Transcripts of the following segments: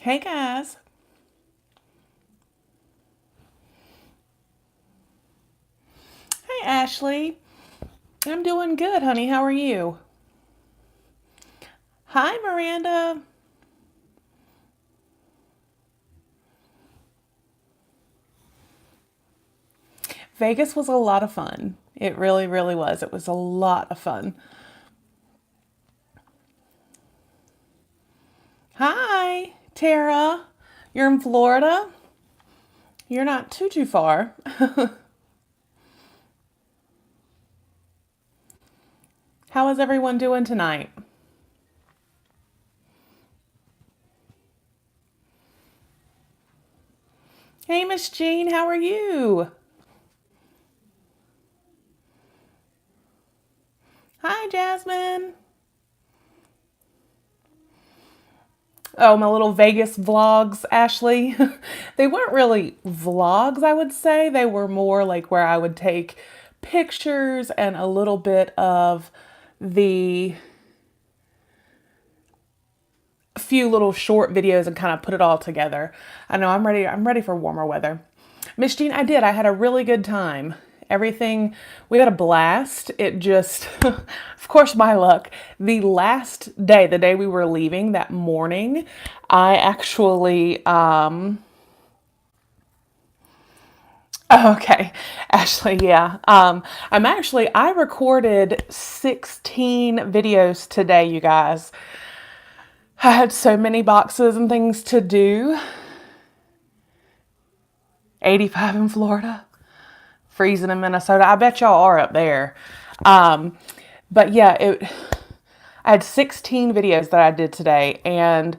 Hey guys. Hey Ashley. I'm doing good, honey. How are you? Hi Miranda. Vegas was a lot of fun. It really, really was. It was a lot of fun. Hi, Tara. You're in Florida? You're not too far. How is everyone doing tonight? Hey Miss Jean, how are you? Hi Jasmine. Oh, my little Vegas vlogs, Ashley. They weren't really vlogs, I would say. They were more like where I would take pictures and a little bit of the few little short videos and kind of put it all together. I know I'm ready. I'm ready for warmer weather. Miss Jean, I did. I had a really good time. Everything, we had a blast. It just, of course, my luck. The last day, the day we were leaving that morning, I actually, okay, Ashley, yeah. I recorded 16 videos today, you guys. I had so many boxes and things to do. 85 in Florida, freezing in Minnesota. I bet y'all are up there. Um, but yeah, I had 16 videos that I did today, and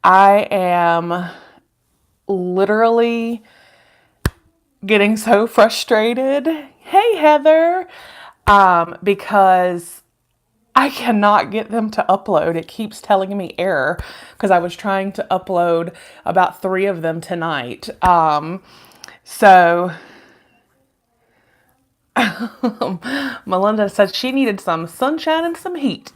I am literally getting so frustrated. Hey, Heather, because I cannot get them to upload. It keeps telling me error because I was trying to upload about three of them tonight. So Melinda said she needed some sunshine and some heat.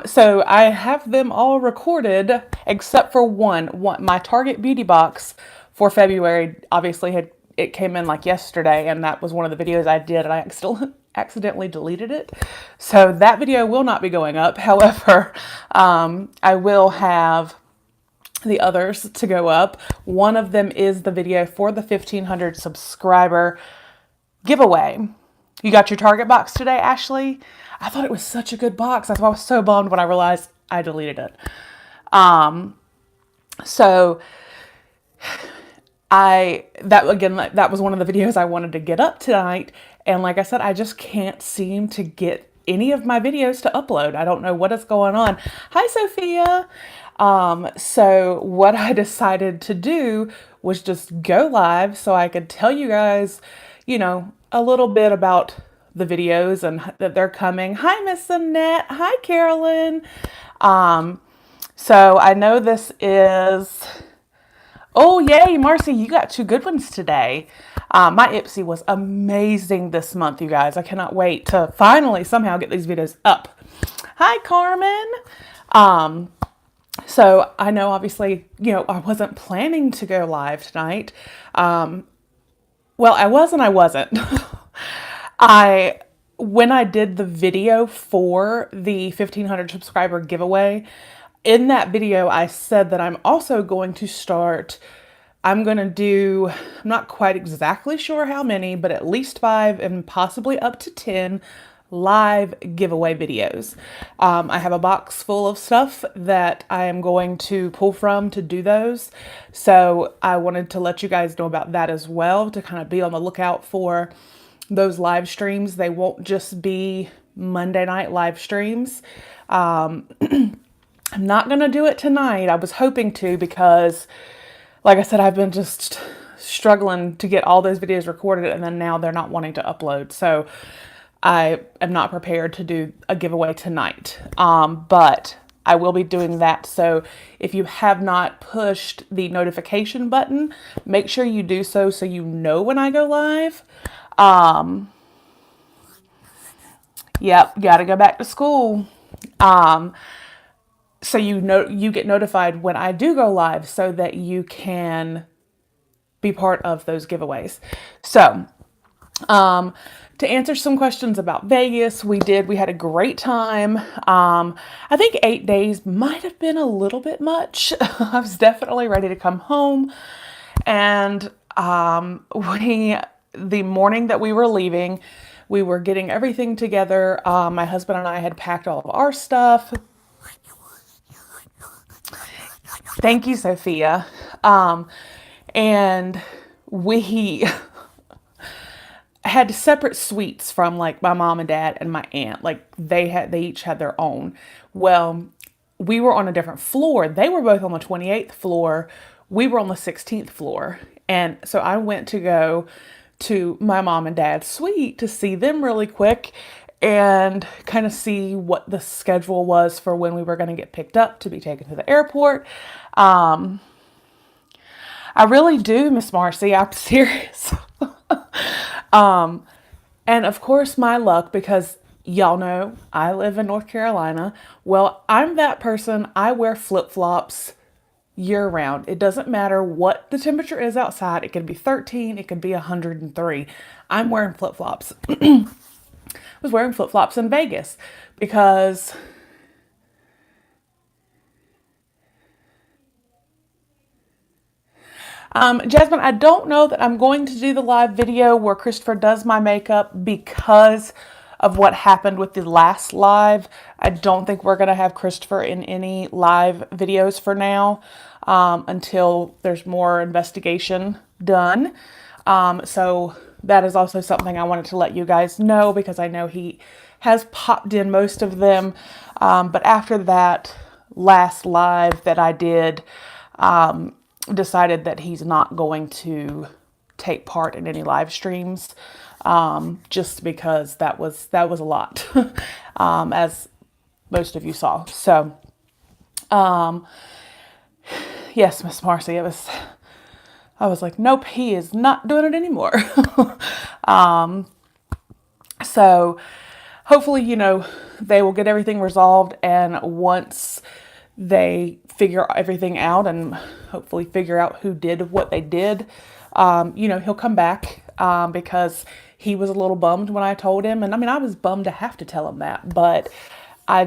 So I have them all recorded except for one. My Target beauty box for February obviously had it came in like yesterday, and that was one of the videos I did, and I accidentally deleted it. So that video will not be going up. However, I will have the others to go up. One of them is the video for the 1,500 subscriber giveaway. You got your Target box today, Ashley? I thought it was such a good box. That's why I was so bummed when I realized I deleted it. So that was one of the videos I wanted to get up tonight, and like I said, I just can't seem to get any of my videos to upload. I don't know what is going on. Hi, Sophia. So what I decided to do was just go live so I could tell you guys, a little bit about the videos and that they're coming. Hi, Miss Annette. Hi, Carolyn. So I know this is. Oh, yay, Marcy, you got two good ones today. My Ipsy was amazing this month, you guys. I cannot wait to finally somehow get these videos up. Hi, Carmen. So I know obviously, I wasn't planning to go live tonight. Well, I was and I wasn't. I when I did the video for the 1,500 subscriber giveaway, in that video I said that I'm going to do, I'm not quite exactly sure how many, but at least 5 and possibly up to 10 live giveaway videos. I have a box full of stuff that I am going to pull from to do those. So I wanted to let you guys know about that as well, to kind of be on the lookout for those live streams. They won't just be Monday night live streams. I'm not going to do it tonight. I was hoping to because, like I said, I've been just struggling to get all those videos recorded, and then now they're not wanting to upload. So I am not prepared to do a giveaway tonight. But I will be doing that. So if you have not pushed the notification button, make sure you do so you know when I go live. Um, yep, got to go back to school. Um, so I know this is. Oh, yay, Marcy, you got two good ones today. My Ipsy was amazing this month, you guys. I cannot wait to finally somehow get these videos up. Yeah, gotta go back to school. so you know, you get notified when I do go live so that you can be part of those giveaways. So, to answer some questions about Vegas, we had a great time. I think 8 days might have been a little bit much. I was definitely ready to come home. And the morning that we were leaving, we were getting everything together. My husband and I had packed all of our stuff. Thank you, Sophia. And we had separate suites from like my mom and dad and my aunt. Like they each had their own. Well, we were on a different floor. They were both on the 28th floor. We were on the 16th floor. And so I went to go to my mom and dad's suite to see them really quick and kind of see what the schedule was for when we were going to get picked up to be taken to the airport. I really do, Miss Marcy. I'm serious. And of course, my luck, because y'all know I live in North Carolina. Well, I'm that person. I wear flip flops year round. It doesn't matter what the temperature is outside. It could be 13, it could be 103. I'm wearing flip flops. I was wearing flip flops in Vegas because Jasmine, I don't know that I'm going to do the live video where Christopher does my makeup because of what happened with the last live. I don't think we're going to have Christopher in any live videos for now until there's more investigation done. So that is also something I wanted to let you guys know because I know he has popped in most of them. But after that last live that I did, decided that he's not going to take part in any live streams, just because that was a lot, as most of you saw. So, yes, Miss Marcy, I was like, nope, he is not doing it anymore. So hopefully, they will get everything resolved, and once they figure everything out and hopefully figure out who did what they did, he'll come back, because he was a little bummed when I told him. And I mean, I was bummed to have to tell him that, but I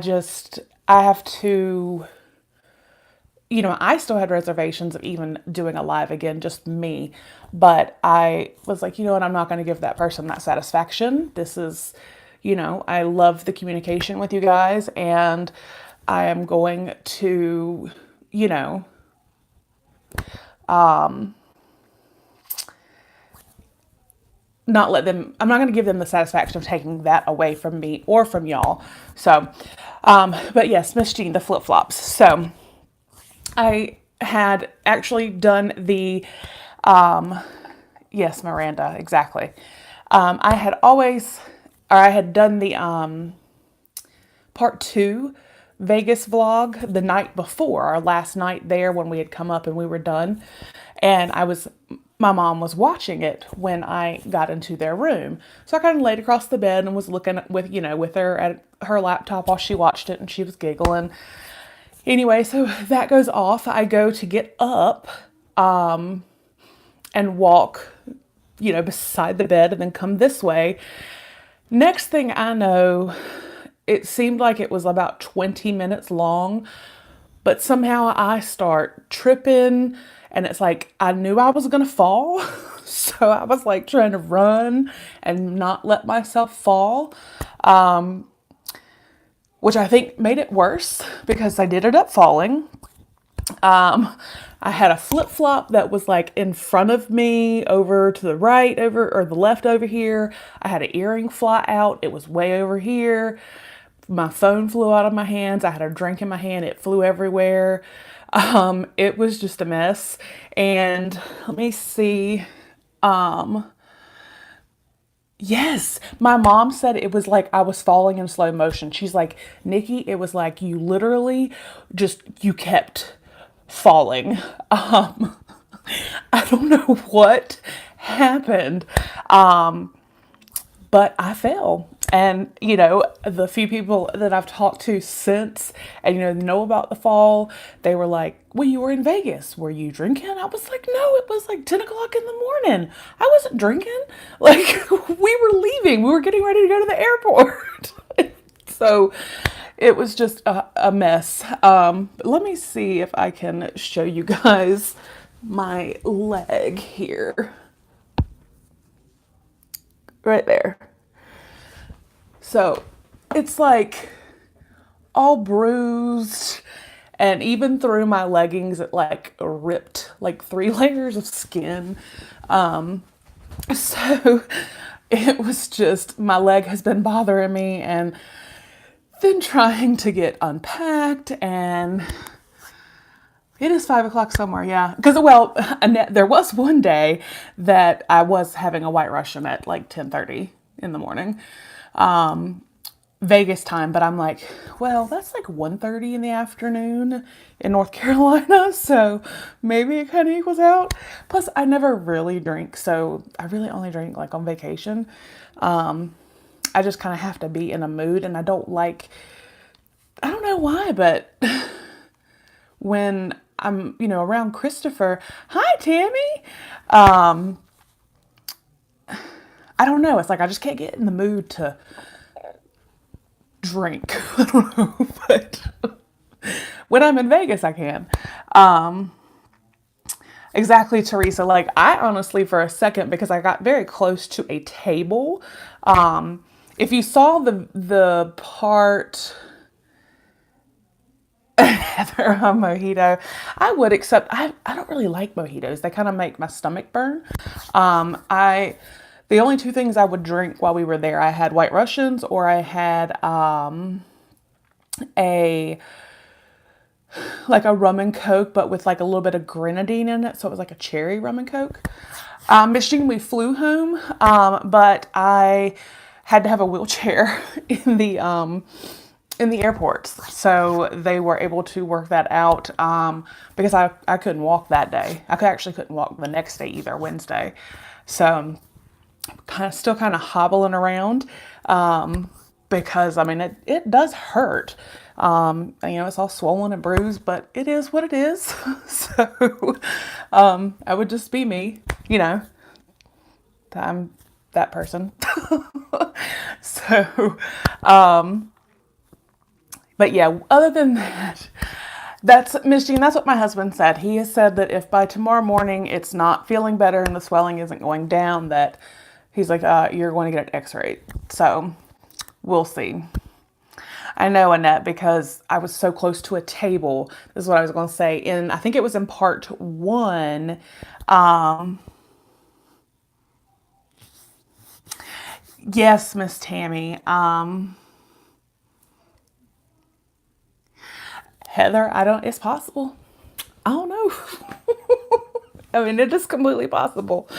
have to, I still had reservations of even doing a live again, just me. But I was like, what, I'm not going to give that person that satisfaction. This is, I love the communication with you guys, and I am going to, I'm not going to give them the satisfaction of taking that away from me or from y'all. So, but yes, Miss Jean, the flip-flops. So I had actually done the, yes, Miranda, exactly. I had done the, part 2 Vegas vlog the night before, our last night there when we had come up and we were done. And my mom was watching it when I got into their room. So I kind of laid across the bed and was looking with her at her laptop while she watched it, and she was giggling. Anyway, so that goes off. I go to get up, and walk, beside the bed and then come this way. Next thing I know, it seemed like it was about 20 minutes long, but somehow I start tripping, and it's like I knew I was going to fall. So I was like trying to run and not let myself fall, which I think made it worse because I did end up falling. I had a flip-flop that was like in front of me over to the right or the left over here. I had an earring fly out. It was way over here. My phone flew out of my hands. I had a drink in my hand. It flew everywhere. It was just a mess. And let me see. Yes, my mom said it was like I was falling in slow motion. She's like, Nikki, it was like you literally you kept falling. I don't know what happened. But I fell, And, the few people that I've talked to since and, know about the fall, they were like, well, you were in Vegas. Were you drinking? I was like, no, it was like 10 o'clock in the morning. I wasn't drinking. Like, we were leaving. We were getting ready to go to the airport. So it was just a mess. Let me see if I can show you guys my leg here. Right there. So it's like all bruised, and even through my leggings, it like ripped like 3 layers of skin. So it was just, my leg has been bothering me and then trying to get unpacked, and it is 5 o'clock somewhere, yeah. Because, well, Annette, there was one day that I was having a White Russian at like 10:30 in the morning, Vegas time. But I'm like, well, that's like 1:30 in the afternoon in North Carolina, so maybe it kind of equals out. Plus, I never really drink, so I really only drink like on vacation. I just kind of have to be in a mood, and I don't know why, but when I'm, around Christopher, hi, Tammy. I don't know. It's like I just can't get in the mood to drink. I don't know, but when I'm in Vegas, I can. Exactly, Teresa. Like, I honestly, for a second, because I got very close to a table. If you saw the part Heather on mojito, I would, except I don't really like mojitos. They kind of make my stomach burn. The only two things I would drink while we were there, I had White Russians, or I had a rum and coke, but with like a little bit of grenadine in it, so it was like a cherry rum and coke. Michigan, we flew home, but I had to have a wheelchair in the airports, so they were able to work that out, because I couldn't walk that day. I actually couldn't walk the next day either, Wednesday. So still kind of hobbling around, because I mean it does hurt. It's all swollen and bruised, but it is what it is. So I would just be me, I'm that person. So but yeah, other than that, that's Michigan. That's what my husband said. He has said that if by tomorrow morning it's not feeling better and the swelling isn't going down, that he's like, you're going to get an x-ray. So we'll see. I know, Annette, because I was so close to a table. This is what I was going to say. I think it was in part 1. Yes, Miss Tammy. Heather, it's possible. I don't know. I mean, it is completely possible.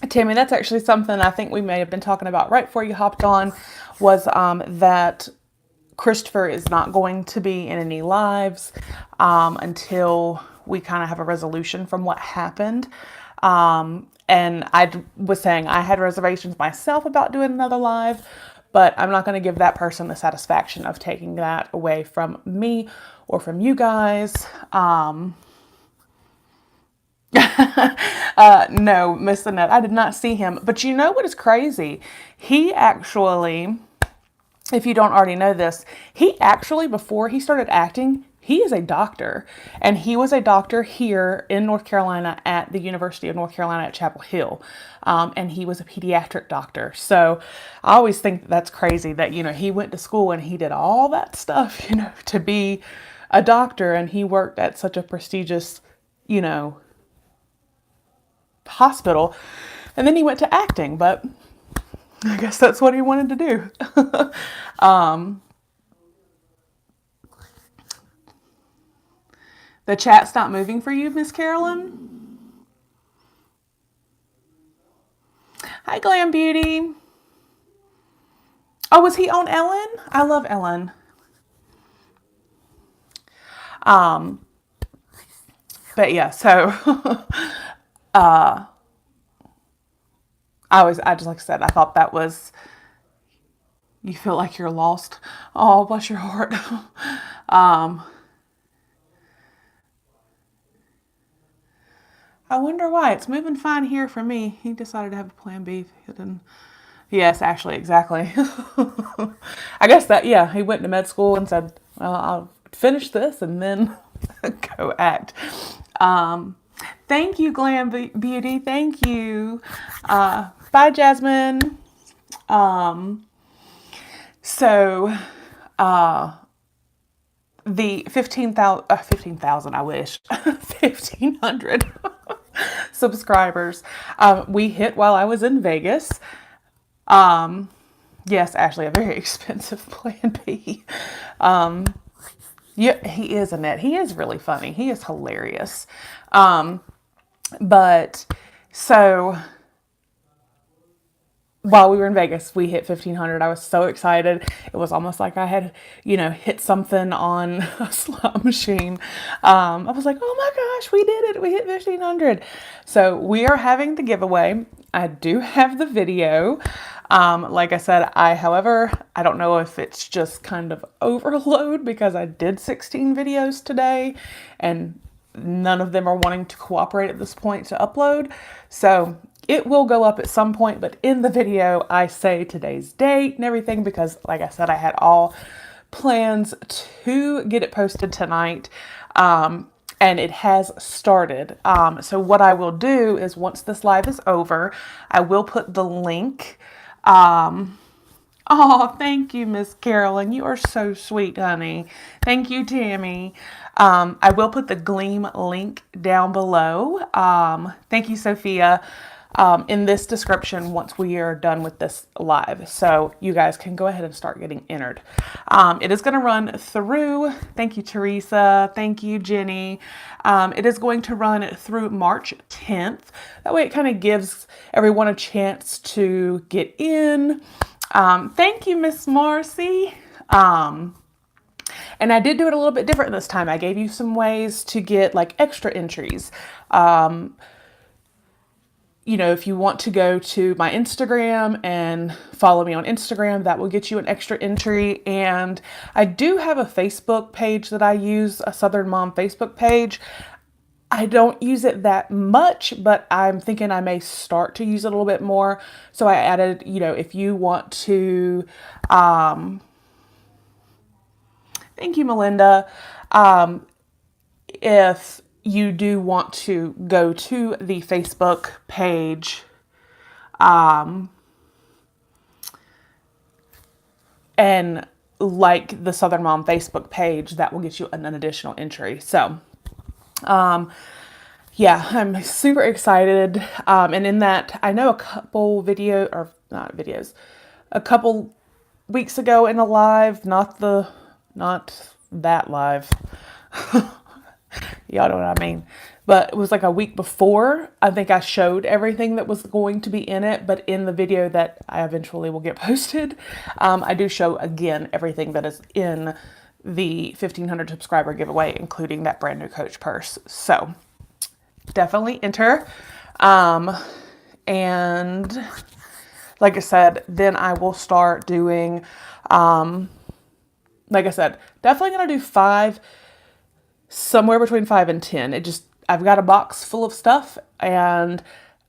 Tammy, that's actually something I think we may have been talking about right before you hopped on, was that Christopher is not going to be in any lives until we kind of have a resolution from what happened. And I was saying I had reservations myself about doing another live, but I'm not going to give that person the satisfaction of taking that away from me or from you guys. No, Miss Annette, I did not see him. But you know what is crazy? He actually, if you don't already know this, he actually, before he started acting, he is a doctor. And he was a doctor here in North Carolina at the University of North Carolina at Chapel Hill. And he was a pediatric doctor. So I always think that's crazy that, he went to school and he did all that stuff, to be a doctor. And he worked at such a prestigious, hospital. And then he went to acting, but I guess that's what he wanted to do. The chat's not moving for you, Miss Carolyn? Hi, Glam Beauty. Oh, was he on Ellen? I love Ellen. But yeah, so I just, like I said, I thought that was You feel like you're lost. Oh, bless your heart. um, I wonder why. It's moving fine here for me. He decided to have a plan B. He didn't. Yes, actually, exactly. I guess that, yeah, he went to med school and said, well, I'll finish this and then go act. Thank you, Glam Beauty. Thank you. Bye, Jasmine. So, the 15,000, I wish, 1,500 subscribers we hit while I was in Vegas. Yes, Ashley, a very expensive plan B. Yeah, he is, Annette. He is really funny. He is hilarious. But so while we were in Vegas, we hit 1,500. I was so excited. It was almost like I had, hit something on a slot machine. I was like, oh my gosh, we did it. We hit 1,500. So we are having the giveaway. I do have the video. Like I said, however, I don't know if it's just kind of overload because I did 16 videos today and none of them are wanting to cooperate at this point to upload. So it will go up at some point, but in the video, I say today's date and everything because, like I said, I had all plans to get it posted tonight. And it has started. So what I will do is once this live is over, I will put the link. Oh, thank you, Miss Carolyn. You are so sweet, honey. Thank you, Tammy. I will put the Gleam link down below. Thank you, Sophia. In this description once we are done with this live. So you guys can go ahead and start getting entered. It is going to run through, thank you, Teresa. Thank you, Jenny. It is going to run through March 10th. That way it kind of gives everyone a chance to get in. Thank you, Miss Marcy. And I did do it a little bit different this time. I gave you some ways to get like extra entries. If you want to go to my Instagram and follow me on Instagram, that will get you an extra entry. And I do have a Facebook page that I use, a Southern Mom Facebook page. I don't use it that much, but I'm thinking I may start to use it a little bit more. So I added, if you want to, thank you, Melinda. If you do want to go to the Facebook page, and like the Southern Mom Facebook page, that will get you an additional entry. So, yeah, I'm super excited. And in that, I know a couple a couple weeks ago in a live, not that live. Y'all know what I mean. But it was like a week before, I think I showed everything that was going to be in it. But in the video that I eventually will get posted, I do show again everything that is in the 1,500 subscriber giveaway, including that brand new Coach purse. So definitely enter. And like I said, then I will start doing, like I said, definitely going to do 5, somewhere between 5 and 10. I've got a box full of stuff and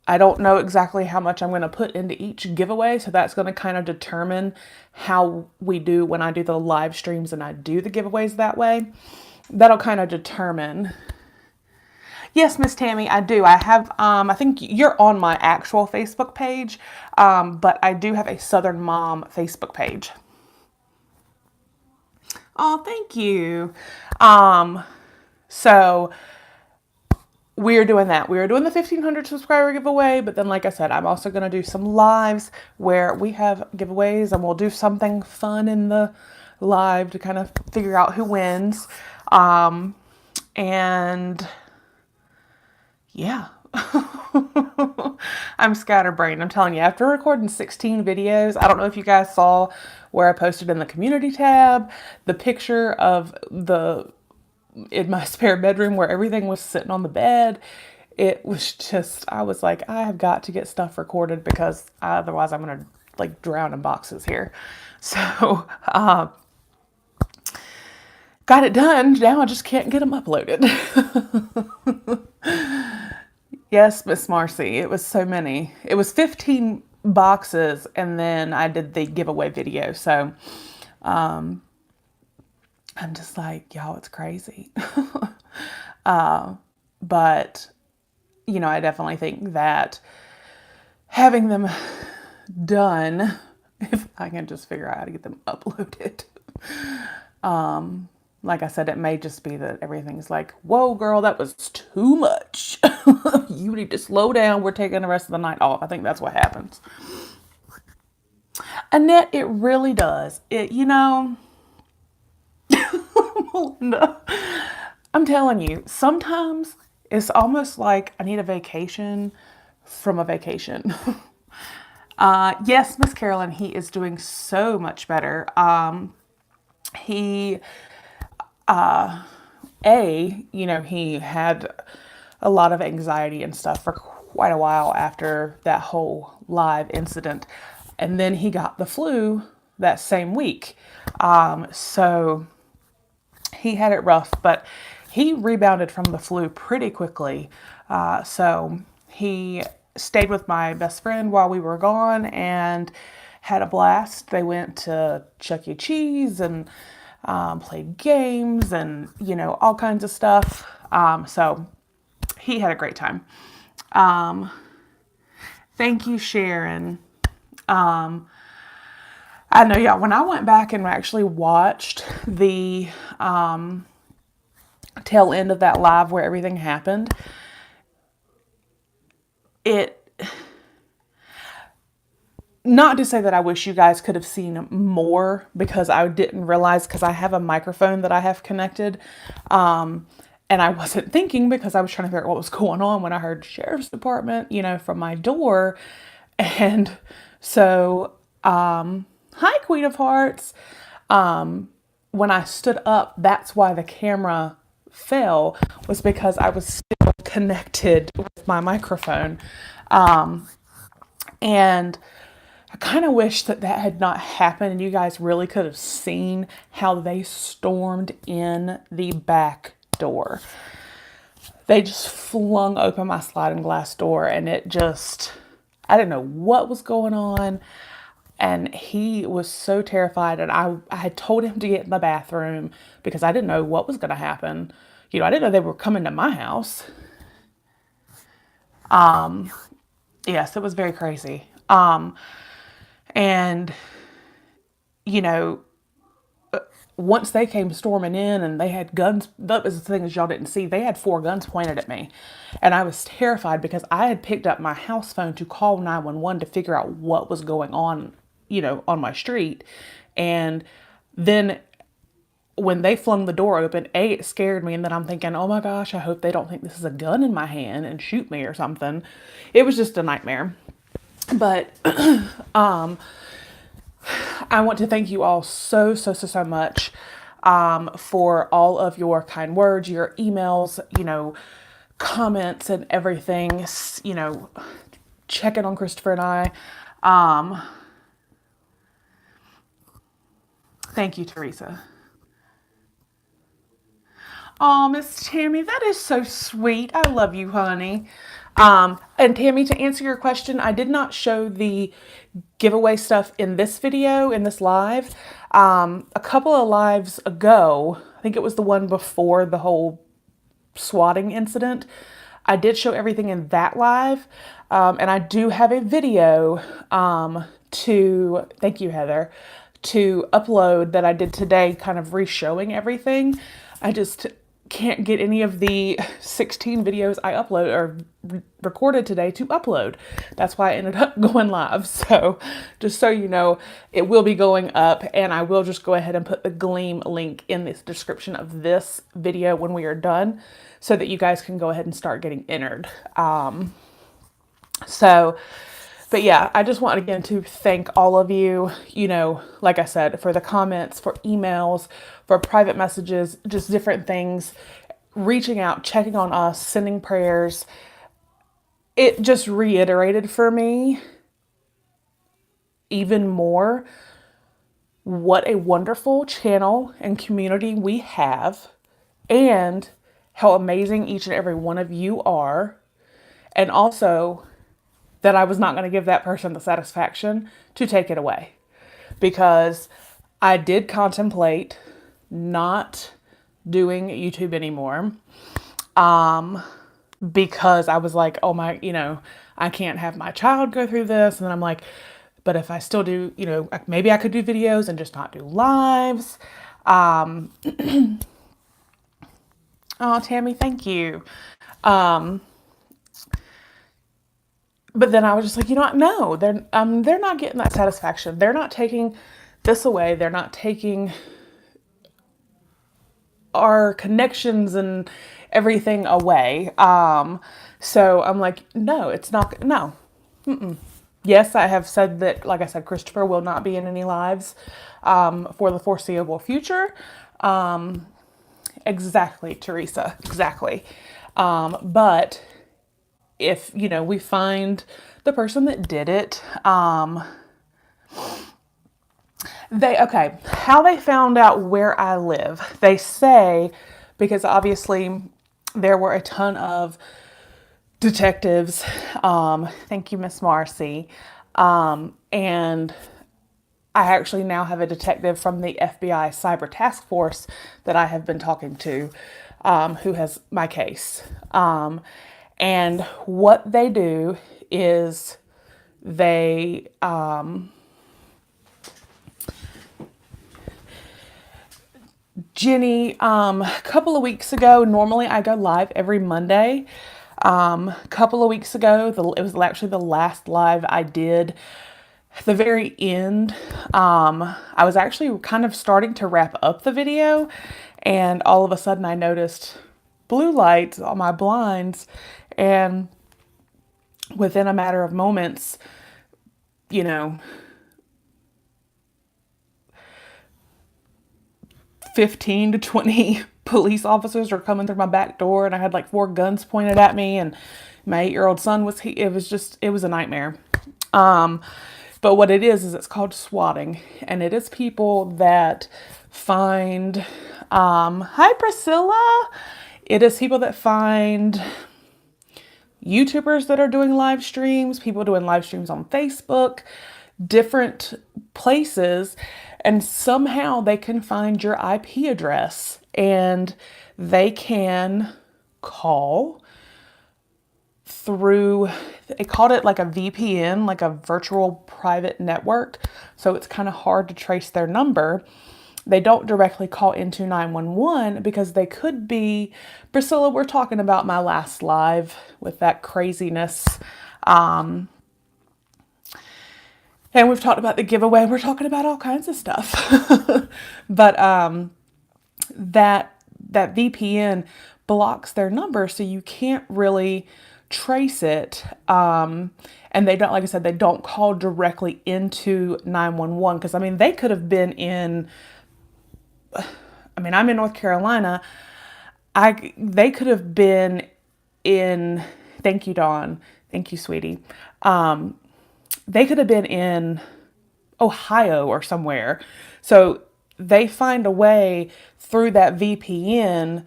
I don't know exactly how much I'm going to put into each giveaway. So that's going to kind of determine how we do when I do the live streams and I do the giveaways that way. That'll kind of determine. Yes, Miss Tammy, I do. I have, I think you're on my actual Facebook page, but I do have a Southern Mom Facebook page. Oh, thank you. So we are doing that. We are doing the 1,500 subscriber giveaway, but then like I said, I'm also going to do some lives where we have giveaways and we'll do something fun in the live to kind of figure out who wins. And yeah, I'm scatterbrained. I'm telling you, after recording 16 videos, I don't know if you guys saw where I posted in the community tab, the picture of in my spare bedroom where everything was sitting on the bed. It was just, I was like, I have got to get stuff recorded because otherwise I'm going to like drowning boxes here. So, got it done. Now I just can't get them uploaded. Yes, Miss Marcy. It was so many. It was 15 boxes, and then I did the giveaway video. So, I'm just like, y'all, it's crazy. But, you know, I definitely think that having them done, if I can just figure out how to get them uploaded. Like I said, it may just be that everything's like, whoa, girl, that was too much. You need to slow down. We're taking the rest of the night off. I think that's what happens. Annette, it really does. It, you know, Melinda, I'm telling you, sometimes it's almost like I need a vacation from a vacation. Yes, Miss Carolyn, he is doing so much better. He, you know, he had a lot of anxiety and stuff for quite a while after that whole live incident. And then he got the flu that same week. So he had it rough, but he rebounded from the flu pretty quickly. So he stayed with my best friend while we were gone and had a blast. They went to Chuck E. Cheese and played games and, you know, all kinds of stuff. So he had a great time. Thank you, Sharon. I know, yeah, when I went back and actually watched the tail end of that live where everything happened, not to say that I wish you guys could have seen more, because I didn't realize, because I have a microphone that I have connected, and I wasn't thinking, because I was trying to figure out what was going on when I heard sheriff's department, you know, from my door. And so, hi, Queen of Hearts. When I stood up, that's why the camera fell, was because I was still connected with my microphone. And I kind of wish that that had not happened, and you guys really could have seen how they stormed in the back door. They just flung open my sliding glass door, and it just, I didn't know what was going on. And he was so terrified, and I had told him to get in the bathroom because I didn't know what was going to happen. You know, I didn't know they were coming to my house. Yes, it was very crazy. And, you know, once they came storming in and they had guns, that was the thing is y'all didn't see, they had 4 guns pointed at me. And I was terrified because I had picked up my house phone to call 911 to figure out what was going on, you know, on my street. And then when they flung the door open, it scared me. And then I'm thinking, oh my gosh, I hope they don't think this is a gun in my hand and shoot me or something. It was just a nightmare. But I want to thank you all so much for all of your kind words, your emails, you know, comments and everything, you know, checking on Christopher and I. Thank you, Teresa. Oh, Miss Tammy, that is so sweet. I love you, honey. And Tammy, to answer your question, I did not show the giveaway stuff in this video, in this live. A couple of lives ago, I think it was the one before the whole swatting incident, I did show everything in that live. And I do have a video thank you, Heather, to upload that I did today, kind of re-showing everything. I just can't get any of the 16 videos I upload or recorded today to upload. That's why I ended up going live. So just so you know, it will be going up, and I will just go ahead and put the Gleam link in the description of this video when we are done, so that you guys can go ahead and start getting entered. But yeah, I just want again to thank all of you, you know, like I said, for the comments, for emails, for private messages, just different things, reaching out, checking on us, sending prayers. It just reiterated for me even more what a wonderful channel and community we have, and how amazing each and every one of you are. And also that I was not going to give that person the satisfaction to take it away, because I did contemplate not doing YouTube anymore. Because I was like, oh my, I can't have my child go through this. And then I'm like, but if I still do, maybe I could do videos and just not do lives. Oh, Tammy, thank you. But then I was just like, no, they're not getting that satisfaction. They're not taking this away. They're not taking our connections and everything away. So I'm like, no, it's not, no. Yes, I have said that, like I said, Christopher will not be in any lives for the foreseeable future. Exactly, Teresa, exactly. But if, we find the person that did it, how they found out where I live. They say, because obviously there were a ton of detectives. Thank you, Miss Marcy. And I actually now have a detective from the FBI Cyber Task Force that I have been talking to, who has my case. And what they do is they, Jenny, a couple of weeks ago, normally I go live every Monday. A couple of weeks ago, it was actually the last live I did. At the very end, I was actually kind of starting to wrap up the video, and all of a sudden I noticed blue lights on my blinds, and within a matter of moments, 15 to 20 police officers are coming through my back door, and I had like 4 guns pointed at me, and my 8-year-old son it was a nightmare. But what it is it's called swatting, and it is people that find, hi Priscilla, it is people that find YouTubers that are doing live streams, people doing live streams on Facebook, different places, and somehow they can find your IP address, and they can call through, they called it like a VPN, like a virtual private network. So it's kind of hard to trace their number. They don't directly call into 911 because they could be, Priscilla, we're talking about my last live with that craziness. And we've talked about the giveaway. We're talking about all kinds of stuff. But that VPN blocks their number, so you can't really trace it. And they don't, like I said, they don't call directly into 911, because they could have been in, I'm in North Carolina. They could have been in, thank you, Dawn. Thank you, sweetie. They could have been in Ohio or somewhere. So they find a way through that VPN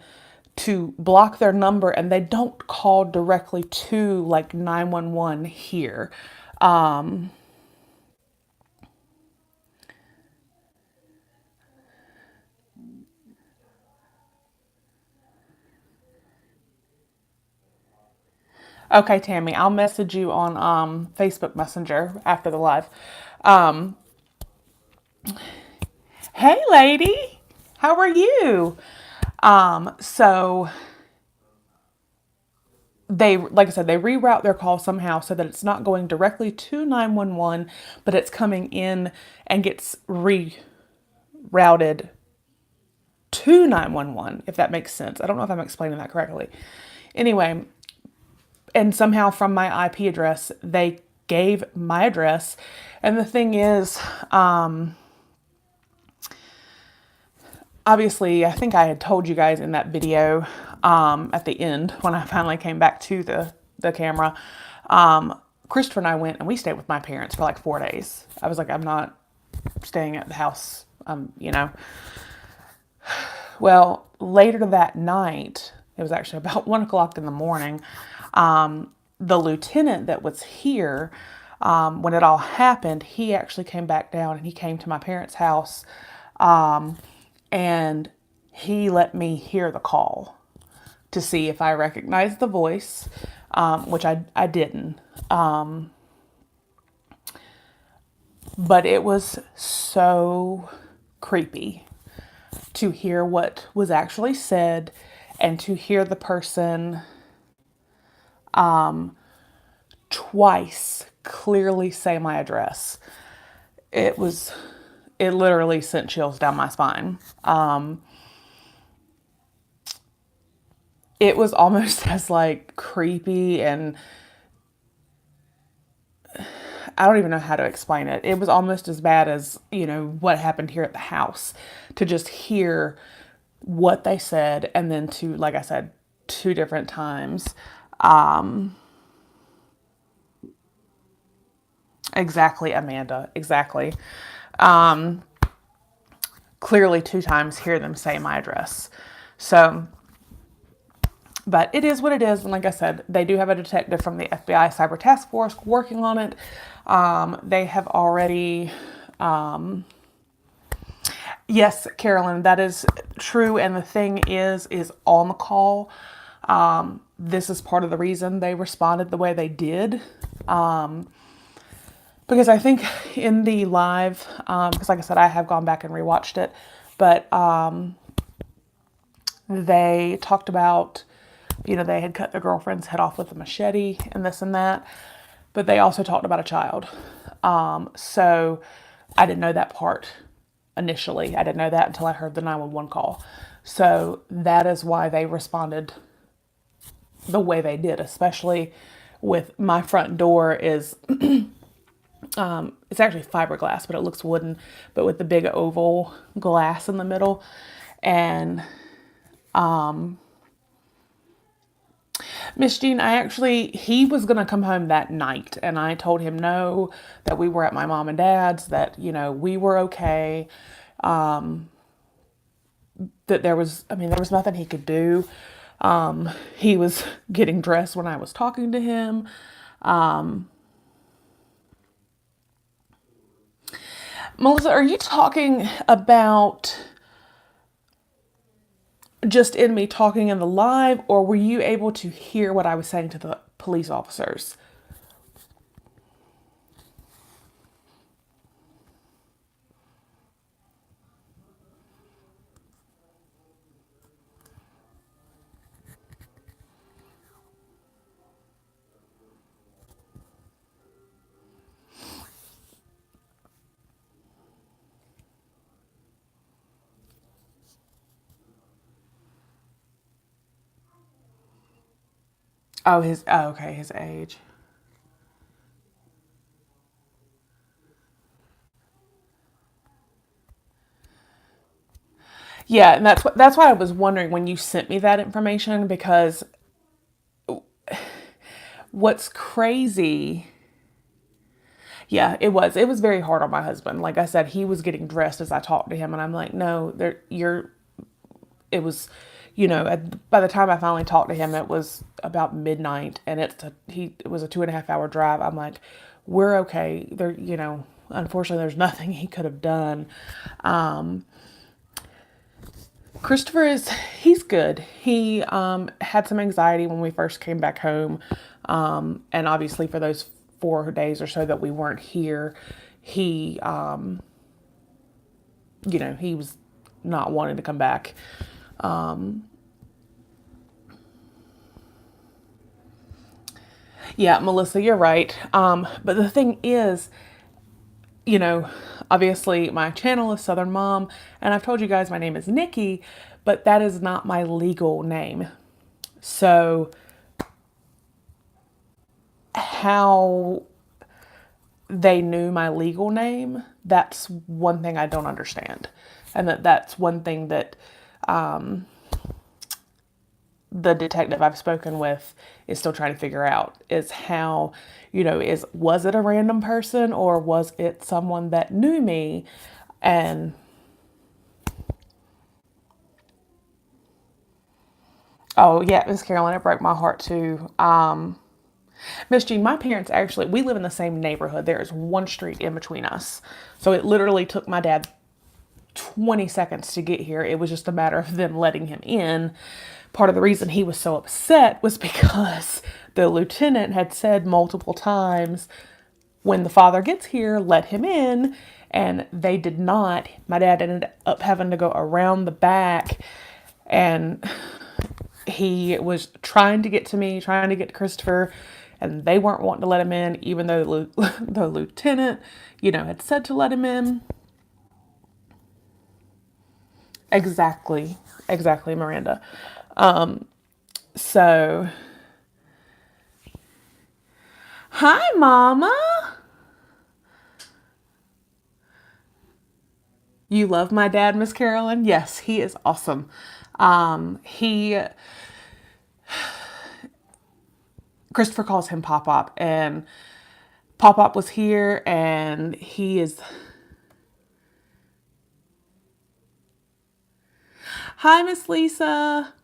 to block their number, and they don't call directly to like 911 here. Okay, Tammy, I'll message you on Facebook Messenger after the live. Hey, lady, how are you? So they, like I said, they reroute their call somehow so that it's not going directly to 911, but it's coming in and gets rerouted to 911, if that makes sense. I don't know if I'm explaining that correctly. Anyway, and somehow from my IP address, they gave my address. And the thing is, obviously, I think I had told you guys in that video at the end when I finally came back to the camera, Christopher and I went and we stayed with my parents for like 4 days. I was like, I'm not staying at the house, you know. Well, later that night, it was actually about 1 o'clock in the morning, the lieutenant that was here, when it all happened, he actually came back down and he came to my parents' house, and he let me hear the call to see if I recognized the voice, which I didn't. But it was so creepy to hear what was actually said and to hear the person twice clearly say my address. It literally sent chills down my spine. It was almost as like creepy, and I don't even know how to explain it. It was almost as bad as, you know, what happened here at the house, to just hear what they said and then to, like I said, 2 different times. Exactly, Amanda. Exactly. Clearly 2 times hear them say my address. So, but it is what it is. And like I said, they do have a detective from the FBI Cyber Task Force working on it. They have already, yes, Carolyn, that is true. And the thing is on the call, this is part of the reason they responded the way they did. Because I think in the live, because like I said, I have gone back and rewatched it, but they talked about, you know, they had cut their girlfriend's head off with a machete and this and that, but they also talked about a child. So I didn't know that part initially. I didn't know that until I heard the 911 call. So that is why they responded the way they did, especially with my front door is... it's actually fiberglass, but it looks wooden, but with the big oval glass in the middle. And Miss Jean, he was going to come home that night, and I told him no, that we were at my mom and dad's, that, you know, we were okay, that there was nothing he could do. He was getting dressed when I was talking to him. Melissa, are you talking about just in me talking in the live, or were you able to hear what I was saying to the police officers? Okay, his age. Yeah, and that's why I was wondering when you sent me that information, because what's crazy, yeah, it was very hard on my husband. Like I said, he was getting dressed as I talked to him, and I'm like, no, it was, you know, by the time I finally talked to him, it was about midnight, and it was a 2.5 hour drive. I'm like, we're okay. There, you know, unfortunately, there's nothing he could have done. Christopher he's good. He had some anxiety when we first came back home. And obviously for those 4 days or so that we weren't here, he, you know, he was not wanting to come back. Yeah, Melissa, you're right. But the thing is, you know, obviously my channel is Southern Mom, and I've told you guys my name is Nikki, but that is not my legal name. So how they knew my legal name, that's one thing I don't understand. And that's one thing that the detective I've spoken with is still trying to figure out is how, was it a random person or was it someone that knew me? And oh yeah, Miss Carolyn, it broke my heart too. Miss Jean, my parents actually, we live in the same neighborhood. There is one street in between us. So it literally took my dad 20 seconds to get here. It was just a matter of them letting him in. Part of the reason he was so upset was because the lieutenant had said multiple times, when the father gets here, let him in. And they did not. My dad ended up having to go around the back, and he was trying to get to me, trying to get to Christopher, and they weren't wanting to let him in, even though the lieutenant, had said to let him in. Exactly. Exactly, Miranda. So, hi, Mama. You love my dad, Miss Carolyn? Yes, he is awesome. He Christopher calls him Pop Pop, and Pop Pop was here, and he is. Hi, Miss Lisa.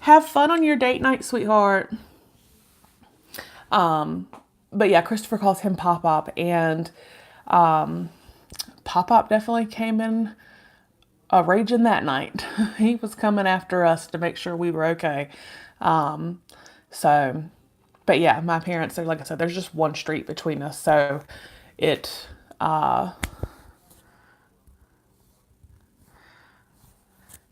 Have fun on your date night, sweetheart. But yeah, Christopher calls him Pop Pop, and Pop Pop definitely came in a raging that night. He was coming after us to make sure we were okay. So, but yeah, my parents are, like I said, there's just one street between us, so it.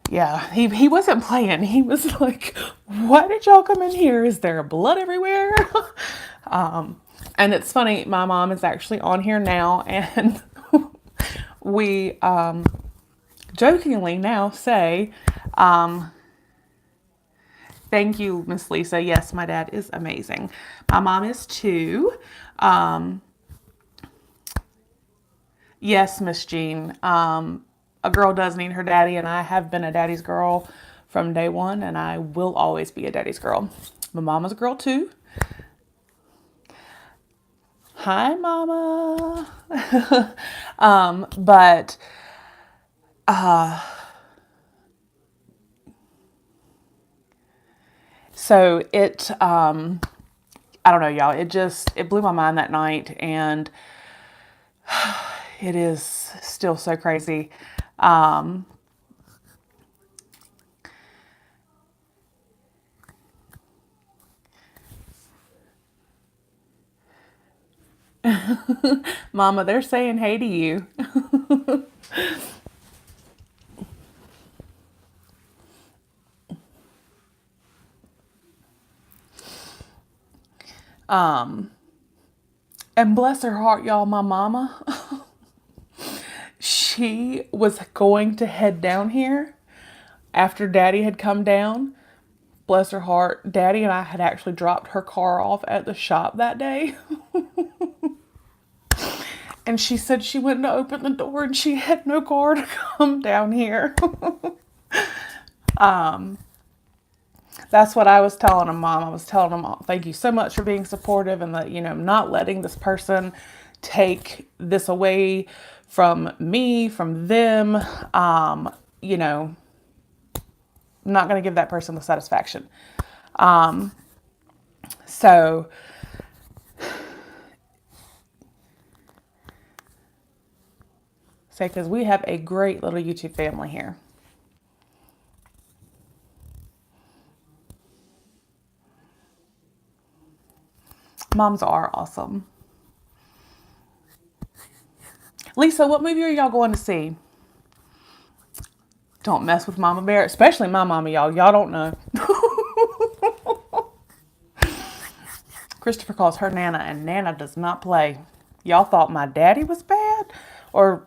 Yeah, he wasn't playing. He was like, "Why did y'all come in here? Is there blood everywhere?" And it's funny, my mom is actually on here now, and we jokingly now say, thank you, Miss Lisa. Yes, my dad is amazing. My mom is too. Yes, Miss Jean. A girl does need her daddy, and I have been a daddy's girl from day one, and I will always be a daddy's girl. My mama's a girl too. Hi, Mama. But so I don't know, y'all. It blew my mind that night, and it is still so crazy. Mama, they're saying hey to you. And bless her heart, y'all, my mama, she was going to head down here after Daddy had come down. Bless her heart, Daddy and I had actually dropped her car off at the shop that day. And she said she went to open the door and she had no car to come down here. That's what I was telling him, Mom. I was telling him, thank you so much for being supportive and that, not letting this person take this away from me, from them. You know, I'm not going to give that person the satisfaction. So, say, because we have a great little YouTube family here. Moms are awesome. Lisa, what movie are y'all going to see? Don't mess with Mama Bear, especially my mama, y'all. Y'all don't know. Christopher calls her Nana, and Nana does not play. Y'all thought my daddy was bad or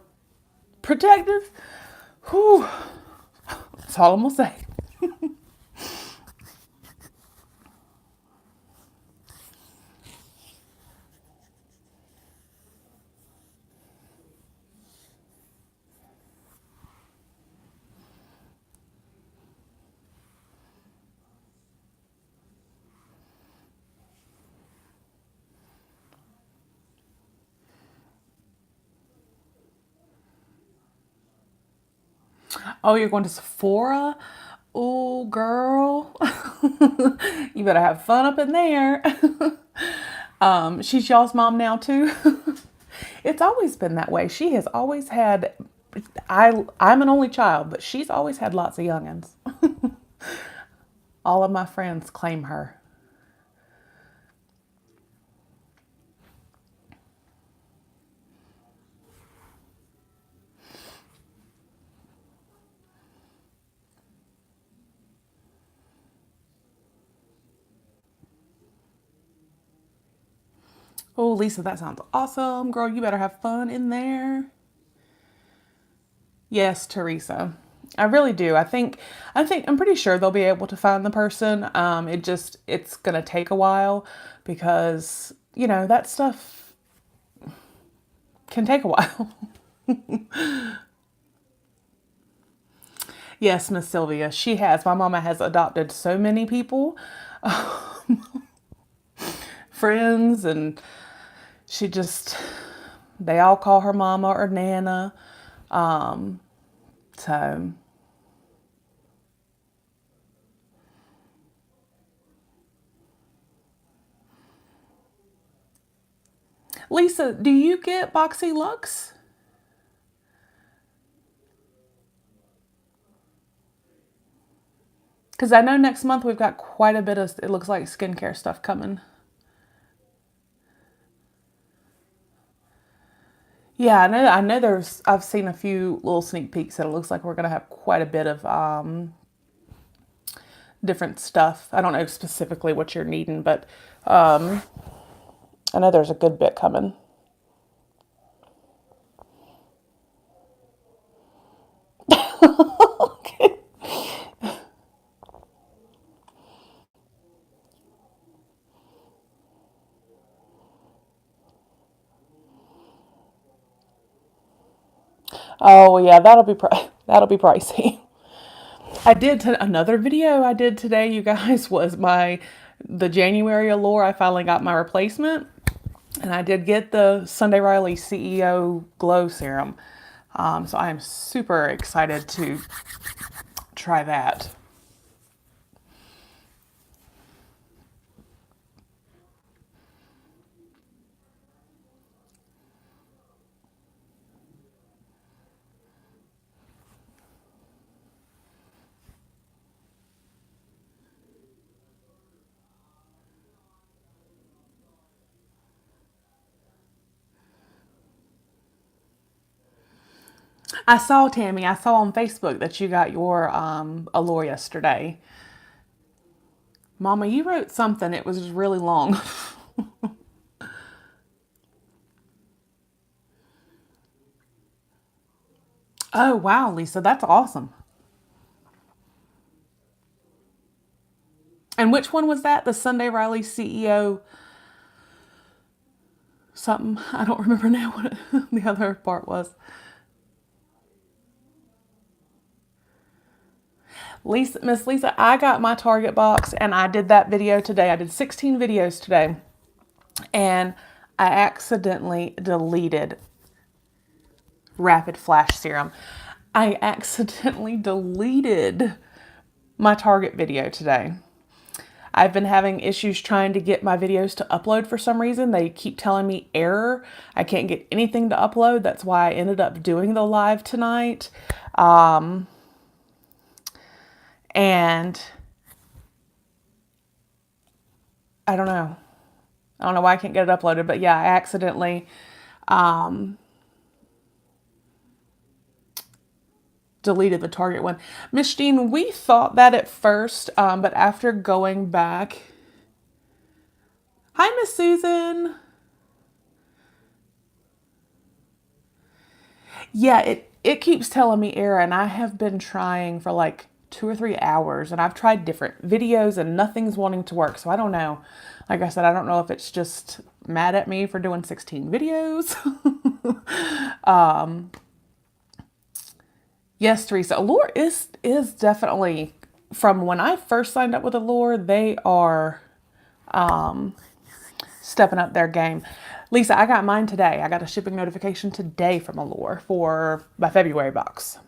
protective? Whew. That's all I'm going to say. Oh, you're going to Sephora? Oh, girl. You better have fun up in there. She's y'all's mom now too. It's always been that way. She has always had I'm an only child, but she's always had lots of youngins. All of my friends claim her. Oh, Lisa, that sounds awesome. Girl, you better have fun in there. Yes, Teresa. I really do. I'm pretty sure they'll be able to find the person. It's gonna take a while because, that stuff can take a while. Yes, Miss Sylvia, she has. My mama has adopted so many people, friends, and she just, they all call her mama or Nana. So, Lisa, do you get Boxy Lux? Because I know next month we've got quite a bit of, it looks like, skincare stuff coming. Yeah, I know I've seen a few little sneak peeks that it looks like we're going to have quite a bit of different stuff. I don't know specifically what you're needing, but I know there's a good bit coming. Okay. Oh yeah, that'll be pricey. Another video I did today, you guys, was the January Allure. I finally got my replacement, and I did get the Sunday Riley CEO Glow Serum. So I am super excited to try that. I saw on Facebook that you got your Allure yesterday. Mama, you wrote something. It was really long. Oh, wow, Lisa, that's awesome. And which one was that? The Sunday Riley CEO something? I don't remember now what the other part was. Miss Lisa, I got my Target box and I did that video today. I did 16 videos today, and I accidentally deleted Rapid Flash Serum. I accidentally deleted my Target video today. I've been having issues trying to get my videos to upload for some reason. They keep telling me error. I can't get anything to upload. That's why I ended up doing the live tonight. And I don't know. I don't know why I can't get it uploaded, but yeah, I accidentally deleted the Target one. Miss Jean, we thought that at first, but after going back. Hi, Miss Susan. Yeah, it keeps telling me error, and I have been trying for like 2 or 3 hours, and I've tried different videos and nothing's wanting to work. So I don't know. Like I said, I don't know if it's just mad at me for doing 16 videos. Yes, Teresa, Allure is definitely, from when I first signed up with Allure, they are stepping up their game. Lisa, I got mine today. I got a shipping notification today from Allure for my February box.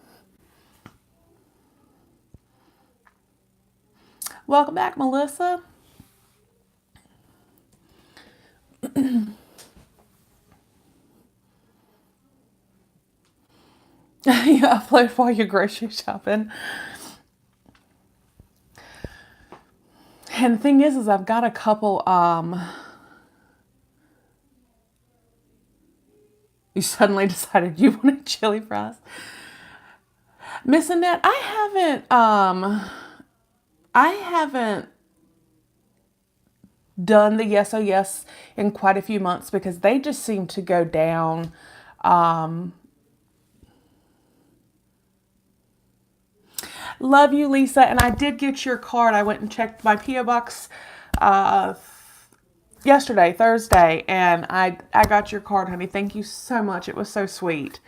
Welcome back, Melissa. You upload while you're grocery shopping. And the thing is I've got a couple, you suddenly decided you wanted chili fries. Miss Annette, I haven't done the Yes Oh Yes in quite a few months because they just seem to go down. Love you, Lisa. And I did get your card. I went and checked my P.O. Box yesterday, Thursday, and I got your card, honey. Thank you so much. It was so sweet.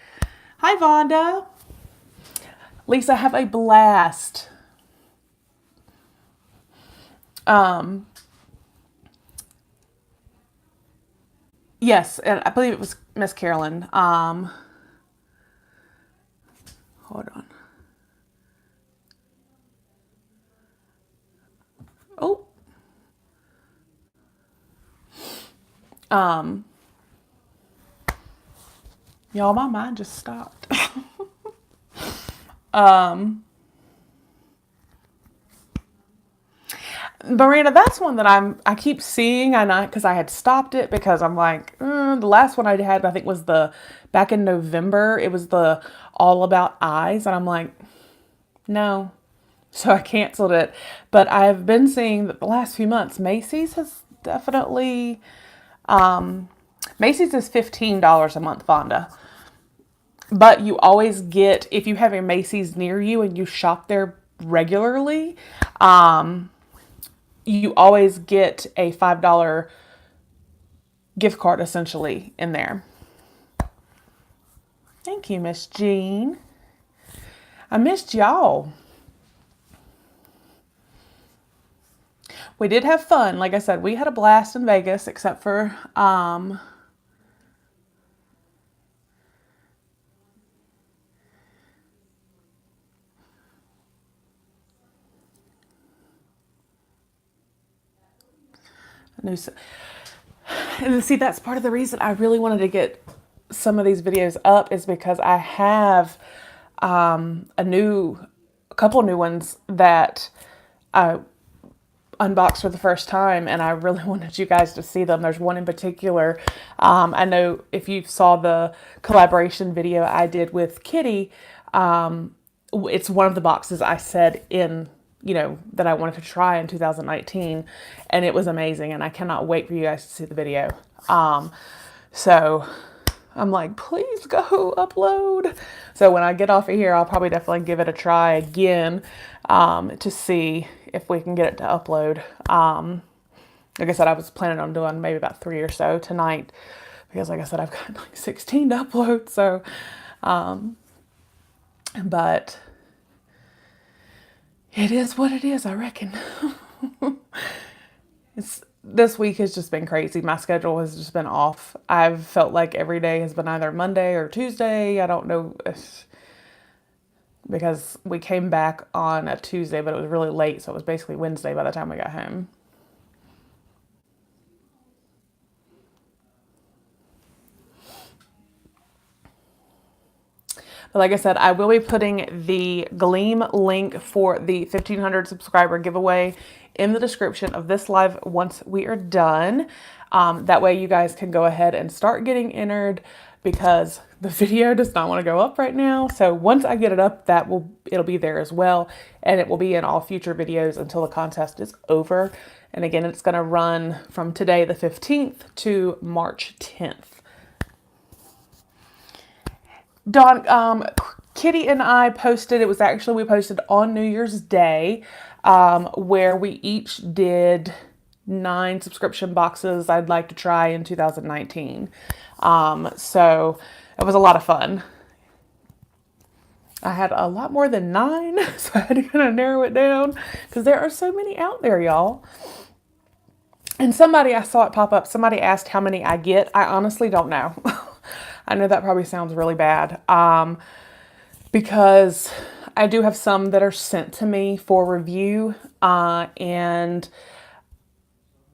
Hi, Vonda. Lisa, have a blast. Yes, and I believe it was Miss Carolyn. Hold on. Oh. Y'all, my mind just stopped. Miranda, that's one that I keep seeing, and because I had stopped it because I'm like, the last one I had, I think, was back in November. It was the All About Eyes, and I'm like, no. So I canceled it. But I've been seeing that the last few months, Macy's has definitely, Macy's is $15 a month, Vonda. But you always get, if you have a Macy's near you and you shop there regularly, you always get a $5 gift card essentially in there. Thank you, Miss Jean. I missed y'all. We did have fun. Like I said, we had a blast in Vegas, except for and see, that's part of the reason I really wanted to get some of these videos up, is because I have a couple new ones that I unboxed for the first time, and I really wanted you guys to see them. There's one in particular. I know if you saw the collaboration video I did with Kitty, it's one of the boxes I said that I wanted to try in 2019, and it was amazing, and I cannot wait for you guys to see the video. So I'm like, please go upload. So when I get off of here, I'll probably definitely give it a try again, to see if we can get it to upload. Like I said, I was planning on doing maybe about 3 or so tonight, because like I said, I've got like 16 to upload. So, but it is what it is, I reckon. This week has just been crazy. My schedule has just been off. I've felt like every day has been either Monday or Tuesday. I don't know because we came back on a Tuesday, but it was really late, so it was basically Wednesday by the time we got home. But like I said, I will be putting the Gleam link for the 1,500 subscriber giveaway in the description of this live once we are done. That way you guys can go ahead and start getting entered, because the video does not want to go up right now. So once I get it up, it'll be there as well, and it will be in all future videos until the contest is over. And again, it's going to run from today, the 15th, to March 10th. Dawn, Kitty and I posted, we posted on New Year's Day, where we each did 9 subscription boxes I'd like to try in 2019. So it was a lot of fun. I had a lot more than 9, so I had to kind of narrow it down, because there are so many out there, y'all. And I saw it pop up, somebody asked how many I get. I honestly don't know. I know that probably sounds really bad, because I do have some that are sent to me for review, and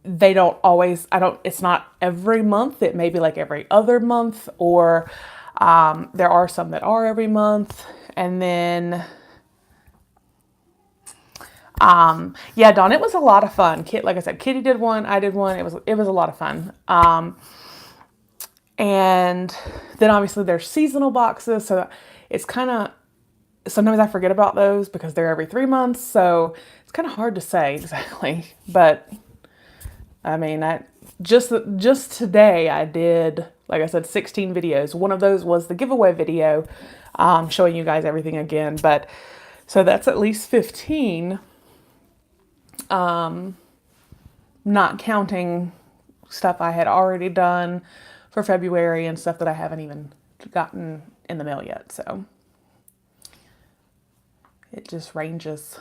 they don't always, it's not every month. It may be like every other month, or there are some that are every month. And then, yeah, Dawn, it was a lot of fun. Like I said, Kitty did one, I did one. It was a lot of fun. And then obviously there's seasonal boxes. So it's kind of, sometimes I forget about those because they're every 3 months. So it's kind of hard to say exactly, but I mean, just today I did, like I said, 16 videos. One of those was the giveaway video, showing you guys everything again. But so that's at least 15, not counting stuff I had already done for February and stuff that I haven't even gotten in the mail yet. So it just ranges.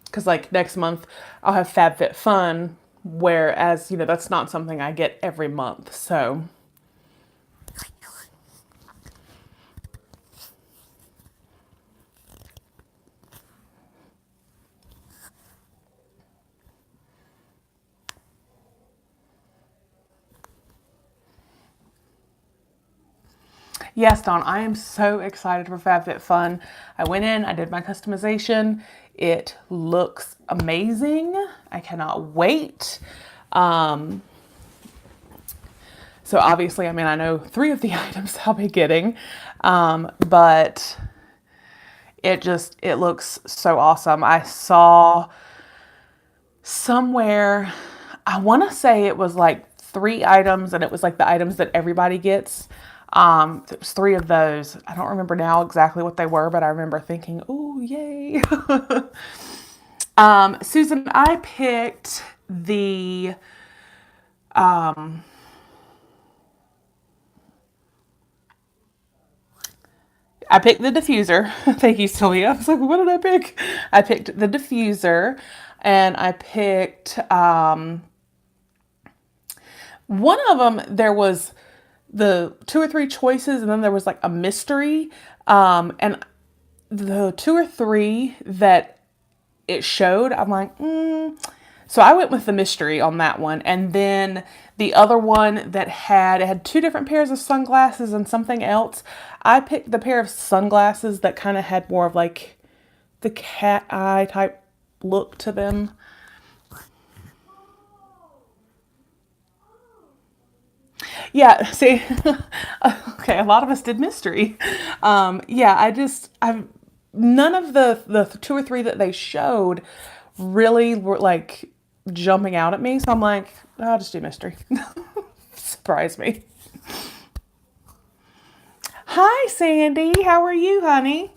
Because like next month I'll have FabFitFun, whereas, you know, that's not something I get every month. So yes, Dawn, I am so excited for FabFitFun. I went in, I did my customization. It looks amazing. I cannot wait. So obviously, I mean, I know 3 of the items I'll be getting, but it looks so awesome. I saw somewhere, I want to say it was like 3 items, and it was like the items that everybody gets. It was 3 of those. I don't remember now exactly what they were, but I remember thinking, oh, yay. Susan, I picked the, I picked the diffuser. Thank you, Sylvia. I was like, what did I pick? I picked the diffuser, and I picked, one of them, there was the 2 or 3 choices, and then there was like a mystery. And the 2 or 3 that it showed, I'm like, So I went with the mystery on that one. And then the other one that it had 2 different pairs of sunglasses and something else. I picked the pair of sunglasses that kind of had more of like the cat eye type look to them. Yeah, see, okay, a lot of us did mystery. Yeah, none of the 2 or 3 that they showed really were like jumping out at me. So I'm like, I'll just do mystery. Surprise me. Hi, Sandy. How are you, honey?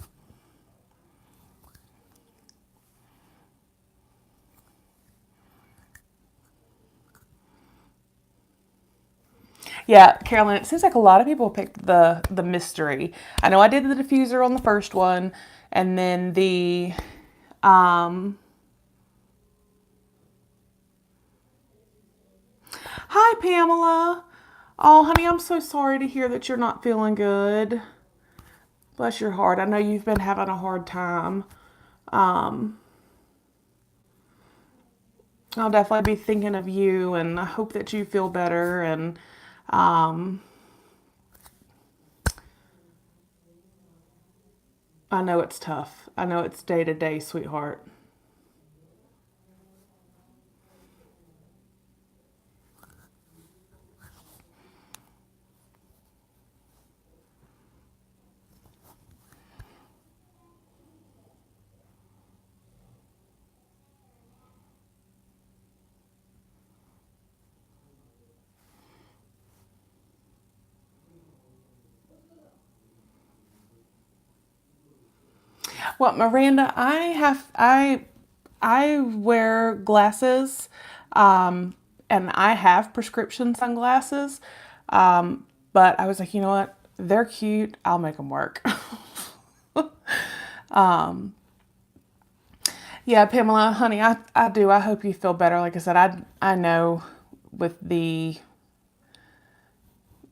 Yeah, Carolyn, it seems like a lot of people picked the mystery. I know I did the diffuser on the first one, and then the Hi, Pamela. Oh, honey, I'm so sorry to hear that you're not feeling good. Bless your heart. I know you've been having a hard time. Um, I'll definitely be thinking of you, and I hope that you feel better. And um, I know it's tough. I know it's day to day, sweetheart. Well, Miranda, I wear glasses, and I have prescription sunglasses. But I was like, you know what? They're cute. I'll make them work. Yeah, Pamela, honey, I do. I hope you feel better. Like I said, I know with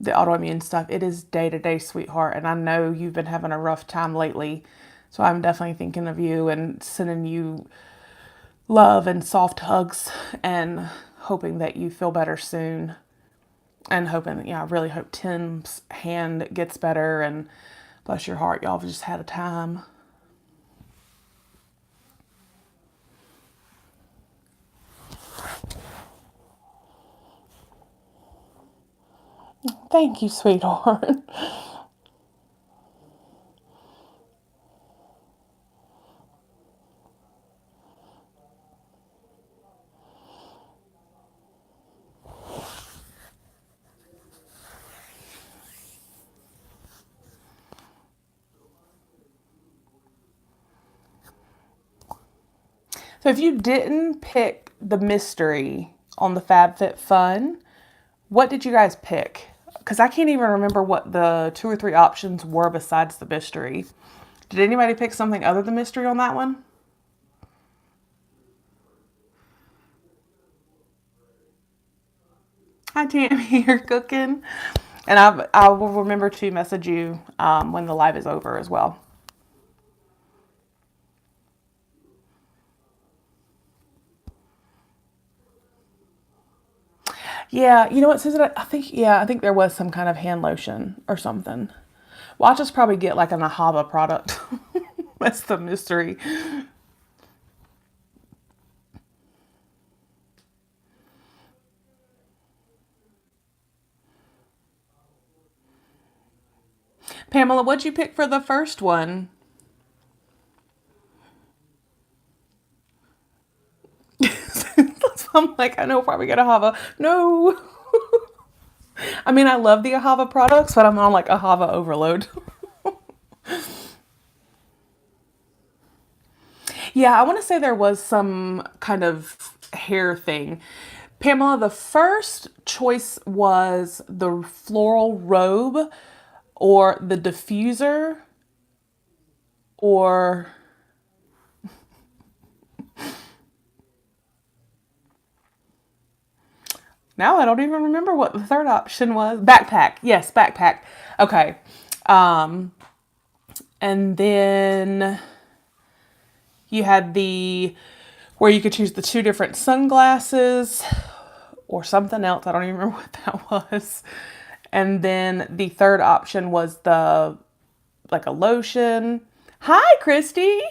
the autoimmune stuff, it is day to day, sweetheart. And I know you've been having a rough time lately. So I'm definitely thinking of you and sending you love and soft hugs and hoping that you feel better soon. And hoping, yeah, I really hope Tim's hand gets better. And bless your heart, y'all have just had a time. Thank you, sweetheart. So if you didn't pick the mystery on the FabFitFun, what did you guys pick? Because I can't even remember what the 2 or 3 options were besides the mystery. Did anybody pick something other than mystery on that one? Hi, Tammy, you're cooking. And I will remember to message you when the live is over as well. Yeah, you know what, Susan? I think there was some kind of hand lotion or something. Well, I'll just probably get like an Ahava product. That's the mystery. Pamela, what'd you pick for the first one? I'm like, I know probably get Ahava. No. I mean, I love the Ahava products, but I'm on like Ahava overload. Yeah, I want to say there was some kind of hair thing. Pamela, the first choice was the floral robe or the diffuser or now I don't even remember what the third option was. Backpack. Yes, backpack. Okay. Um, and then you had the where you could choose the 2 different sunglasses or something else. I don't even remember what that was. And then the third option was the like a lotion. Hi, Christy.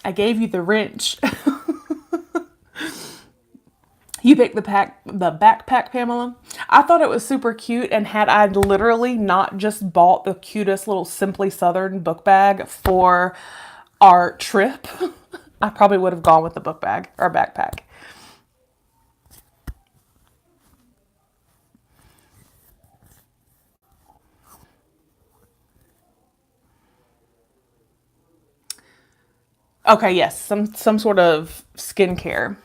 I gave you the wrench. You picked the backpack, Pamela. I thought it was super cute, and had I literally not just bought the cutest little Simply Southern book bag for our trip, I probably would have gone with the book bag or backpack. Okay, yes, some sort of skincare.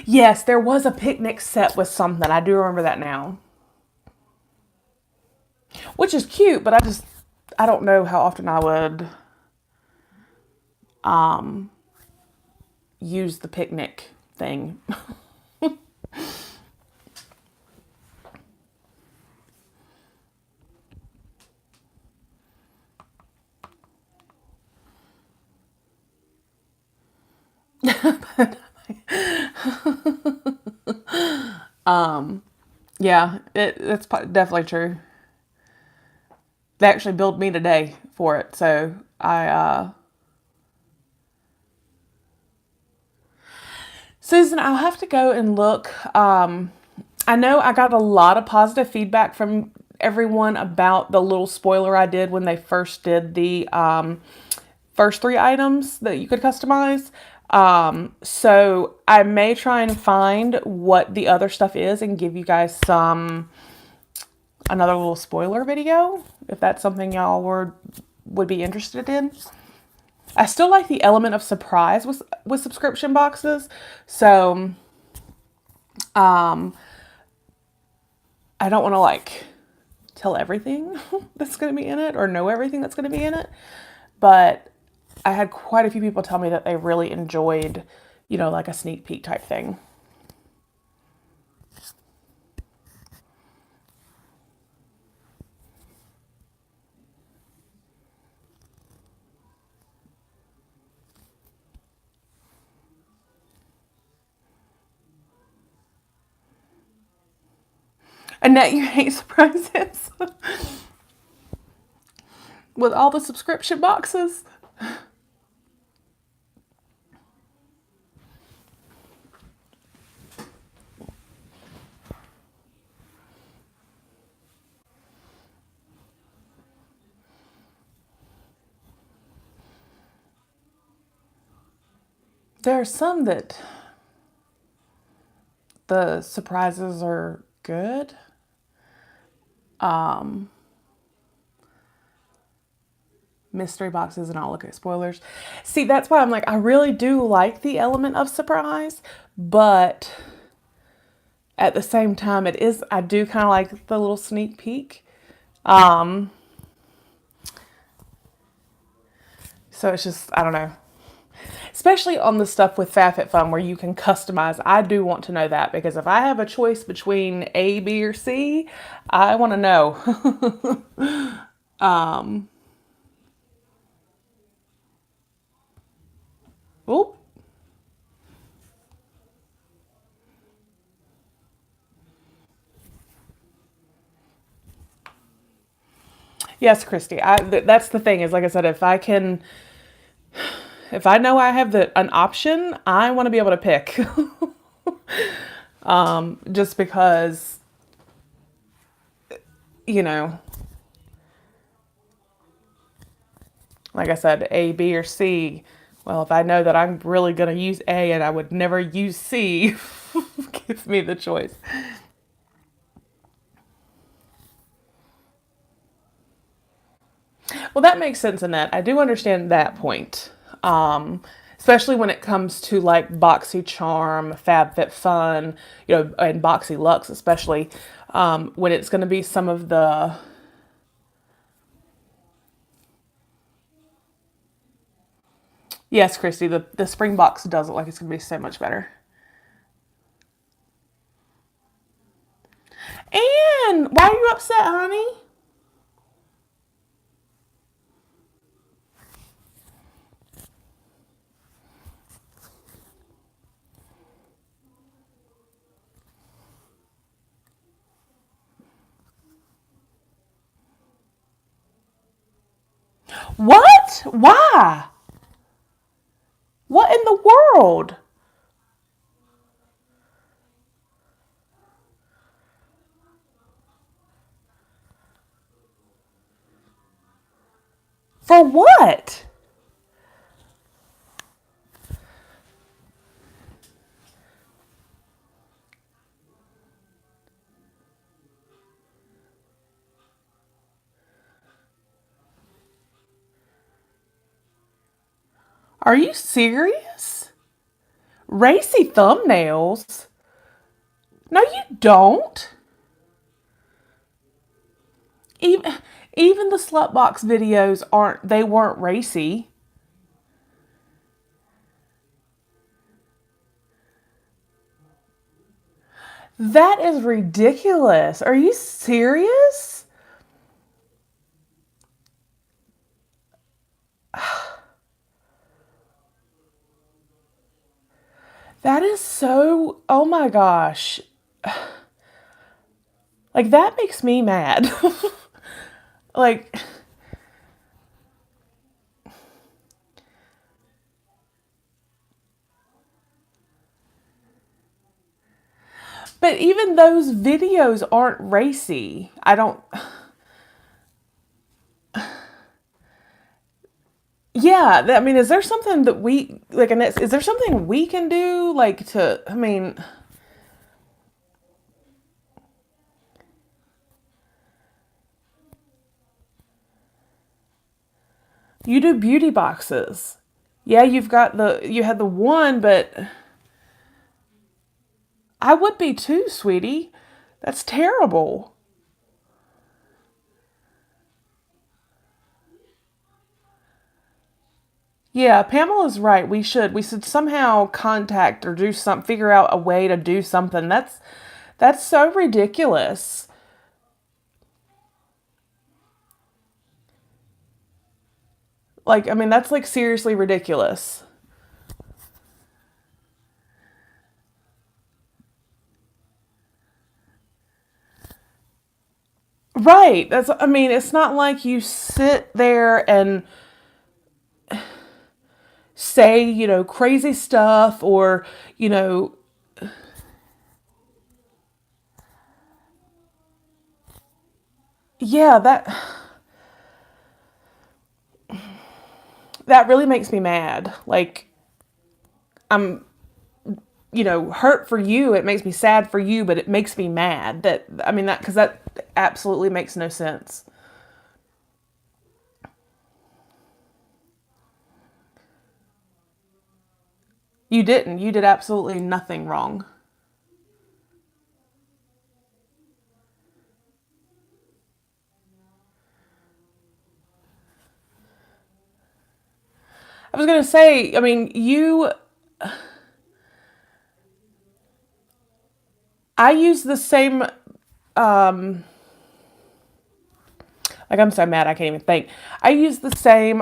Yes, there was a picnic set with something. I do remember that now. Which is cute, but I don't know how often I would use the picnic thing. Yeah, it's definitely true. They actually billed me today for it, so Susan, I'll have to go and look. I know I got a lot of positive feedback from everyone about the little spoiler I did when they first did the first 3 items that you could customize. So I may try and find what the other stuff is and give you guys another little spoiler video if that's something y'all would be interested in. I still like the element of surprise with subscription boxes. So I don't want to like tell everything that's going to be in it or know everything that's going to be in it, but I had quite a few people tell me that they really enjoyed, you know, like a sneak peek type thing. Annette, you hate surprises? With all the subscription boxes? There are some that the surprises are good. Mystery boxes, and I'll look at spoilers. See, that's why I'm like, I really do like the element of surprise, but at the same time, I do kind of like the little sneak peek. So it's just, I don't know. Especially on the stuff with FabFitFun where you can customize. I do want to know that, because if I have a choice between A, B, or C, I want to know. Oop. Yes, Christy. That's the thing is, like I said, if I know I have an option, I want to be able to pick. Just because, you know, like I said, A, B, or C. Well, if I know that I'm really going to use A and I would never use C, gives me the choice. Well, that makes sense in that. I do understand that point. Especially when it comes to like BoxyCharm, FabFitFun, you know, and BoxyLuxe, especially when it's going to be some of the. Yes, Christy, the spring box does look like it's going to be so much better. And why are you upset, honey? What? Why? What in the world? For what? Are you serious? Racy thumbnails? No, you don't. Even even the Slutbox videos weren't racy. That is ridiculous. Are you serious? That is so, oh my gosh. Like, that makes me mad. Like, but even those videos aren't racy. I don't. Yeah, I mean, is there something that we like? And is there something we can do, like to? I mean, you do beauty boxes. Yeah, you had the one, but I would be too, sweetie. That's terrible. Yeah, Pamela's right. We should somehow contact or do some figure out a way to do something. That's so ridiculous. Like, I mean, that's like seriously ridiculous. Right. That's I mean, it's not like you sit there and say, crazy stuff or, you know, yeah, that really makes me mad. Like I'm, hurt for you. It makes me sad for you, but it makes me mad that I mean that cuz that absolutely makes no sense. You didn't. You did absolutely nothing wrong. I was going to say, I mean, I use the same like I'm so mad I can't even think. I use the same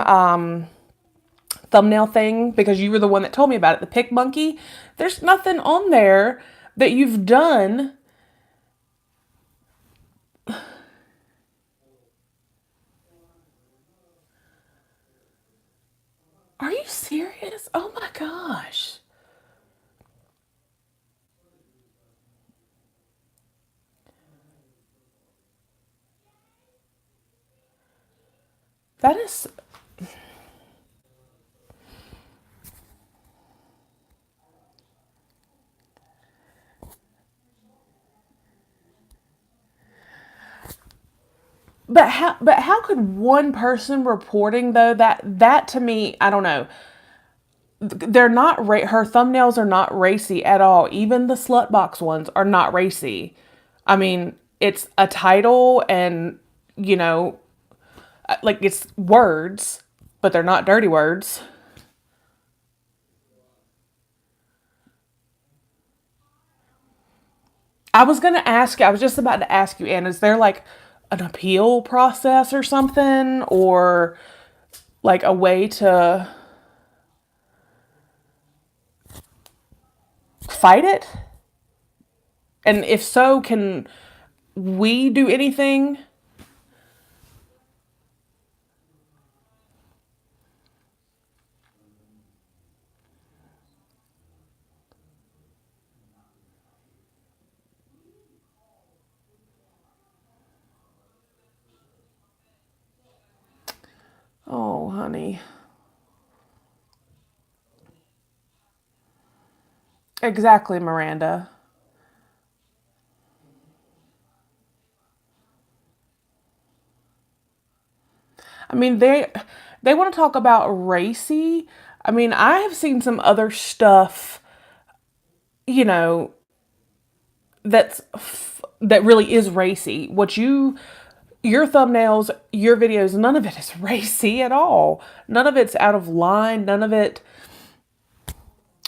thumbnail thing because you were the one that told me about it, the Pick Monkey. There's nothing on there that you've done. Are you serious? Oh my gosh. That is but how could one person reporting though that to me, I don't know. They're not her thumbnails are not racy at all. Even the Slutbox ones are not racy. I mean, it's a title and you know, like it's words, but they're not dirty words. I was just about to ask you, Anne, is there like an appeal process or something? Or like a way to fight it? And if so, can we do anything? Oh, honey. Exactly, Miranda. I mean, they want to talk about racy. I mean, I have seen some other stuff, you know, that really is racy. Your thumbnails, your videos, none of it is racy at all. None of it's out of line. None of it.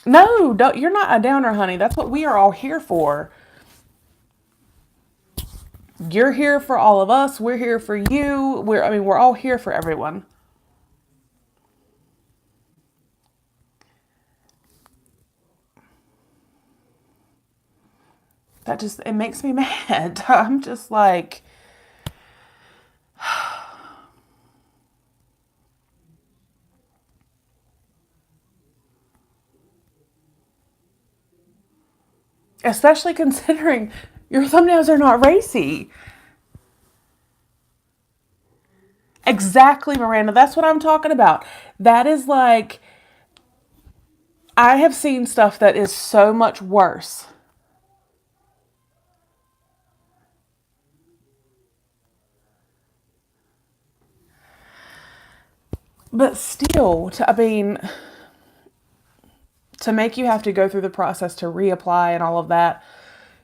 No, don't, you're not a downer, honey. That's what we are all here for. You're here for all of us. We're here for you. I mean, we're all here for everyone. It makes me mad. I'm just like, especially considering your thumbnails are not racy. Exactly, Miranda. That's what I'm talking about. That is like, I have seen stuff that is so much worse. But still, I mean, to make you have to go through the process to reapply and all of that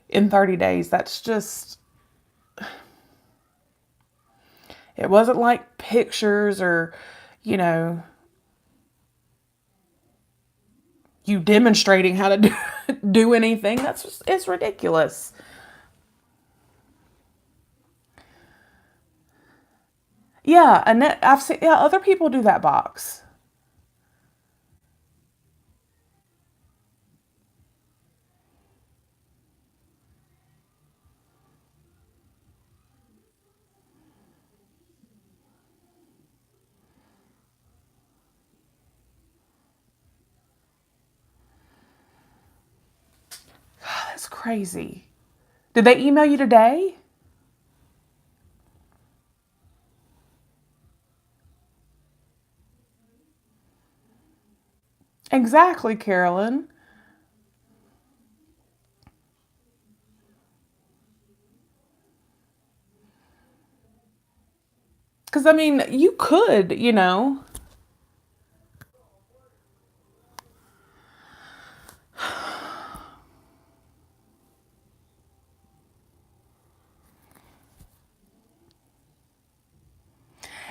in 30 days, that's just, it wasn't like pictures or, you know, you demonstrating how to do anything. That's just, it's ridiculous. Yeah, and I've seen, yeah, other people do that box. That's crazy. Did they email you today? Exactly, Carolyn. Because, I mean, you could, you know.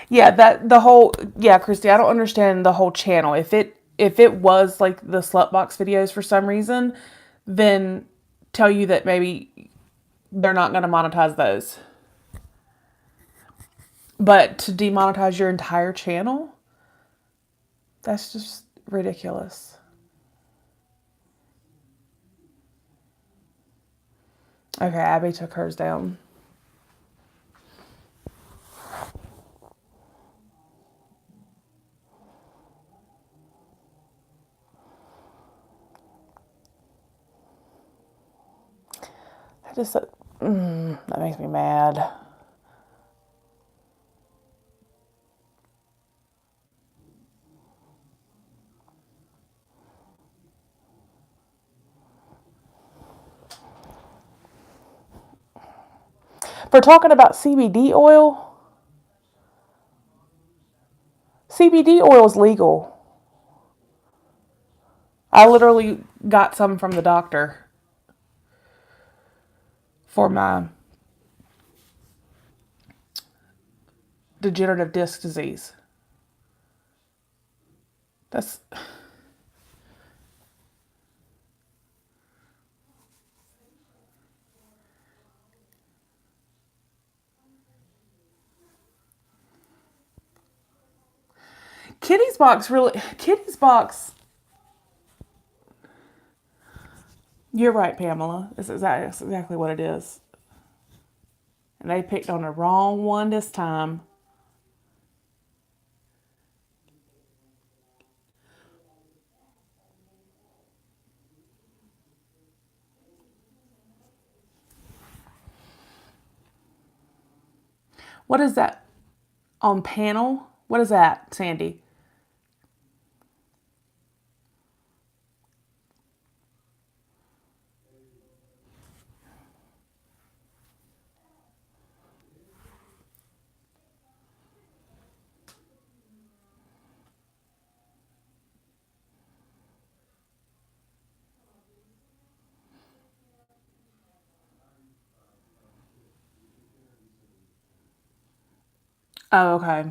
Yeah, that the whole, yeah, Christy, I don't understand the whole channel. If it was like the Slutbox videos for some reason, then tell you that maybe they're not going to monetize those. But to demonetize your entire channel, that's just ridiculous. Okay, Abby took hers down. I just, that makes me mad. For talking about CBD oil, CBD oil is legal. I literally got some from the doctor for my degenerative disc disease. That's Kitty's box really. Kitty's box. You're right, Pamela. It's exactly what it is. And they picked on the wrong one this time. What is that on panel? What is that, Sandy? Oh, okay.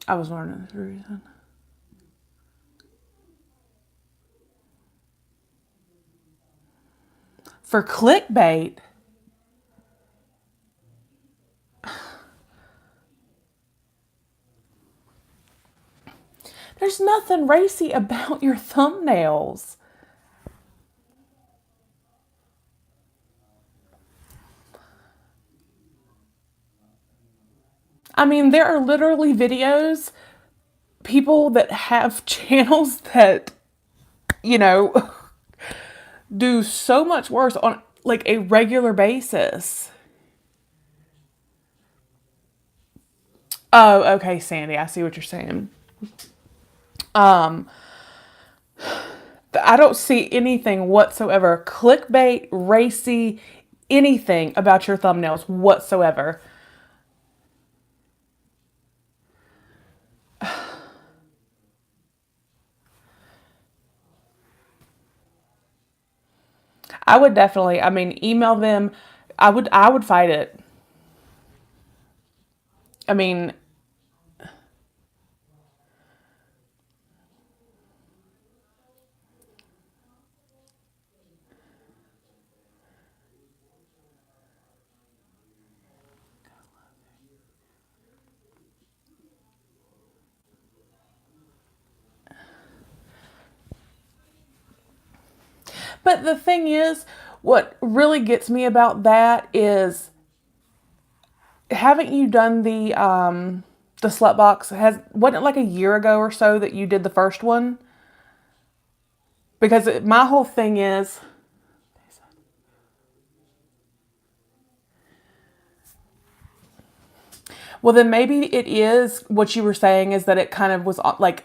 I was wondering the reason. For clickbait, there's nothing racy about your thumbnails. I mean, there are literally videos, people that have channels that, you know, do so much worse on like a regular basis. Oh, okay, Sandy, I see what you're saying. Um, I don't see anything whatsoever clickbait, racy, anything about your thumbnails whatsoever. I would definitely, I mean, email them. I would fight it. I mean, But the thing is, what really gets me about that is, haven't you done the Slutbox? Wasn't it like a year ago or so that you did the first one? Because my whole thing is, well, then maybe it is what you were saying, is that it kind of was like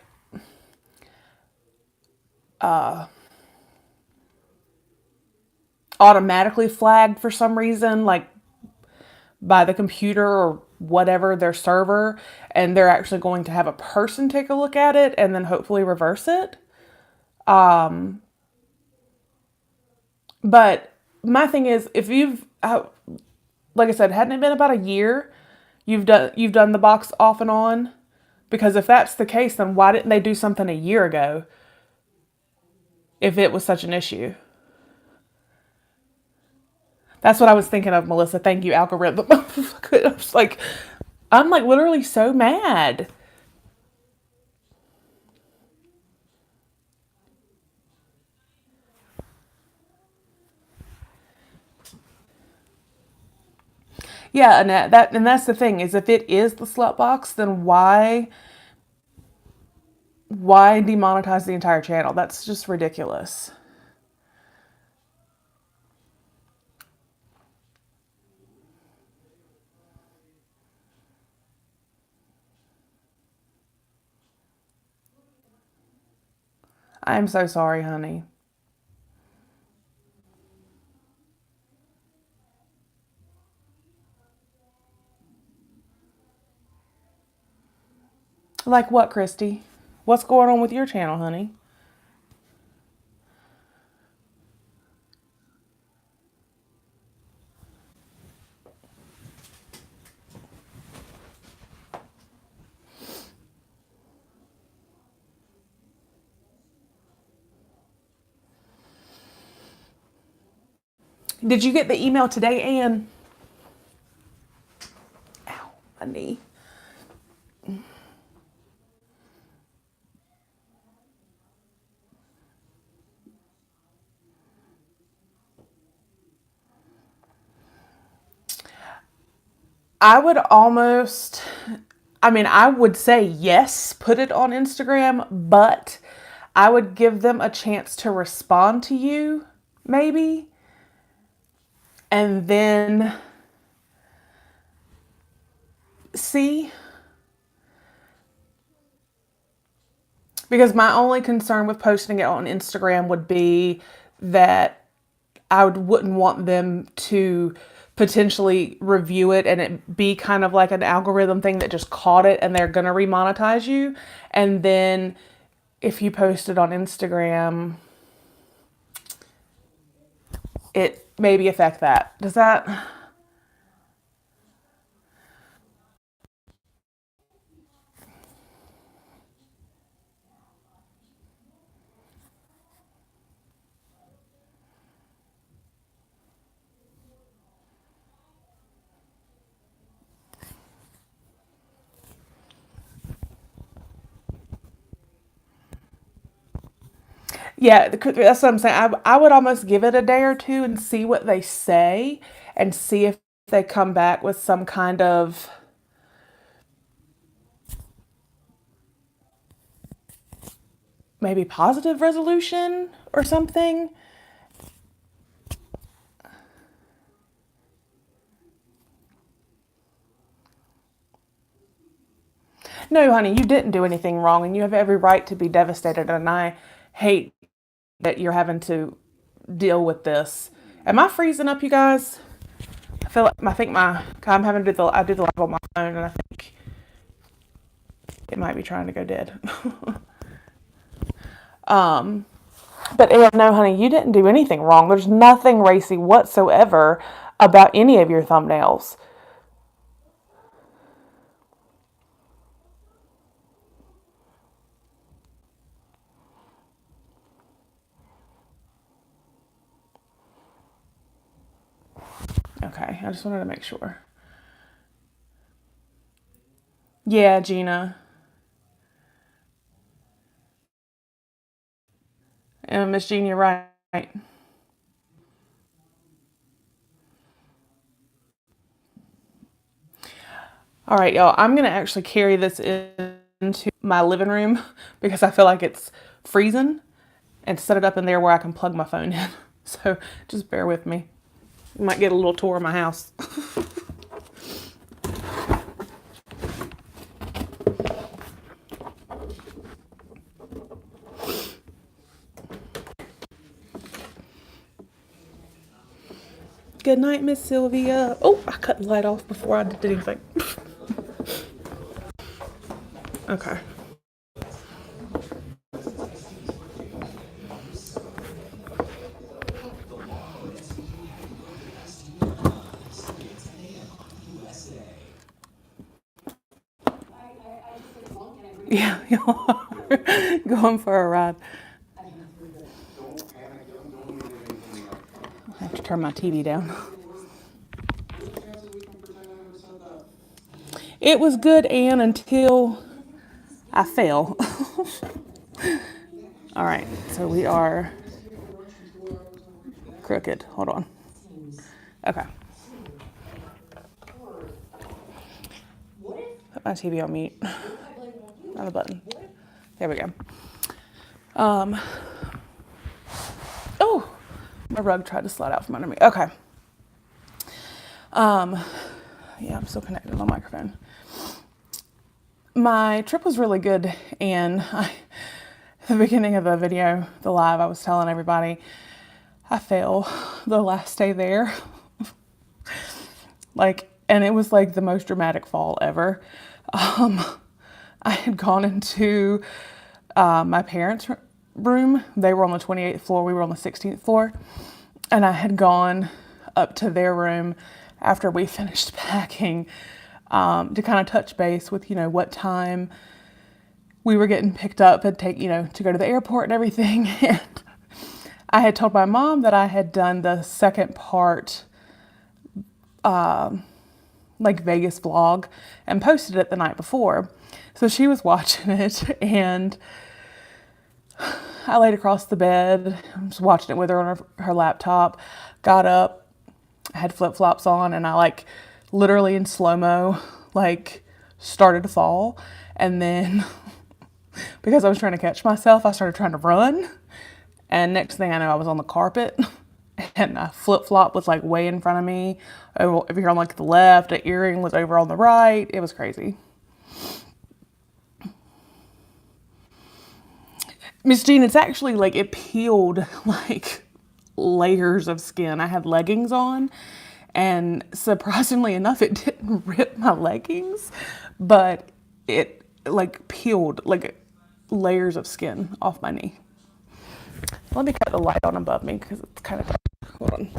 automatically flagged for some reason, like by the computer or whatever, their server, and they're actually going to have a person take a look at it and then hopefully reverse it. But my thing is, if you've, like I said, hadn't it been about a year you've done the box off and on? Because if that's the case, then why didn't they do something a year ago if it was such an issue? That's what I was thinking of, Melissa. Thank you, algorithm. I'm like literally so mad. Yeah, and that's the thing, is if it is the slut box, then why demonetize the entire channel? That's just ridiculous. I'm so sorry, honey. Like what, Christy? What's going on with your channel, honey? Did you get the email today, Anne? Ow, my knee. I would almost, I mean, I would say yes, put it on Instagram, but I would give them a chance to respond to you, maybe, and then see. Because my only concern with posting it on Instagram would be that wouldn't want them to potentially review it and it be kind of like an algorithm thing that just caught it and they're going to remonetize you. And then if you post it on Instagram, it maybe affect that. Does that? Yeah, that's what I'm saying. I would almost give it a day or two and see what they say and see if they come back with some kind of maybe positive resolution or something. No, honey, you didn't do anything wrong and you have every right to be devastated. And I hate that you're having to deal with this. Am I freezing up, you guys? I'm having to do the live on my phone and I think it might be trying to go dead. um, but yeah, no, honey, you didn't do anything wrong. There's nothing racy whatsoever about any of your thumbnails. Okay, I just wanted to make sure. Yeah, Gina. And Miss Jean, you're right. All right, y'all, I'm gonna actually carry this into my living room because I feel like it's freezing, and set it up in there where I can plug my phone in. So just bear with me. You might get a little tour of my house. Good night, Miss Sylvia. Oh, I cut the light off before I did anything. Okay. Yeah, y'all are going for a ride. I have to turn my TV down. It was good, Anne, until I fell. All right, so we are crooked. Hold on. Okay. Put my TV on mute. On the button. There we go. Oh, my rug tried to slide out from under me. Okay. Yeah, I'm still connected on the microphone. My trip was really good, and at the beginning of the video, the live, I was telling everybody I fell the last day there. And it was like the most dramatic fall ever. I had gone into my parents' room. They were on the 28th floor. We were on the 16th floor. And I had gone up to their room after we finished packing to kind of touch base with, what time we were getting picked up and to go to the airport and everything. And I had told my mom that I had done the second part, Vegas vlog, and posted it the night before. So she was watching it, and I laid across the bed, just watching it with her on her laptop, got up, I had flip-flops on, and I literally in slow-mo, started to fall. And then because I was trying to catch myself, I started trying to run. And next thing I know, I was on the carpet, and a flip-flop was way in front of me. Over here on the left, an earring was over on the right. It was crazy. Miss Jean, it's actually it peeled layers of skin. I had leggings on, and surprisingly enough, it didn't rip my leggings, but it peeled layers of skin off my knee. Let me cut the light on above me because it's kind of dark. Hold on.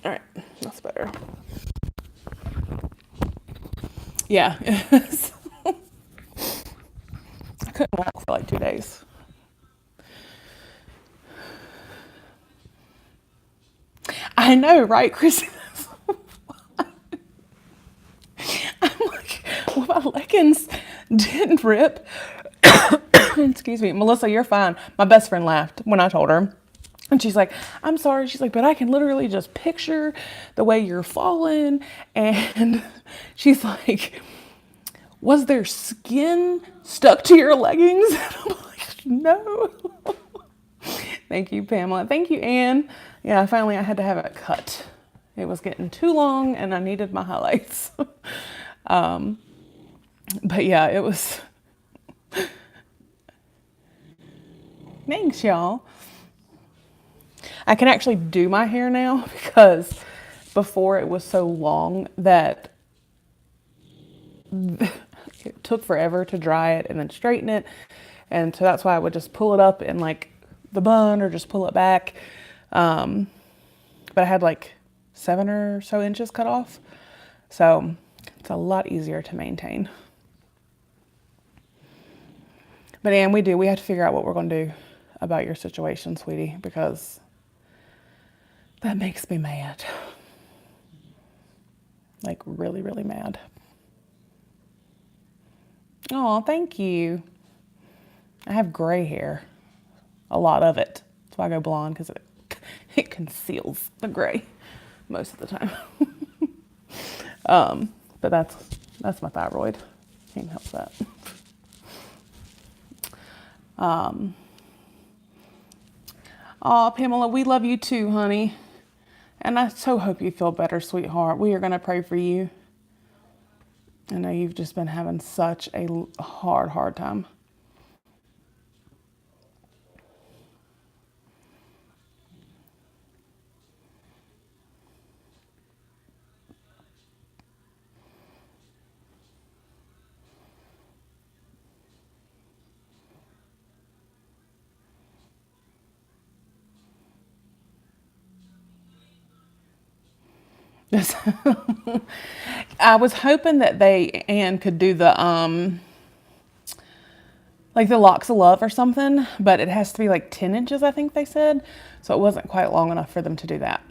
All right, that's better. Yeah, I couldn't walk for 2 days. I know, right, Chrissy? I'm well, my leggings didn't rip. Excuse me. Melissa, you're fine. My best friend laughed when I told her. And she's like, I'm sorry. She's like, but I can literally just picture the way you're falling. And she's like, was there skin stuck to your leggings? And I'm like, no. Thank you, Pamela. Thank you, Anne. Yeah, finally I had to have it cut. It was getting too long and I needed my highlights. But yeah, it was. Thanks, y'all. I can actually do my hair now because before it was so long that it took forever to dry it and then straighten it. And so that's why I would just pull it up in the bun or just pull it back. But I had 7 or so inches cut off. So it's a lot easier to maintain. But Anne, we have to figure out what we're going to do about your situation, sweetie, because that makes me mad. Really, really mad. Oh, thank you. I have gray hair. A lot of it. That's why I go blonde, because it conceals the gray most of the time. But that's my thyroid. Can't help that. Oh, Pamela, we love you too, honey. And I so hope you feel better, sweetheart. We are going to pray for you. I know you've just been having such a hard time. I was hoping that Anne could do the like the locks of love or something, but it has to be like 10 inches, I think they said. So it wasn't quite long enough for them to do that.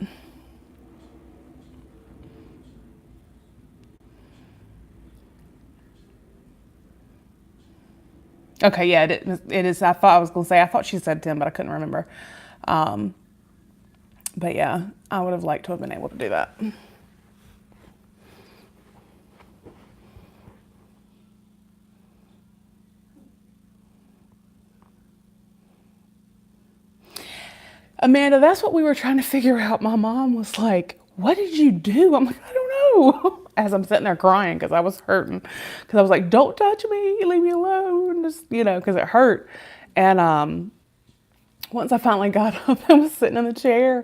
Okay, yeah, it is. I thought she said 10, but I couldn't remember. But yeah, I would have liked to have been able to do that. Amanda, that's what we were trying to figure out. My mom was like, "What did you do?" I'm like, "I don't know." As I'm sitting there crying because I was hurting. Because I was like, "Don't touch me, leave me alone," just because it hurt. And once I finally got up and was sitting in the chair,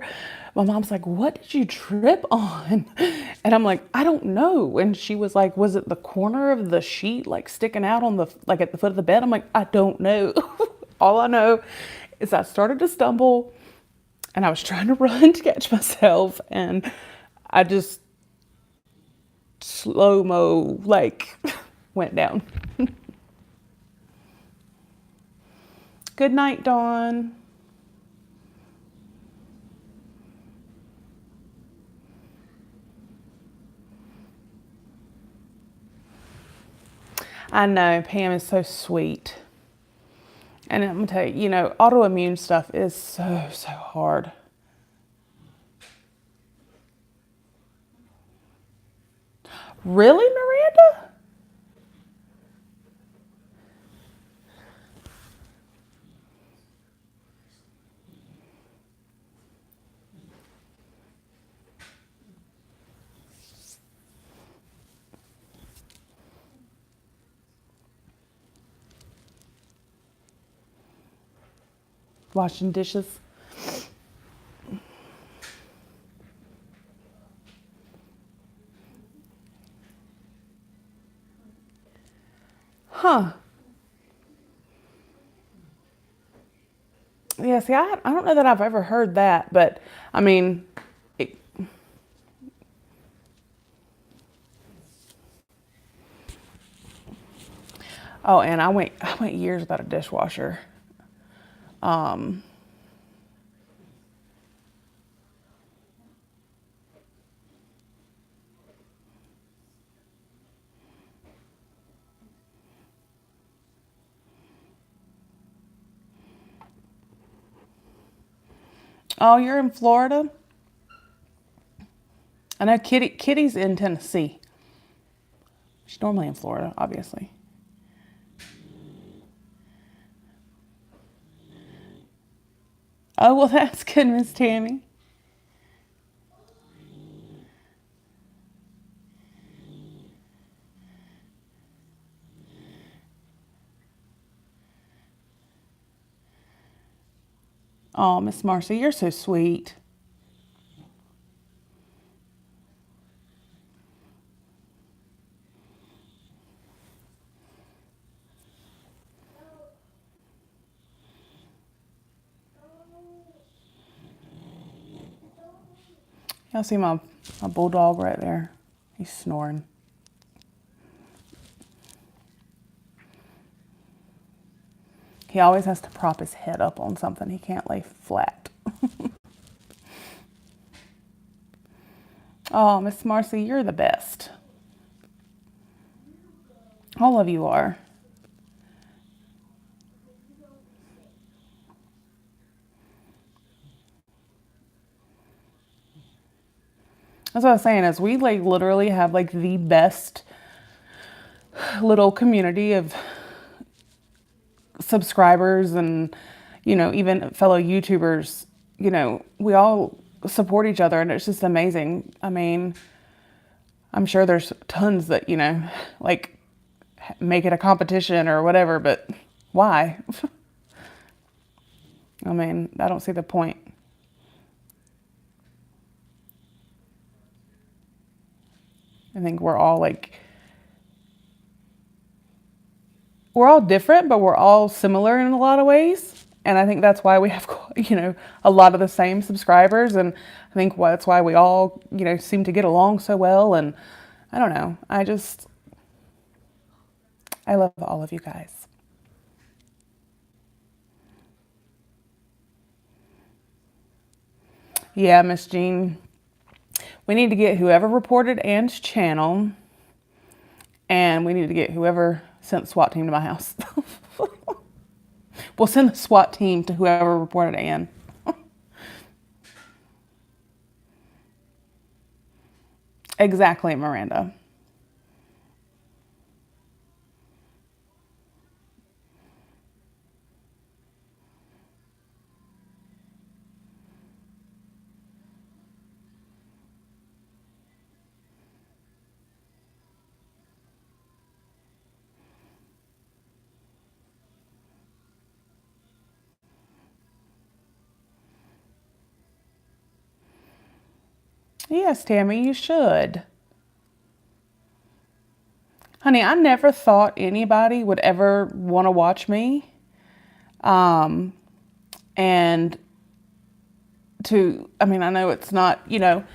my mom's like, "What did you trip on?" And I'm like, "I don't know." And she was like, "Was it the corner of the sheet like sticking out on the like at the foot of the bed?" I'm like, "I don't know." All I know is I started to stumble and I was trying to run to catch myself, and I just slow-mo like went down. Good night, Dawn. I know, Pam is so sweet. And I'm gonna tell you, autoimmune stuff is so hard. Really, Miranda? Washing dishes? Huh. Yeah, see, I don't know that I've ever heard that, but I mean, it, oh, and I went years without a dishwasher. Um, oh, you're in Florida? I know Kitty's in Tennessee. She's normally in Florida, obviously. Oh, well, that's good, Miss Tammy. Oh, Miss Marcy, you're so sweet. Y'all see my bulldog right there? He's snoring. He always has to prop his head up on something. He can't lay flat. Oh, Miss Marcy, you're the best. All of you are. That's what I was saying, is we like literally have like the best little community of subscribers and, you know, even fellow YouTubers. You know, we all support each other and it's just amazing. I mean, I'm sure there's tons that, you know, like make it a competition or whatever, but why? I mean, I don't see the point. I think we're all like, we're all different, but we're all similar in a lot of ways. And I think that's why we have, you know, a lot of the same subscribers. And I think that's why we all, you know, seem to get along so well. And I don't know. I love all of you guys. Yeah, Miss Jean. We need to get whoever reported Ann's channel, and we need to get whoever sent the SWAT team to my house. We'll send the SWAT team to whoever reported Ann. Exactly, Miranda. Yes, Tammy, you should. Honey, I never thought anybody would ever want to watch me. And I mean, I know it's not, like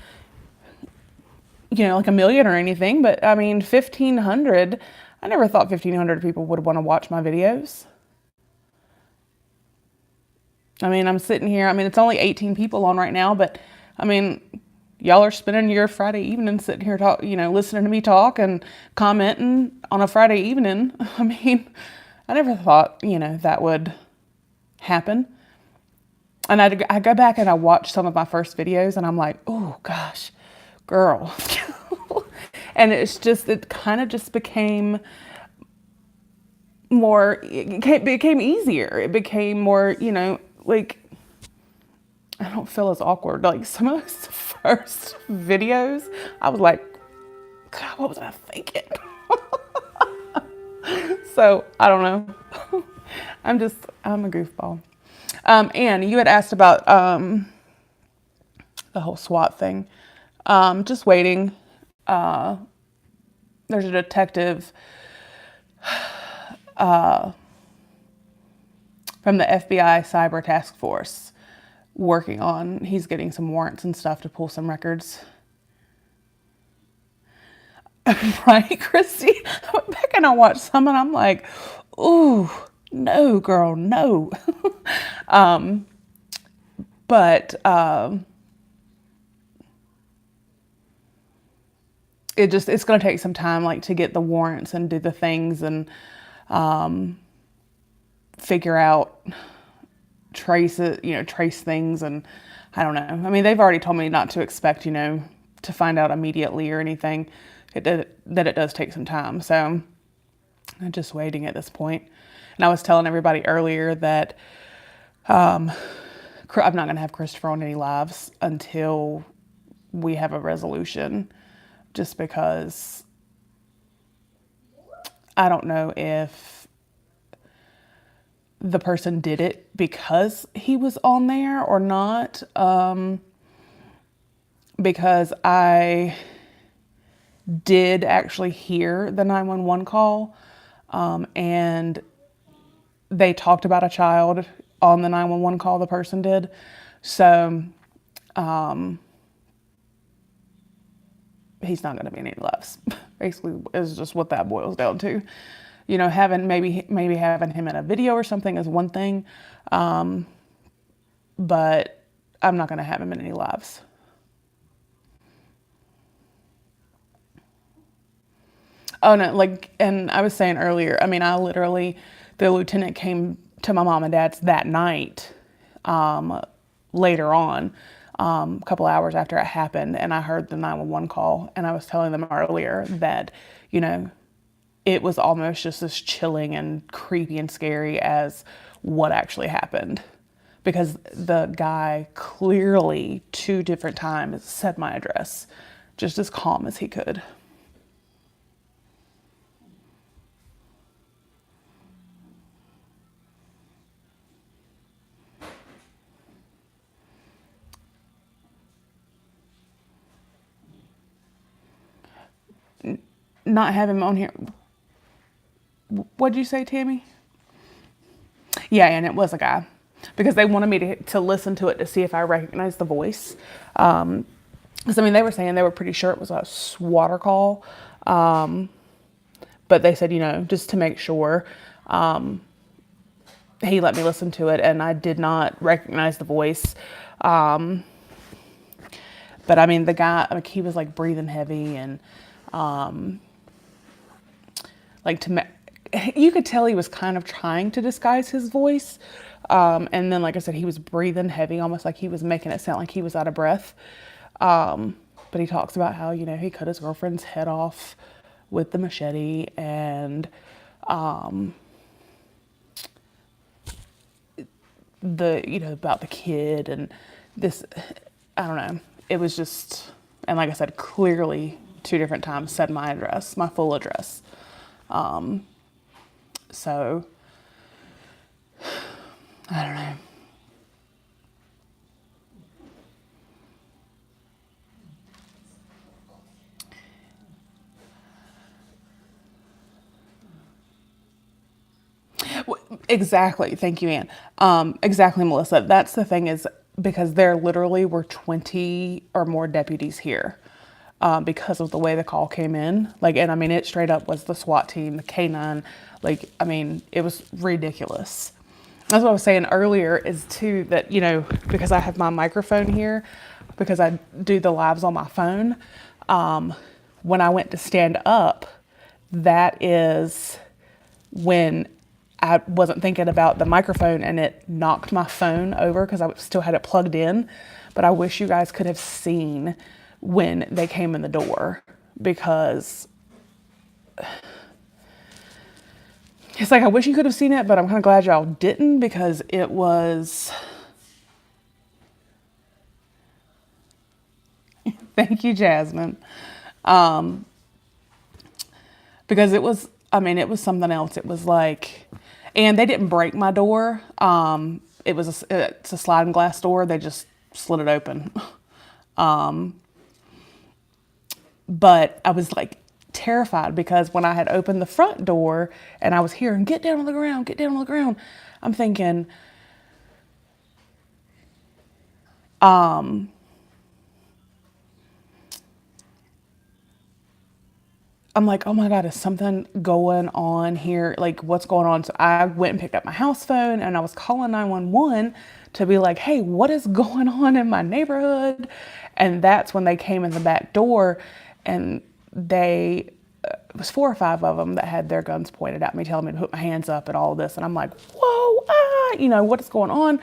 a million or anything, but I mean, 1,500, I never thought 1,500 people would want to watch my videos. I mean, I'm sitting here, I mean, it's only 18 people on right now, but I mean, y'all are spending your Friday evening sitting here listening to me talk and commenting on a Friday evening. I mean, I never thought, that would happen. And I go back and I watch some of my first videos and I'm like, oh gosh, girl. And it kind of just became more, it became easier. It became more, like, I don't feel as awkward. Like some of those first videos, I was like, God, what was I thinking? So I don't know. I'm a goofball. And you had asked about the whole SWAT thing. Just waiting. There's a detective from the FBI Cyber Task Force he's getting some warrants and stuff to pull some records. Right, Christy? I went back and I watched some and I'm like, ooh, no, girl, no. But it's going to take some time, like, to get the warrants and do the things and figure out, trace things. And I don't know. I mean, they've already told me not to expect, to find out immediately or anything. That it does take some time. So I'm just waiting at this point. And I was telling everybody earlier that I'm not going to have Christopher on any lives until we have a resolution, just because I don't know if the person did it because he was on there or not. Because I did actually hear the 911 call, and they talked about a child on the 911 call, the person did. So he's not going to be any loves. Basically, is just what that boils down to. Having maybe having him in a video or something is one thing, but I'm not going to have him in any lives. Oh no, and I was saying earlier, I mean, the lieutenant came to my mom and dad's that night, later on, a couple hours after it happened, and I heard the 911 call, and I was telling them earlier that, you know, it was almost just as chilling and creepy and scary as what actually happened. Because the guy clearly 2 different times said my address, just as calm as he could. Not have him on here. What'd you say, Tammy? Yeah, and it was a guy, because they wanted me to listen to it to see if I recognized the voice. Because I mean, they were saying they were pretty sure it was a swatter call, but they said, you know, just to make sure, he let me listen to it, and I did not recognize the voice. But I mean, the guy, like, he was like breathing heavy, and like you could tell he was kind of trying to disguise his voice. And then, like I said, he was breathing heavy, almost like he was making it sound like he was out of breath. But he talks about how, you know, he cut his girlfriend's head off with the machete, and you know, about the kid and this, I don't know. It was just, and like I said, clearly 2 different times said my address, my full address. So I don't know. Exactly. Thank you, Ann. Exactly, Melissa. That's the thing, is because there literally were 20 or more deputies here, because of the way the call came in. Like, and I mean, it straight up was the SWAT team, the K9. Like, I mean, it was ridiculous. That's what I was saying earlier, is too, that, you know, because I have my microphone here, because I do the lives on my phone. When I went to stand up, that is when I wasn't thinking about the microphone, and it knocked my phone over because I still had it plugged in. But I wish you guys could have seen when they came in the door, because it's like, I wish you could have seen it, but I'm kind of glad y'all didn't, because it was, thank you, Jasmine. Because it was, I mean, it was something else. It was like, and they didn't break my door. It's a sliding glass door. They just slid it open. But I was like terrified, because when I had opened the front door and I was hearing, get down on the ground, get down on the ground, I'm thinking, I'm like, oh my God, is something going on here? Like, what's going on? So I went and picked up my house phone, and I was calling 911 to be like, hey, what is going on in my neighborhood? And that's when they came in the back door, and it was 4 or 5 of them that had their guns pointed at me, telling me to put my hands up and all of this. And I'm like, whoa, you know, what is going on?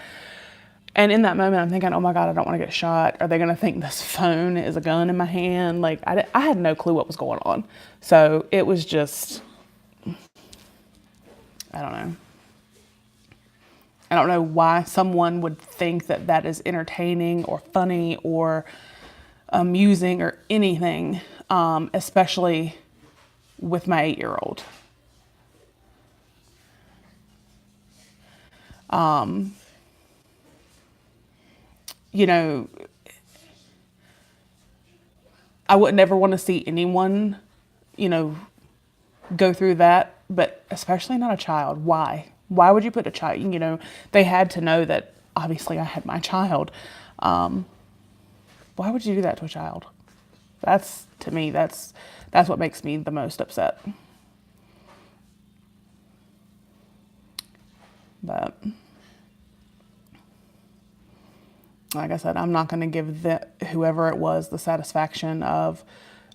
And in that moment, I'm thinking, oh my God, I don't want to get shot. Are they going to think this phone is a gun in my hand? Like, I had no clue what was going on. So it was just, I don't know. I don't know why someone would think that that is entertaining or funny or amusing or anything, especially with my 8-year-old. You know, I would never want to see anyone, you know, go through that, but especially not a child. Why? Why would you put a child? You know, they had to know that obviously I had my child. Why would you do that to a child? That's, to me, that's what makes me the most upset. But like I said, I'm not going to give whoever it was the satisfaction of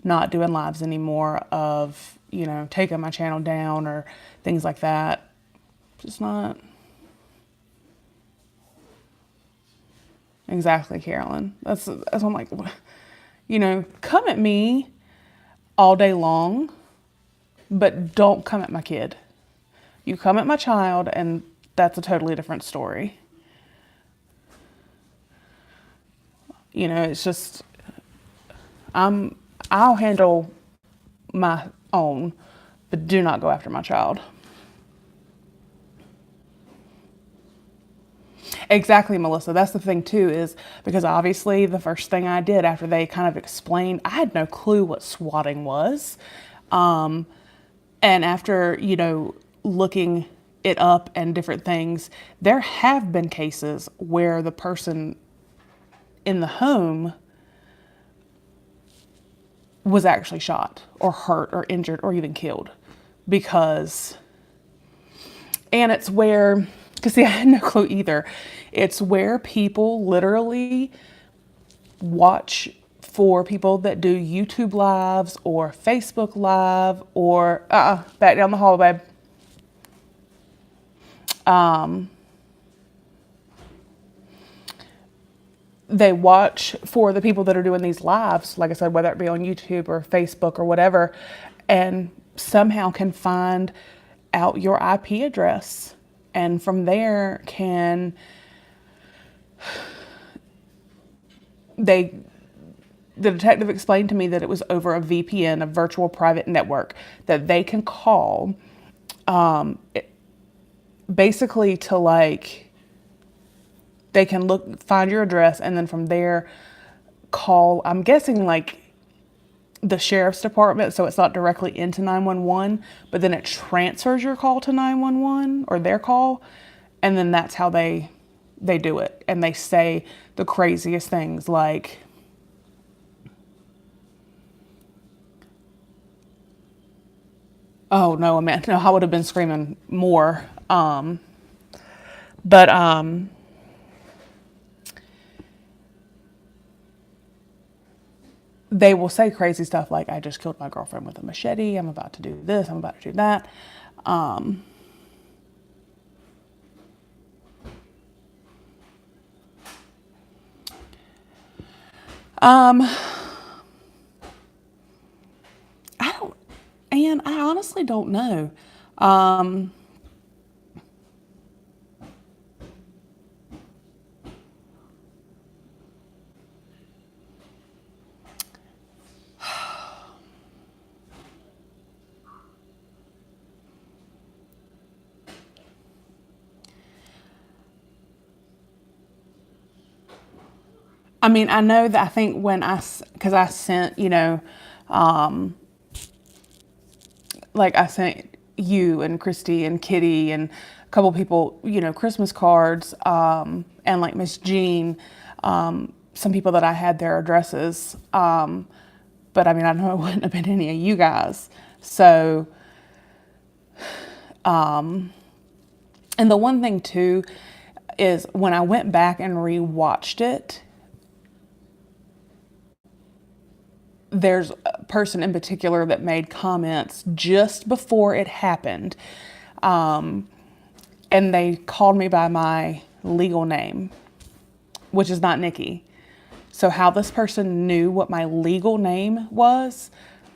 not doing lives anymore, of, you know, taking my channel down or things like that. Just not. Exactly, Carolyn. That's what I'm like, come at me all day long, but don't come at my kid. You come at my child, and that's a totally different story. It's just I'll handle my own, but do not go after my child. Exactly, Melissa. That's the thing too, is because obviously the first thing I did after they kind of explained, I had no clue what swatting was. Um, and after, looking it up and different things, there have been cases where the person in the home was actually shot or hurt or injured or even killed because, and it's where, because see, I had no clue either. It's where people literally watch for people that do YouTube lives or Facebook live or back down the hall, babe. They watch for the people that are doing these lives, like I said, whether it be on YouTube or Facebook or whatever, and somehow can find out your IP address. And from there they the detective explained to me that it was over a VPN, a virtual private network, that they can call, basically to they can find your address, and then from there call, I'm guessing the sheriff's department, so it's not directly into 911, but then it transfers your call to 911 or their call, and then that's how they do it. And they say the craziest things like, oh no, Amanda, no, I would have been screaming more. But they will say crazy stuff like, I just killed my girlfriend with a machete. I'm about to do this. I'm about to do that. Um, um, I don't, and I honestly don't know. Um, I mean, I know that I think because I sent, I sent you and Christy and Kitty and a couple people, Christmas cards, and like Miss Jean, some people that I had their addresses. But I mean, I know it wouldn't have been any of you guys. So, and the one thing too is when I went back and rewatched it, there's a person in particular that made comments just before it happened. And they called me by my legal name, which is not Nikki. So how this person knew what my legal name was,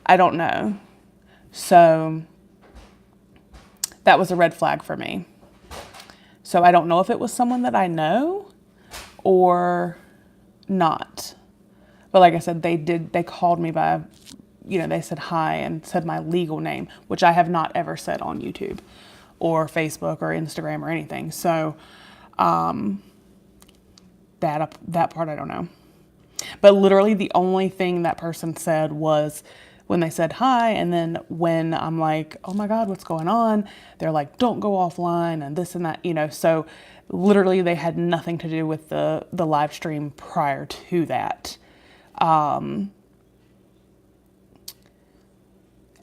I don't know. So that was a red flag for me. So I don't know if it was someone that I know or not. But like I said, they called me by, they said hi and said my legal name, which I have not ever said on YouTube or Facebook or Instagram or anything. So that part I don't know. But literally the only thing that person said was when they said hi, and then when I'm like, oh my God, what's going on? They're like, don't go offline and this and that, So literally they had nothing to do with the live stream prior to that.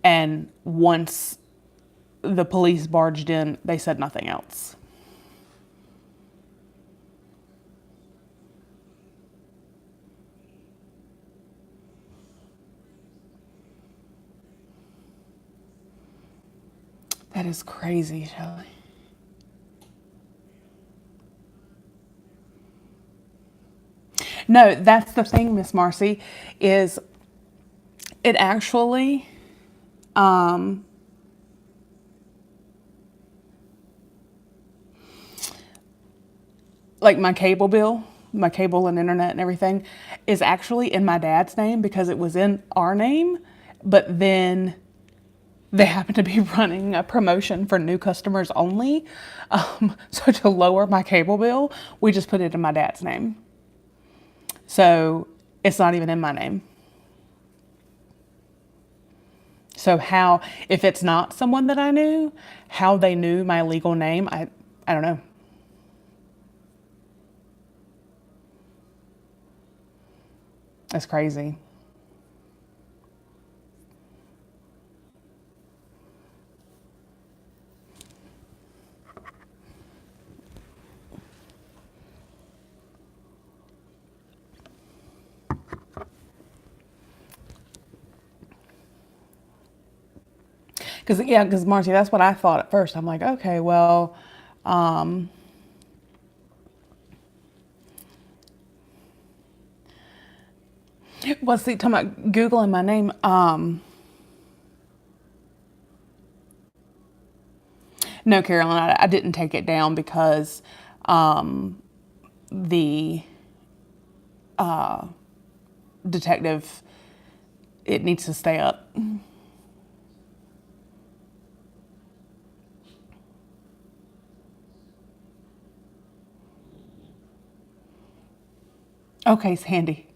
And once the police barged in, they said nothing else. That is crazy, Shelly. No, that's the thing, Miss Marcy, is it actually, um, like my cable bill, my cable and internet and everything, is actually in my dad's name because it was in our name, but then they happen to be running a promotion for new customers only. So to lower my cable bill, we just put it in my dad's name. So it's not even in my name. So how, if it's not someone that I knew, how they knew my legal name, I don't know. That's crazy. Because, yeah, because Marcy, that's what I thought at first. I'm like, okay, well, um, well, see, talking about Googling my name, no, Carolyn, I didn't take it down because the detective, it needs to stay up. Okay, Sandy.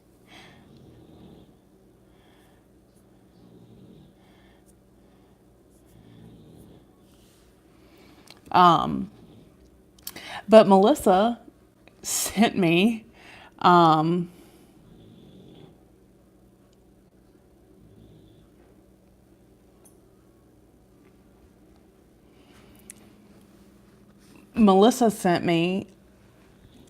But Melissa sent me, um, Melissa sent me,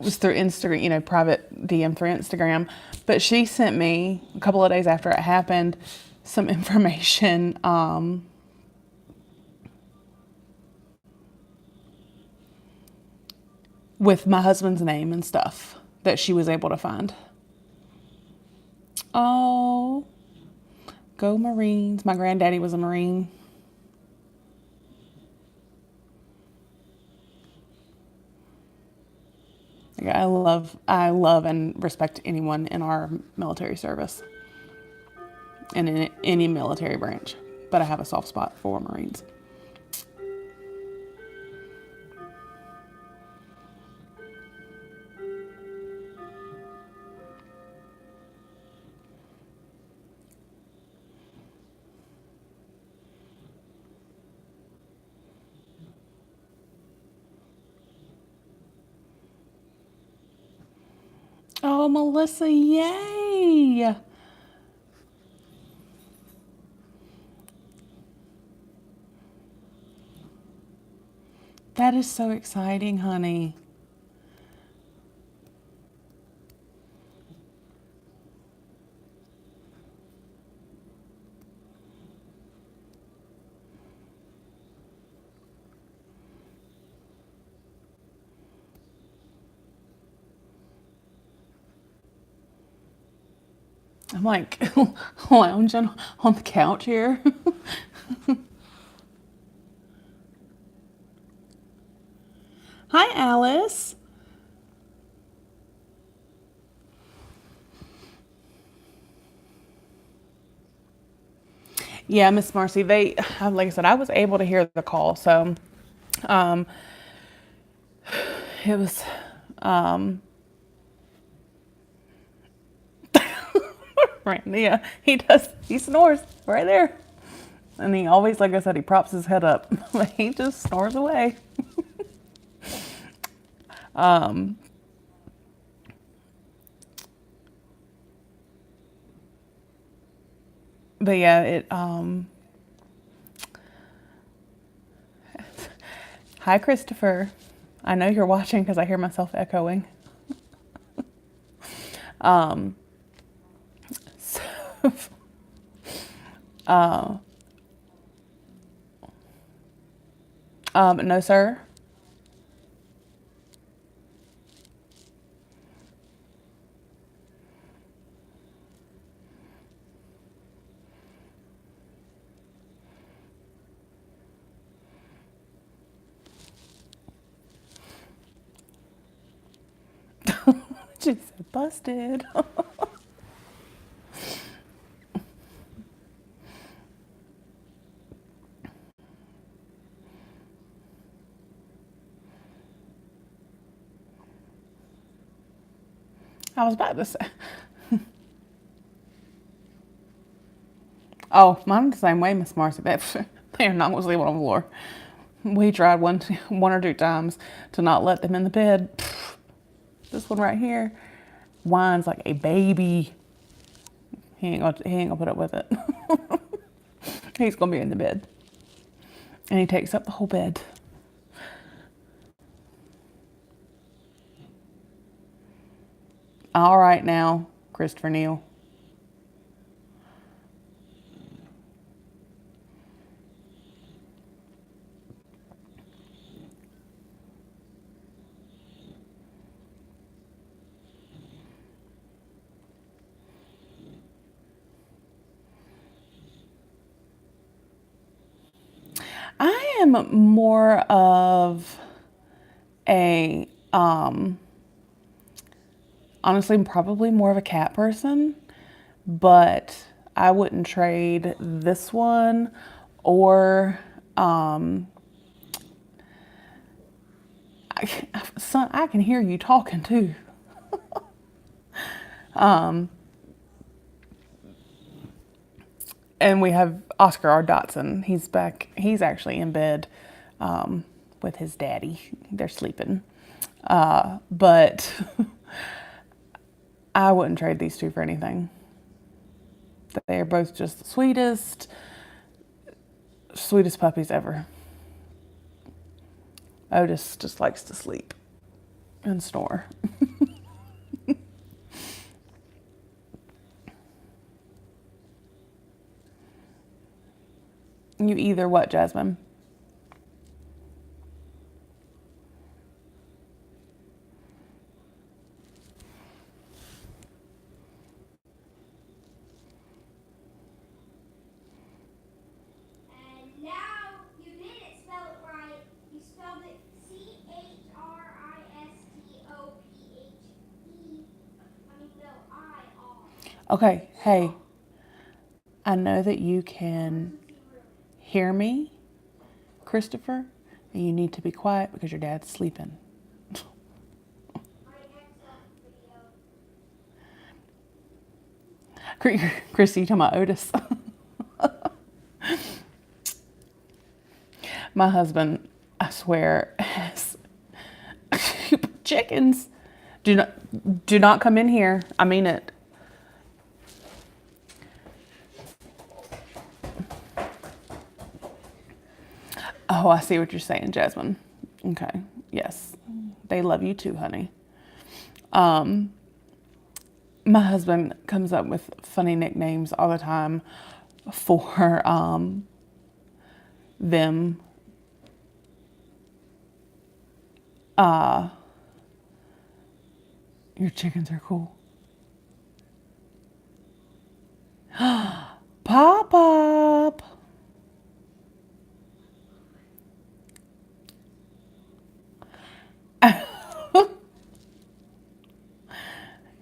it was through Instagram, private DM through Instagram, but she sent me a couple of days after it happened some information with my husband's name and stuff that she was able to find. Oh, go Marines. My granddaddy was a Marine. Like, I love and respect anyone in our military service and in any military branch, but I have a soft spot for Marines. Oh, Melissa, yay! That is so exciting, honey. I'm like lounging on the couch here. Hi, Alice. Yeah, Miss Marcy, like I said, I was able to hear the call, so um, it was, um, Randy, yeah, he snores right there. And he always, like I said, he props his head up. He just snores away. Um, but yeah, hi, Christopher. I know you're watching because I hear myself echoing. Um, so, uh, no, sir. She said, busted. I was about to say. Oh, mine's the same way, Miss Marcy. They are not going to sleep on the floor. We tried one or two times to not let them in the bed. This one right here whines like a baby. He ain't gonna put up with it. He's gonna be in the bed, and he takes up the whole bed. All right now, Christopher Neal. I am more of a, honestly, probably more of a cat person, but I wouldn't trade this one or, son, I can hear you talking too. And we have Oscar, our Dotson. He's back. He's actually in bed with his daddy. They're sleeping. But I wouldn't trade these two for anything. They are both just the sweetest puppies ever. Otis just likes to sleep and snore. You either what, Jasmine? And now you didn't spell it right. You spelled it Christophe. I mean, no, I-R. Okay, hey, I know that you can hear me, Christopher, and you need to be quiet because your dad's sleeping. Chrissy, you talking about Otis? My husband, I swear, has chickens. Do not come in here. I mean it. Oh, I see what you're saying, Jasmine. Okay. Yes. They love you too, honey. My husband comes up with funny nicknames all the time for them. Your chickens are cool. Pop up.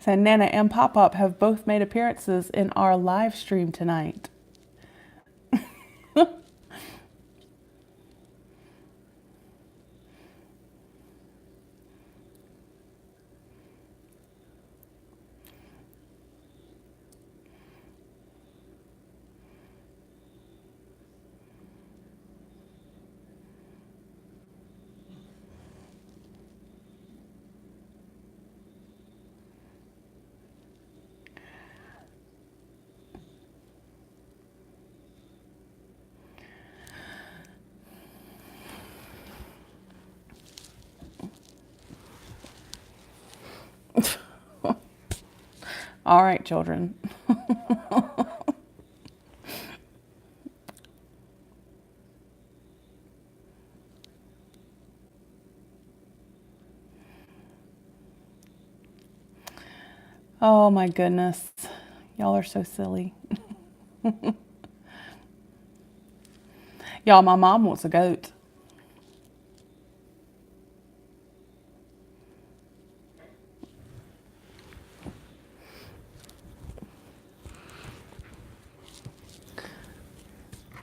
So Nana and Pop Up have both made appearances in our live stream tonight. All right, children. Oh my goodness. Y'all are so silly. Y'all, my mom wants a goat.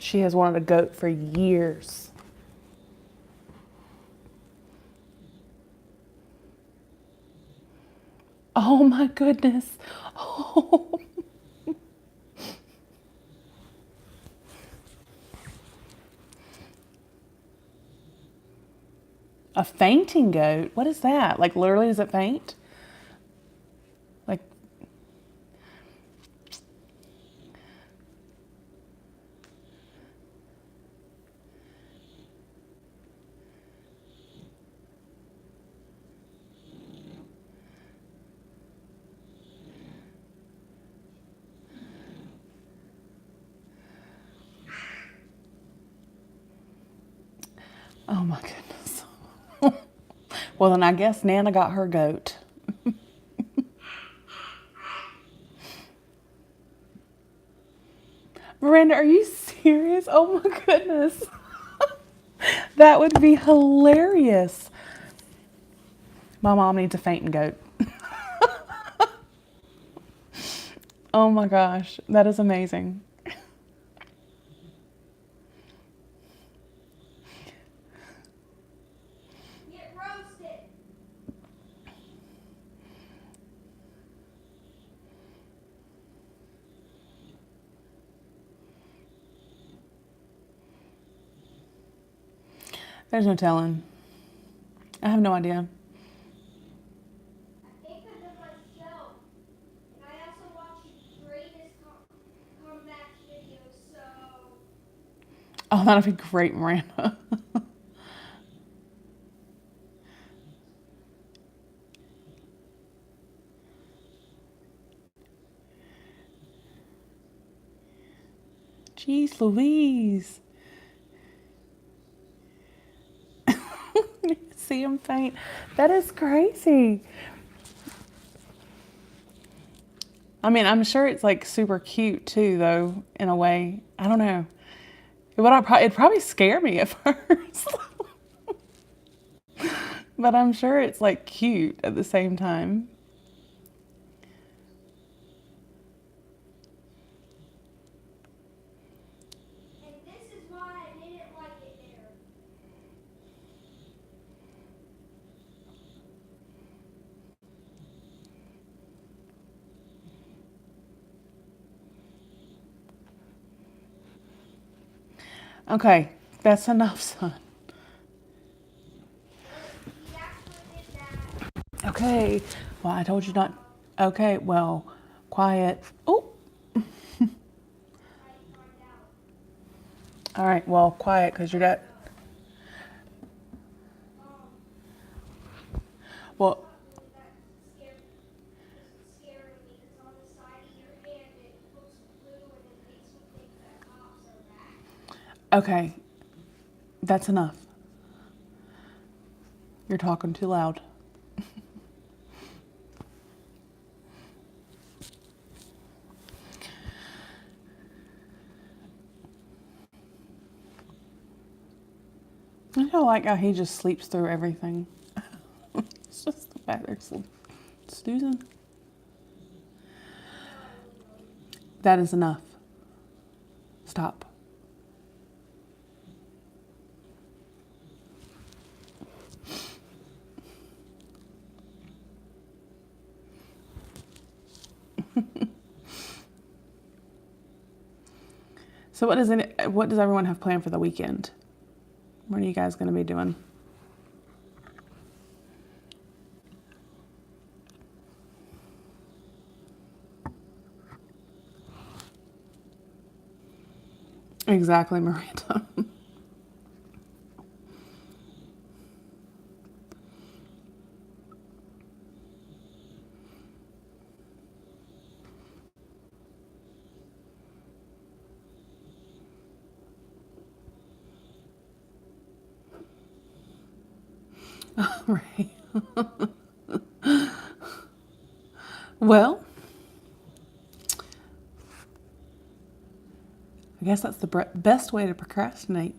She has wanted a goat for years. Oh my goodness. Oh. A fainting goat? What is that? Like literally does it faint? Like oh my goodness. Well then I guess Nana got her goat. Miranda, are you serious? Oh my goodness. That would be hilarious. My mom needs a fainting goat. Oh my gosh, that is amazing. Get roasted. There's no telling. I have no idea. I think because of my show. And I also watch greatest comebacks videos, so Oh, that'd be great, Miranda. Jeez Louise. See him faint. That is crazy. I mean, I'm sure it's like super cute too, though, in a way. I don't know. It'd probably scare me at first. But I'm sure it's like cute at the same time. and this is why I didn't like it there. Okay, that's enough, son. He actually did that. Okay. Well, I told you not. Okay, well, quiet. Oh, I find out. all right. Well, quiet, because your dad. Well, That scaring me because on the side of your hand it looks blue and it makes me think that cops are back. okay. That's enough. You're talking too loud. I don't like how he just sleeps through everything. It's just the fact there's snoozing. That is enough. Stop. So what does everyone have planned for the weekend? What are you guys going to be doing? Exactly, Miranda. Right. Well, I guess that's the best way to procrastinate.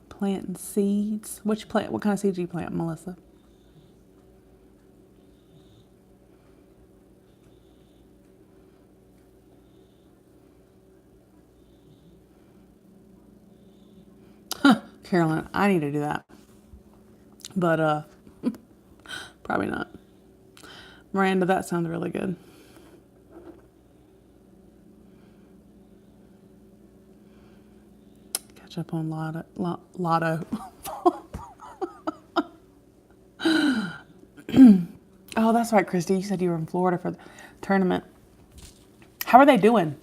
Planting seeds. What kind of seeds do you plant, Melissa? Carolyn, I need to do that. But probably not. Miranda, that sounds really good. Catch up on Lotto. Oh, that's right, Christy. You said you were in Florida for the tournament. How are they doing?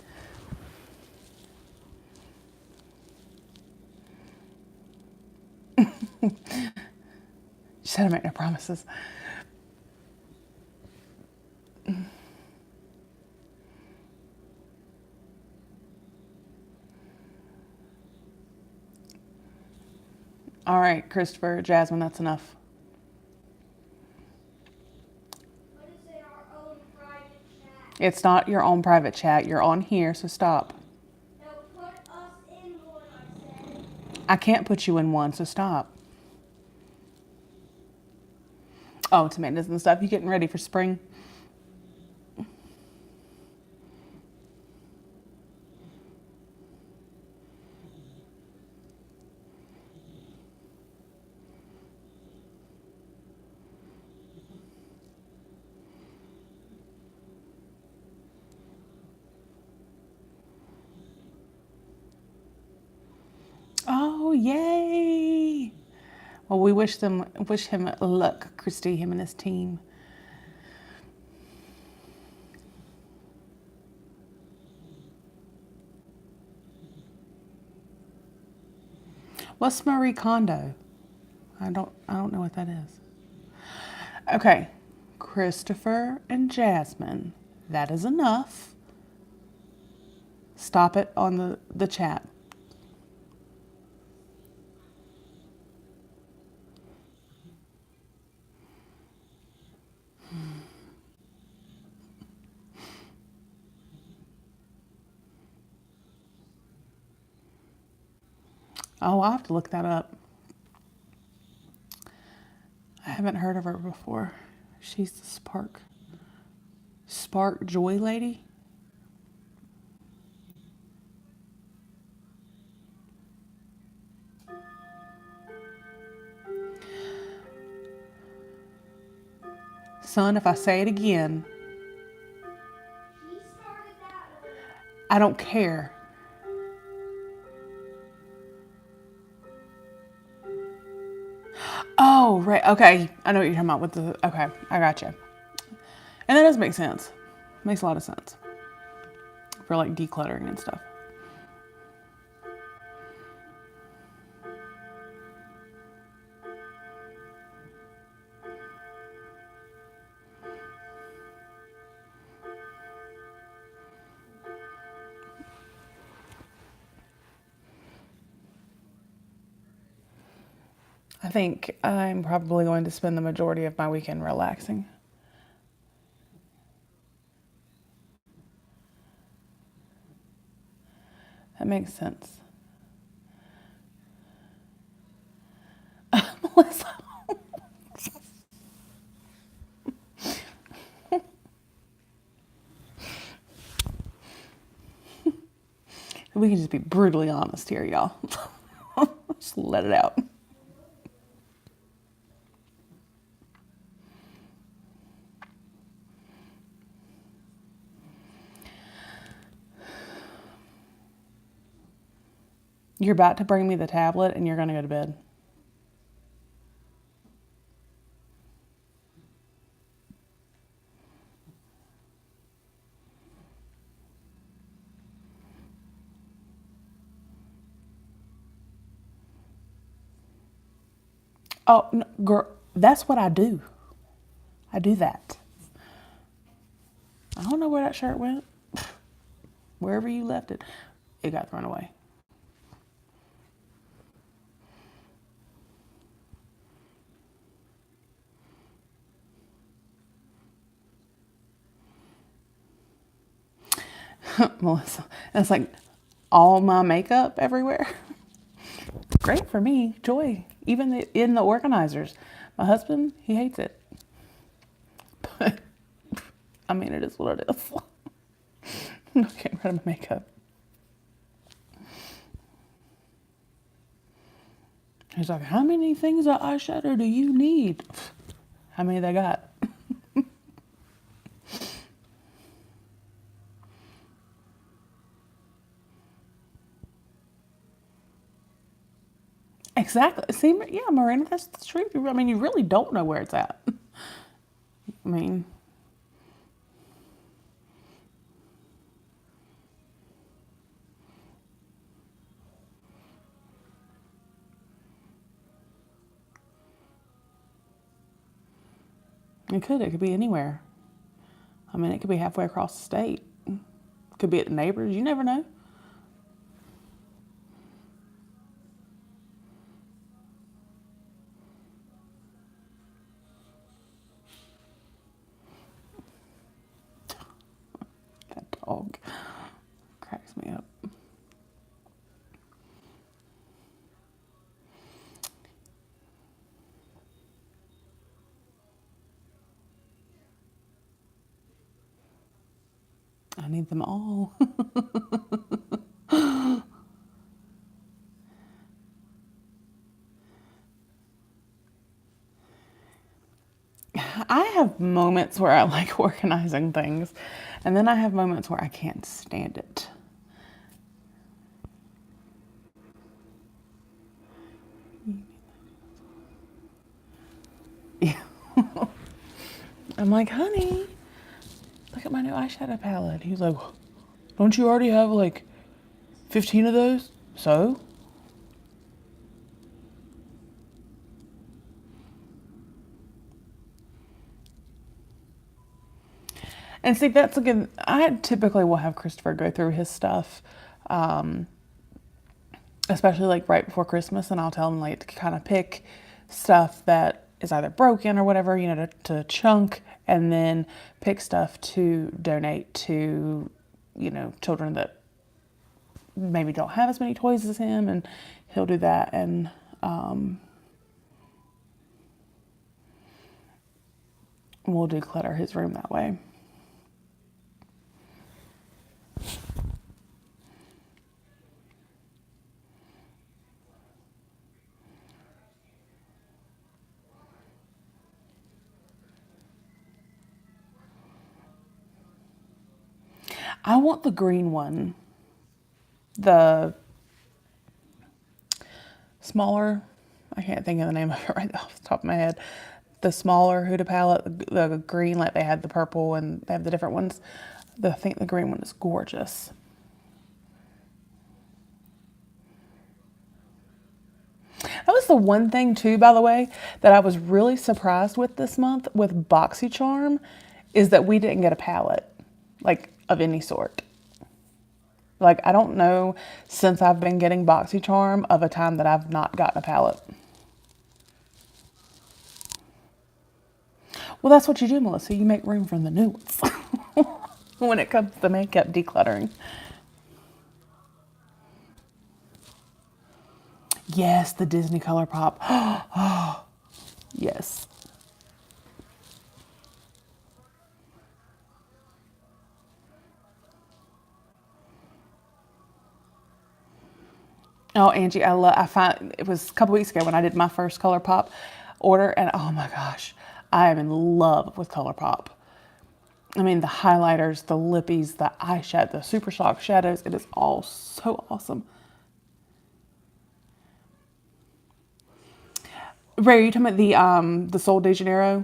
You said I make no promises. All right, Christopher, Jasmine, that's enough. What is in our own private chat? It's not your own private chat. You're on here, so stop. No, put us in one, I said. I can't put you in one, so stop. Oh, tomatoes and stuff. You getting ready for spring? Oh, yay! Well, we wish him luck, Christy, him and his team. What's Marie Kondo? I don't know what that is. Okay, Christopher and Jasmine, that is enough. Stop it on the chat. Oh, I'll have to look that up. I haven't heard of her before. She's the Spark Joy lady. Son, if I say it again, He started that one. I don't care. Oh, right. Okay. I know what you're talking about with the. Okay. I gotcha. And that does make sense. Makes a lot of sense. For like decluttering and stuff. I think I'm probably going to spend the majority of my weekend relaxing. That makes sense. Melissa. We can just be brutally honest here, y'all. Just let it out. You're about to bring me the tablet and you're going to go to bed. Oh, no, girl, that's what I do. I do that. I don't know where that shirt went. Wherever you left it, it got thrown away. Melissa, and it's like all my makeup everywhere. Great for me, joy, even in the organizers. My husband, he hates it. But, I mean, it is what it is. I'm not getting rid of my makeup. He's like, how many things of eyeshadow do you need? How many they got? Exactly. See, yeah, Miranda, that's the truth. I mean, you really don't know where it's at. I mean, it could. It could be anywhere. I mean, it could be halfway across the state. It could be at the neighbors. You never know. That dog cracks me up. I need them all. I have moments where I like organizing things, and then I have moments where I can't stand it. Yeah. I'm like, honey, look at my new eyeshadow palette. He's like, don't you already have like 15 of those? So? And see, that's again, I typically will have Christopher go through his stuff, especially like right before Christmas, and I'll tell him like to kind of pick stuff that is either broken or whatever, you know, to chunk, and then pick stuff to donate to, you know, children that maybe don't have as many toys as him, and he'll do that. And we'll declutter his room that way. I want the green one. The smaller, I can't think of the name of it right off the top of my head. The smaller Huda palette, the green, like they had the purple and they have the different ones. I think the green one is gorgeous. That was the one thing too, by the way, that I was really surprised with this month with BoxyCharm, is that we didn't get a palette, like of any sort. Like, I don't know since I've been getting BoxyCharm of a time that I've not gotten a palette. Well, that's what you do, Melissa. You make room for the new ones when it comes to makeup decluttering. Yes, the Disney ColourPop. Oh, yes. Oh, Angie, I find it was a couple weeks ago when I did my first ColourPop order, and oh my gosh, I am in love with ColourPop. I mean, the highlighters, the lippies, the eyeshadow, the Super Shock shadows, it is all so awesome. Ray, are you talking about the Sol de Janeiro?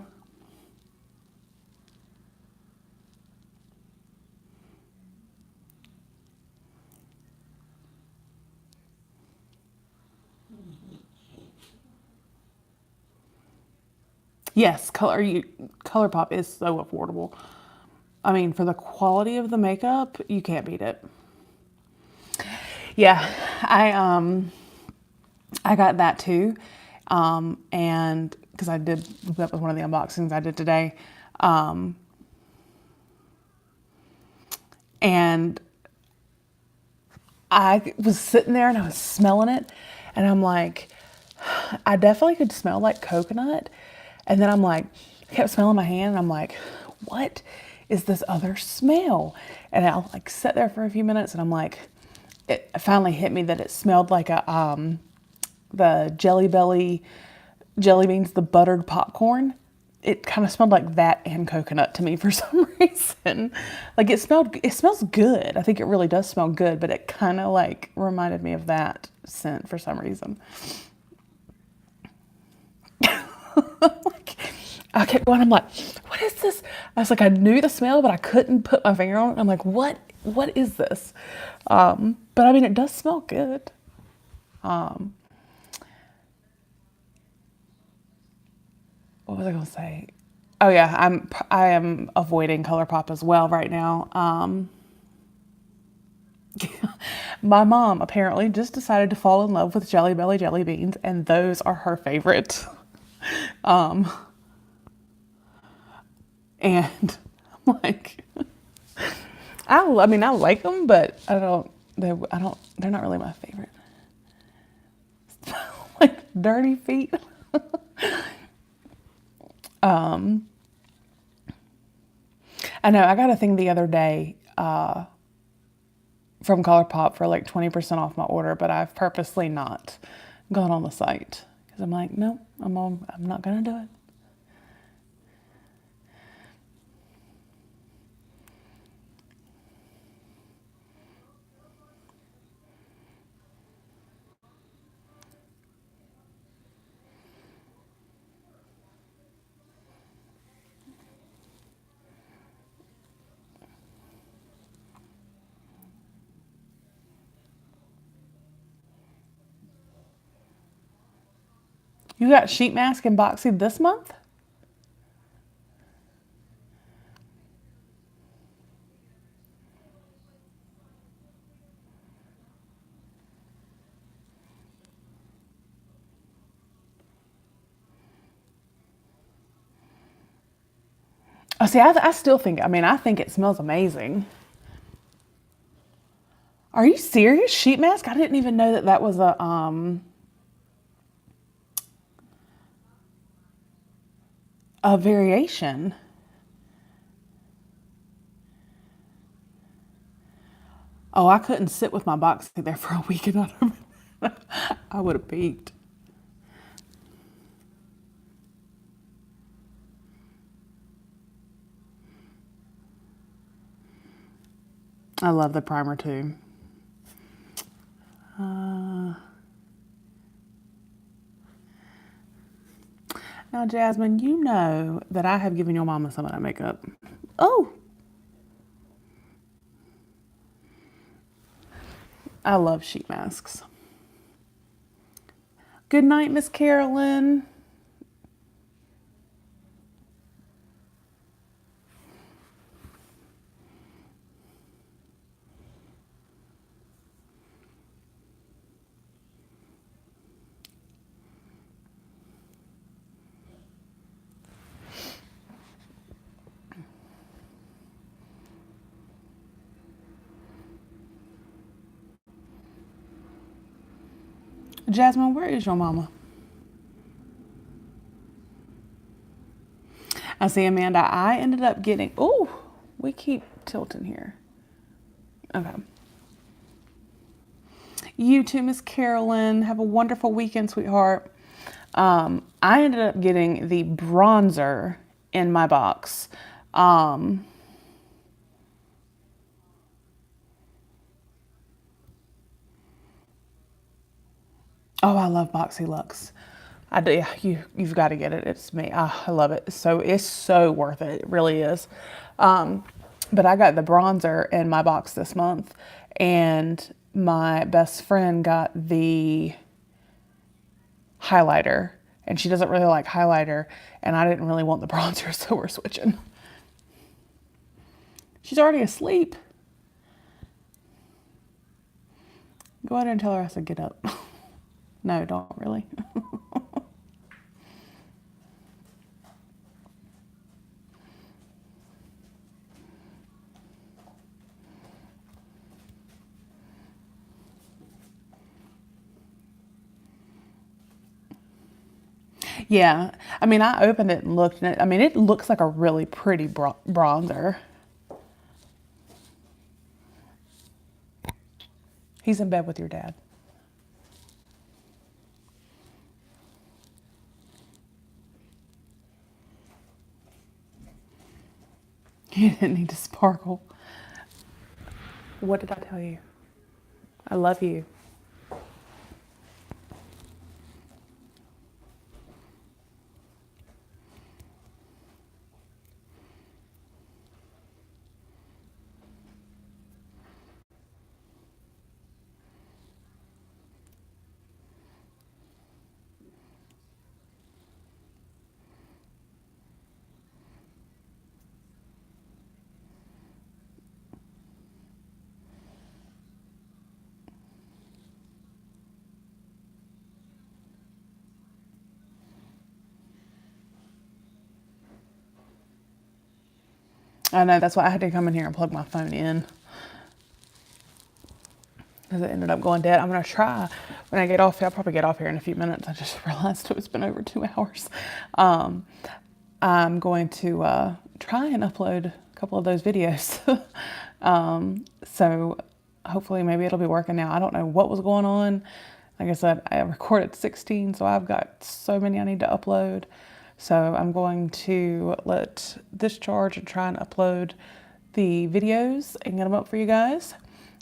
Yes, ColourPop is so affordable. I mean, for the quality of the makeup, you can't beat it. Yeah, I got that too, and because that was one of the unboxings I did today, and I was sitting there and I was smelling it, and I'm like, I definitely could smell like coconut, and then I'm like, I kept smelling my hand, and I'm like, what is this other smell? And I'll like sit there for a few minutes, and I'm like, it finally hit me that it smelled like a the Jelly Belly jelly beans, the buttered popcorn. It kind of smelled like that and coconut to me for some reason. Like it smells good. I think it really does smell good, but it kind of like reminded me of that scent for some reason. Like, I kept going, I'm like, what is this? I was like, I knew the smell, but I couldn't put my finger on it. I'm like, what is this? But I mean, it does smell good. What was I gonna say? Oh yeah, I am avoiding ColourPop as well right now. My mom apparently just decided to fall in love with Jelly Belly jelly beans, and those are her favorite. And I'm like, I mean, I like them, but they're not really my favorite. Like dirty feet. I know, I got a thing the other day from ColourPop for like 20% off my order, but I've purposely not gone on the site because I'm like, no, I'm not gonna do it. You got sheet mask and boxy this month? Oh, see, I still think, I mean, I think it smells amazing. Are you serious? Sheet mask? I didn't even know that that was a variation. Oh, I couldn't sit with my boxy there for a week and I would have peaked. I love the primer too. Now, Jasmine, you know that I have given your mama some of that makeup. Oh, I love sheet masks. Good night, Miss Carolyn. Jasmine, where is your mama? I see, Amanda. I ended up getting. Oh, we keep tilting here. Okay. You too, Miss Carolyn. Have a wonderful weekend, sweetheart. I ended up getting the bronzer in my box. Oh, I love Boxy Lux. I do. Yeah, you've got to get it. It's me. I love it. It's so worth it. It really is. But I got the bronzer in my box this month, and my best friend got the highlighter, and she doesn't really like highlighter, and I didn't really want the bronzer, so we're switching. She's already asleep. Go ahead and tell her I said get up. No, don't really. Yeah, I mean, I opened it and looked, and I mean, it looks like a really pretty bronzer. He's in bed with your dad. You didn't need to sparkle. What did I tell you? I love you. I know, that's why I had to come in here and plug my phone in. Because it ended up going dead. I'm going to try when I get off. I'll probably get off here in a few minutes. I just realized it's been over 2 hours. I'm going to try and upload a couple of those videos. So hopefully maybe it'll be working now. I don't know what was going on. Like I said, I recorded 16, so I've got so many I need to upload. So I'm going to let this charge and try and upload the videos and get them up for you guys.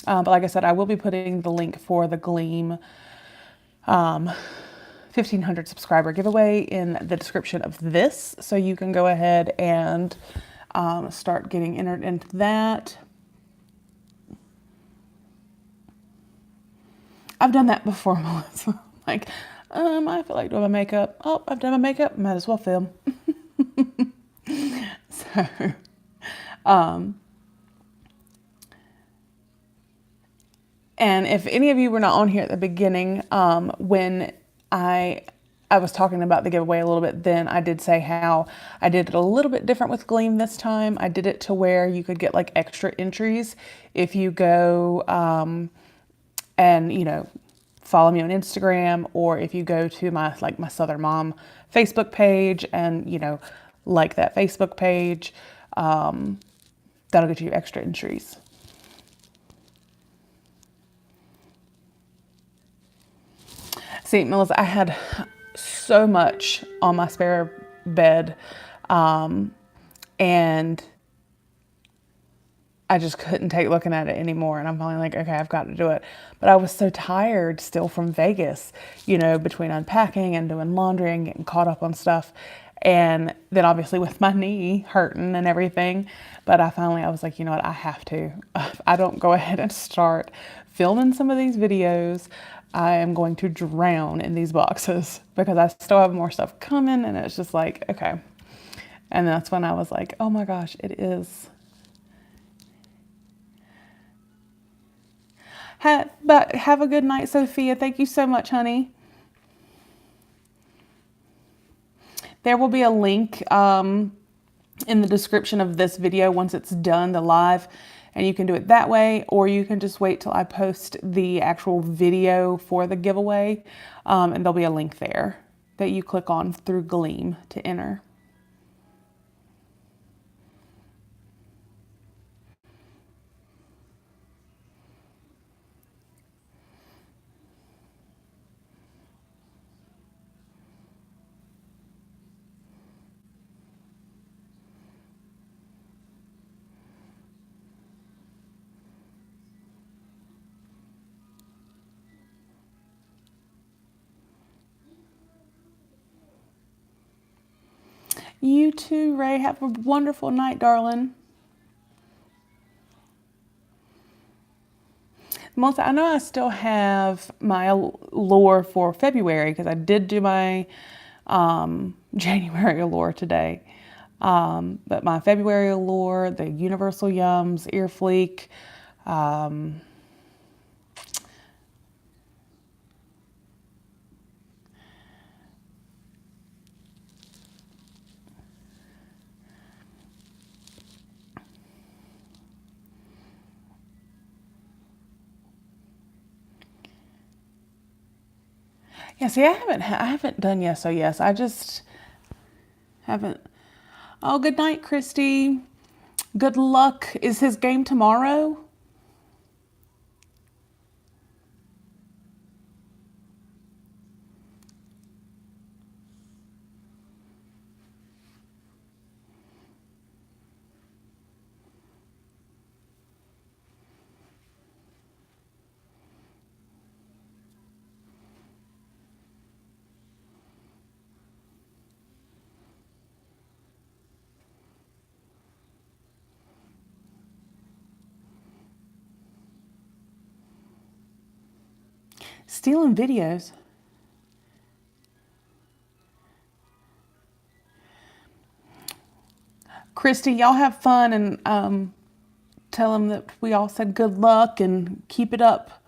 But like I said, I will be putting the link for the Gleam 1,500 subscriber giveaway in the description of this. So you can go ahead and start getting entered into that. I've done that before, Melissa. Like, I feel like doing my makeup. Oh, I've done my makeup. Might as well film. So, and if any of you were not on here at the beginning, when I was talking about the giveaway a little bit, then I did say how I did it a little bit different with Gleam this time. I did it to where you could get like extra entries if you go and, you know, follow me on Instagram, or if you go to my Southern Mom Facebook page and, you know, like that Facebook page, that'll get you extra entries. See, Melissa, I had so much on my spare bed, and I just couldn't take looking at it anymore. And I'm finally like, okay, I've got to do it. But I was so tired still from Vegas, you know, between unpacking and doing laundry and getting caught up on stuff. And then obviously with my knee hurting and everything. But I was like, you know what, I have to. If I don't go ahead and start filming some of these videos, I am going to drown in these boxes because I still have more stuff coming. And it's just like, okay. And that's when I was like, oh my gosh, it is. But have a good night, Sophia. Thank you so much, honey. There will be a link in the description of this video once it's done, the live, and you can do it that way, or you can just wait till I post the actual video for the giveaway, and there'll be a link there that you click on through Gleam to enter. You too, Ray. Have a wonderful night, darling. Melissa, I know I still have my lure for February because I did do my January lure today. But my February lure, the Universal Yums, Ear Fleek, yeah, see, I haven't done Yes So Yes. I just haven't. Oh, good night, Christy. Good luck. Is his game tomorrow? Stealing videos. Christy, y'all have fun and tell them that we all said good luck and keep it up.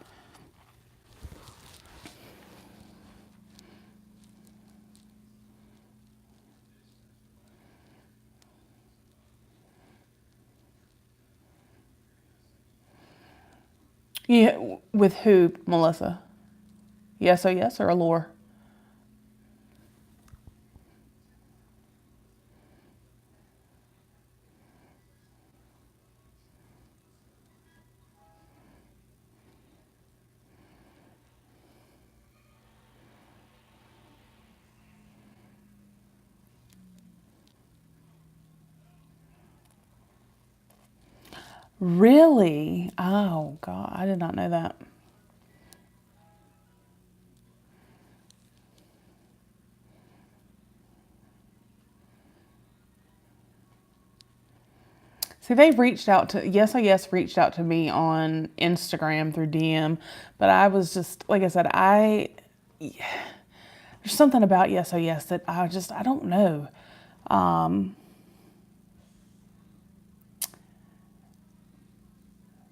Yeah, with who, Melissa? Yes, oh yes, or Allure? Really? Oh God, I did not know that. See, they've reached out to Yes I Yes reached out to me on Instagram through DM, but I was just like I said, there's something about Yes I Yes that I don't know.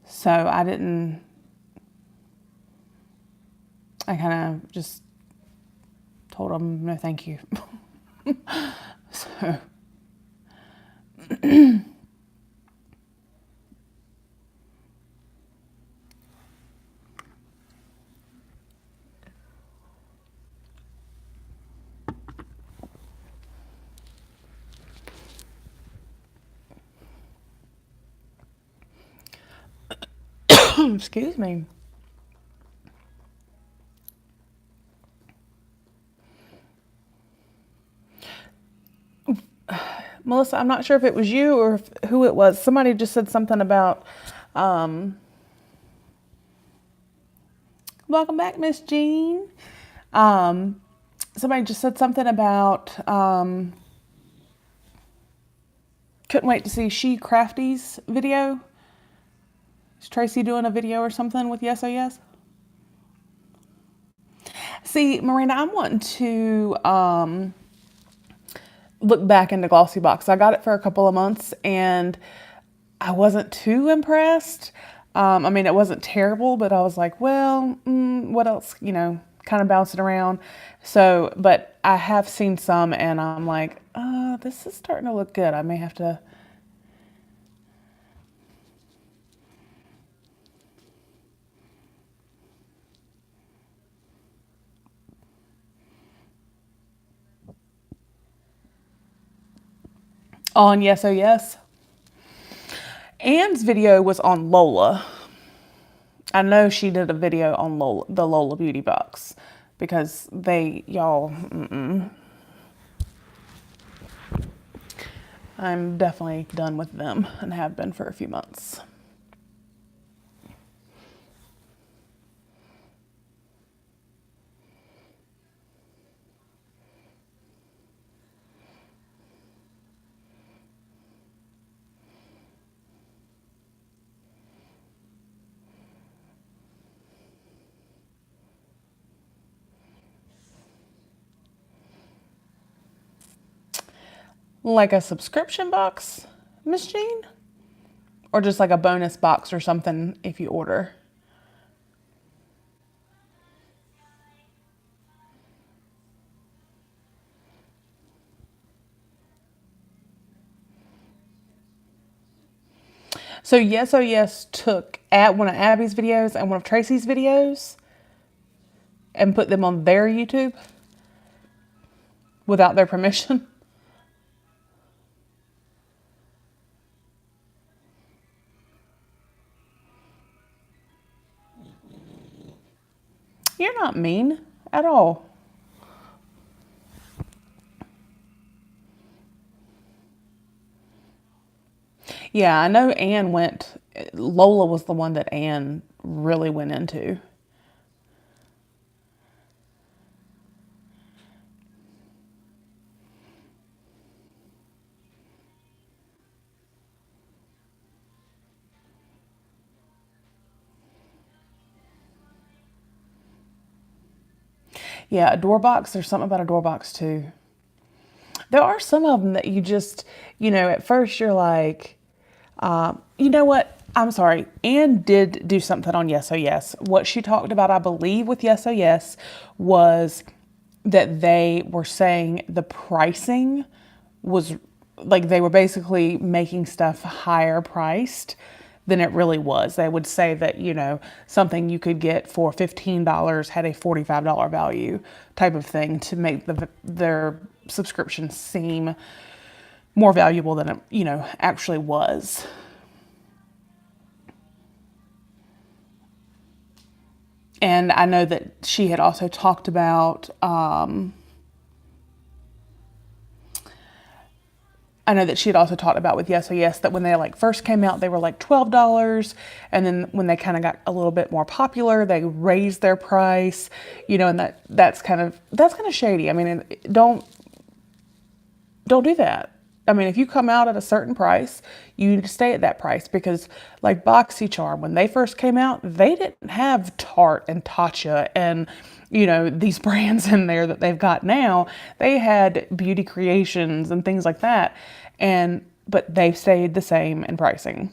So I kind of just told them no, thank you. So. Excuse me. Melissa, I'm not sure if it was you or who it was. Somebody just said something about, welcome back, Miss Jean. Somebody just said something about, couldn't wait to see She Crafty's video. Is Tracy doing a video or something with Yes Oh Yes? See, Marina, I'm wanting to look back into Glossy Box. I got it for a couple of months and I wasn't too impressed. I mean, it wasn't terrible, but I was like, well, what else, kind of bouncing around. So, but I have seen some and I'm like, this is starting to look good. I may have to. On Yes Oh Yes. Anne's video was on Lola. I know she did a video on Lola, the Lola Beauty Box, because I'm definitely done with them and have been for a few months. Like a subscription box, Miss Jean? Or just like a bonus box or something if you order? So Yes Oh Yes took at one of Abby's videos and one of Tracy's videos and put them on their YouTube without their permission. You're not mean at all. Yeah, I know Lola was the one that Anne really went into. Yeah, a door box. There's something about a door box too. There are some of them that you just, at first you're like, you know what? I'm sorry. Anne did do something on Yes Oh Yes. What she talked about, I believe, with Yes Oh Yes was that they were saying the pricing was like they were basically making stuff higher priced than it really was. They would say that, something you could get for $15 had a $45 value type of thing to make their subscription seem more valuable than it, actually was. And I know that she had also talked about, with Yes Oh Yes that when they like first came out, they were like $12. And then when they kind of got a little bit more popular, they raised their price, and that's kind of shady. I mean, don't do that. I mean, if you come out at a certain price, you need to stay at that price because, like BoxyCharm, when they first came out, they didn't have Tarte and Tatcha and, these brands in there that they've got now. They had Beauty Creations and things like that, but they've stayed the same in pricing.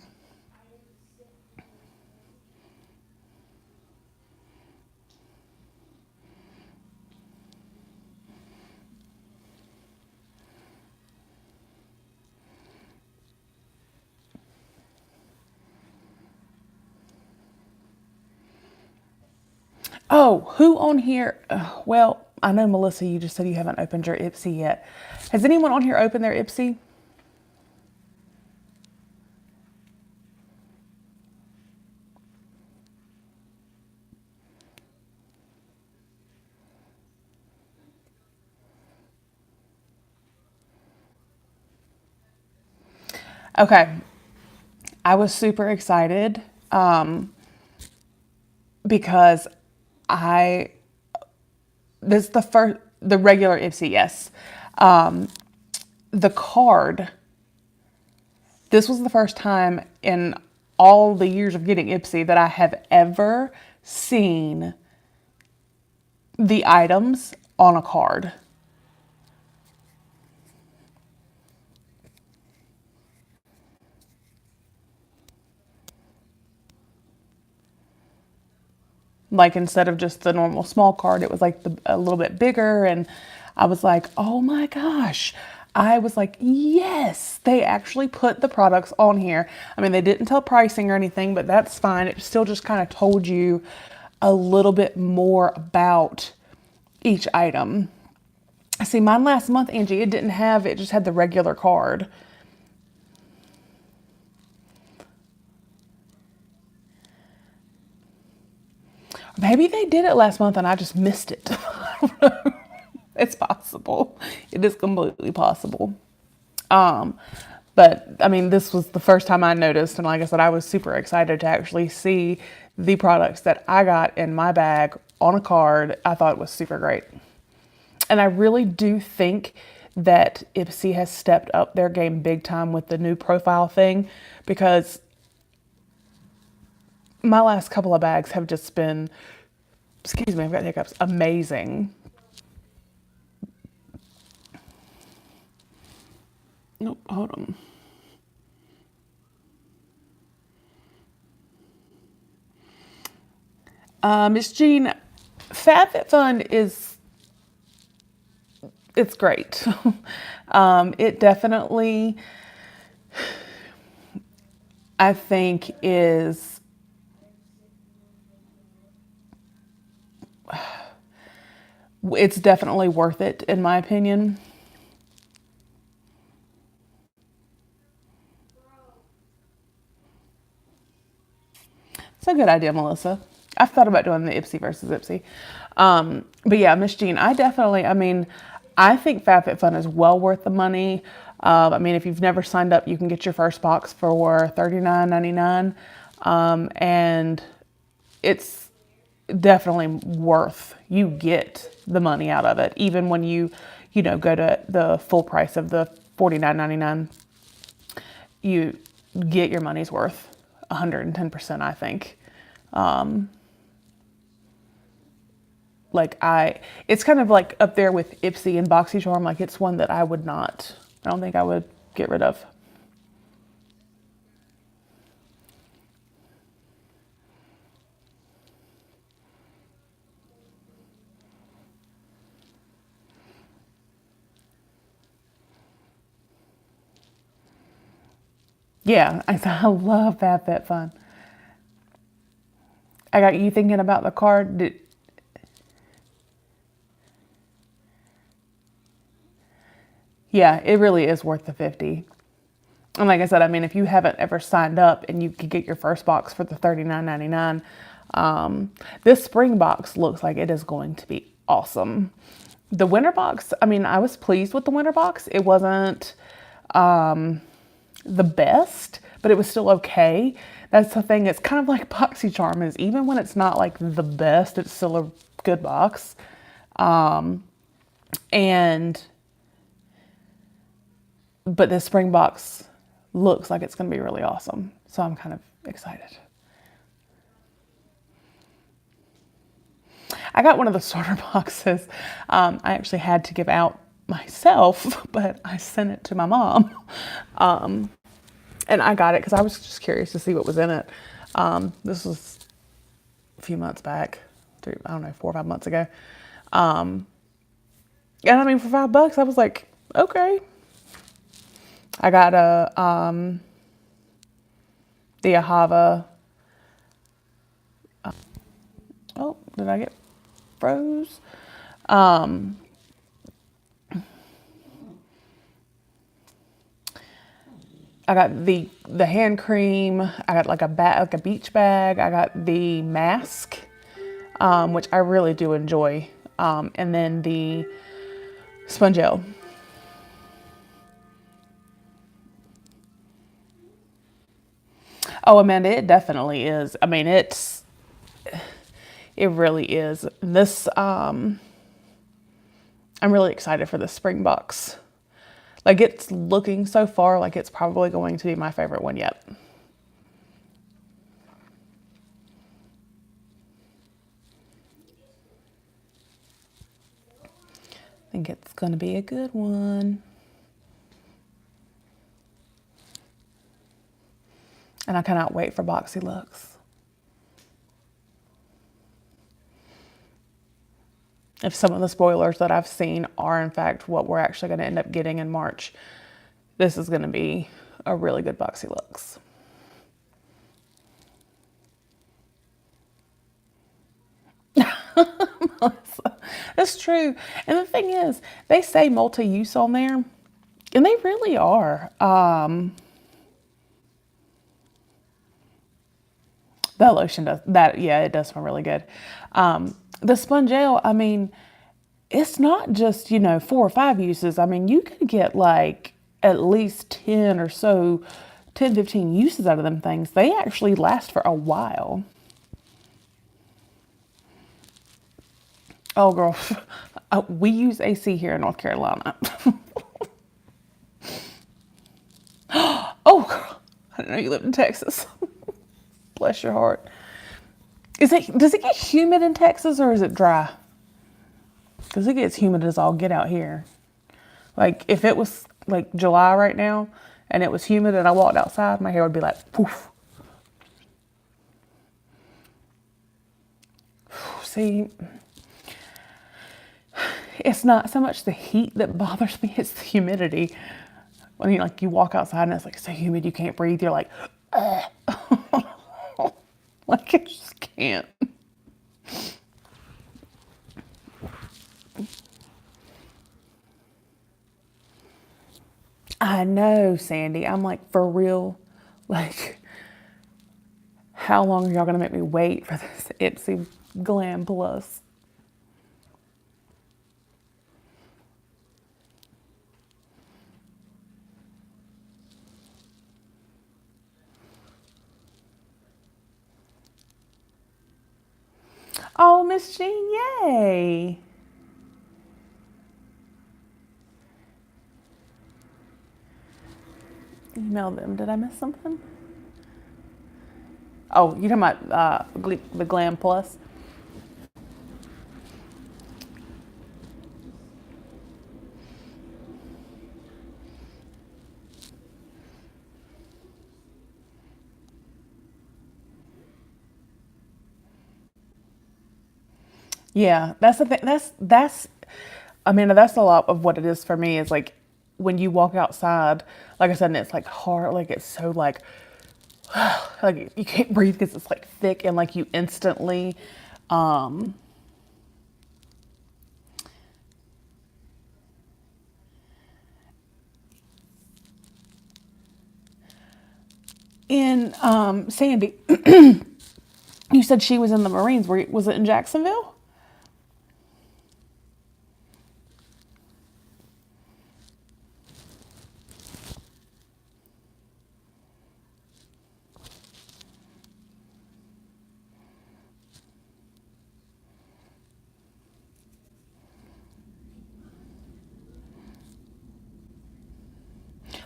Oh, who on here? Well, I know, Melissa, you just said you haven't opened your Ipsy yet. Has anyone on here opened their Ipsy? Okay. I was super excited because I this is the regular Ipsy, yes. The card. This was the first time in all the years of getting Ipsy that I have ever seen the items on a card. Like instead of just the normal small card, it was like a little bit bigger. And I was like, oh my gosh. I was like, yes, they actually put the products on here. I mean, they didn't tell pricing or anything, but that's fine. It still just kind of told you a little bit more about each item. See, mine last month, Angie, it just had the regular card. Maybe they did it last month and I just missed it. It's possible. It is completely possible. But I mean, this was the first time I noticed. And like I said, I was super excited to actually see the products that I got in my bag on a card. I thought it was super great. And I really do think that Ipsy has stepped up their game big time with the new profile thing because my last couple of bags have just been, excuse me, I've got hiccups, amazing. Nope, hold on. Miss Jean, FabFitFun it's great. It definitely, I think, it's definitely worth it in my opinion. It's a good idea, Melissa. I've thought about doing the Ipsy versus Ipsy. But yeah, Miss Jean, I think FabFitFun is well worth the money. I mean, if you've never signed up, you can get your first box for $39.99. And it's definitely worth, you get the money out of it. Even when go to the full price of the $49.99, you get your money's worth 110%, I think. Like it's kind of like up there with Ipsy and BoxyCharm. Like it's one that I don't think I would get rid of. Yeah, I love FabFitFun. I got you thinking about the card. Yeah, it really is worth the 50. And like I said, I mean, if you haven't ever signed up and you could get your first box for the $39.99, this spring box looks like it is going to be awesome. The winter box, I mean, I was pleased with the winter box. It wasn't the best, but it was still okay. That's the thing. It's kind of like BoxyCharm is, even when it's not like the best, it's still a good box. But this spring box looks like it's going to be really awesome. So I'm kind of excited. I got one of the starter boxes. I actually had to give out myself, but I sent it to my mom. And I got it because I was just curious to see what was in it. This was a few months back, I don't know, 4 or 5 months ago. And I mean, for $5, I was like, okay. I got the Ahava. Oh, did I get froze? I got the hand cream. I got like a beach bag. I got the mask, which I really do enjoy. And then the Spongelle. Oh, Amanda, it definitely is. I mean, it really is. This, I'm really excited for the spring box. Like, it's looking so far like it's probably going to be my favorite one yet. I think it's going to be a good one. And I cannot wait for Boxy Looks. If some of the spoilers that I've seen are in fact what we're actually going to end up getting in March, this is going to be a really good Boxy Looks. That's true. And the thing is, they say multi-use on there, and they really are. The lotion does that. Yeah, it does smell really good. The Spongelle, I mean, it's not just, 4 or 5 uses. I mean, you could get like at least 10 or so, 10, 15 uses out of them things. They actually last for a while. Oh, girl, we use AC here in North Carolina. Oh, girl, I didn't know you lived in Texas. Bless your heart. Does it get humid in Texas or is it dry? Because it gets humid as all get out here. Like, if it was like July right now and it was humid and I walked outside, my hair would be like, poof. See, it's not so much the heat that bothers me, it's the humidity. When you walk outside and it's like so humid you can't breathe, you're like, ugh. Like, I just can't. I know, Sandy. I'm like, for real? Like, how long are y'all going to make me wait for this Ipsy Glam Plus? Oh, Miss Jean, yay. Email them. Did I miss something? Oh, you're talking about the Glam Plus? Yeah, that's the thing. That's Amanda, that's a lot of what it is for me is like when you walk outside, like I said, and it's like hard, like it's so like you can't breathe because it's like thick and like you instantly um in Sandy, you said she was in the Marines. Was it in Jacksonville?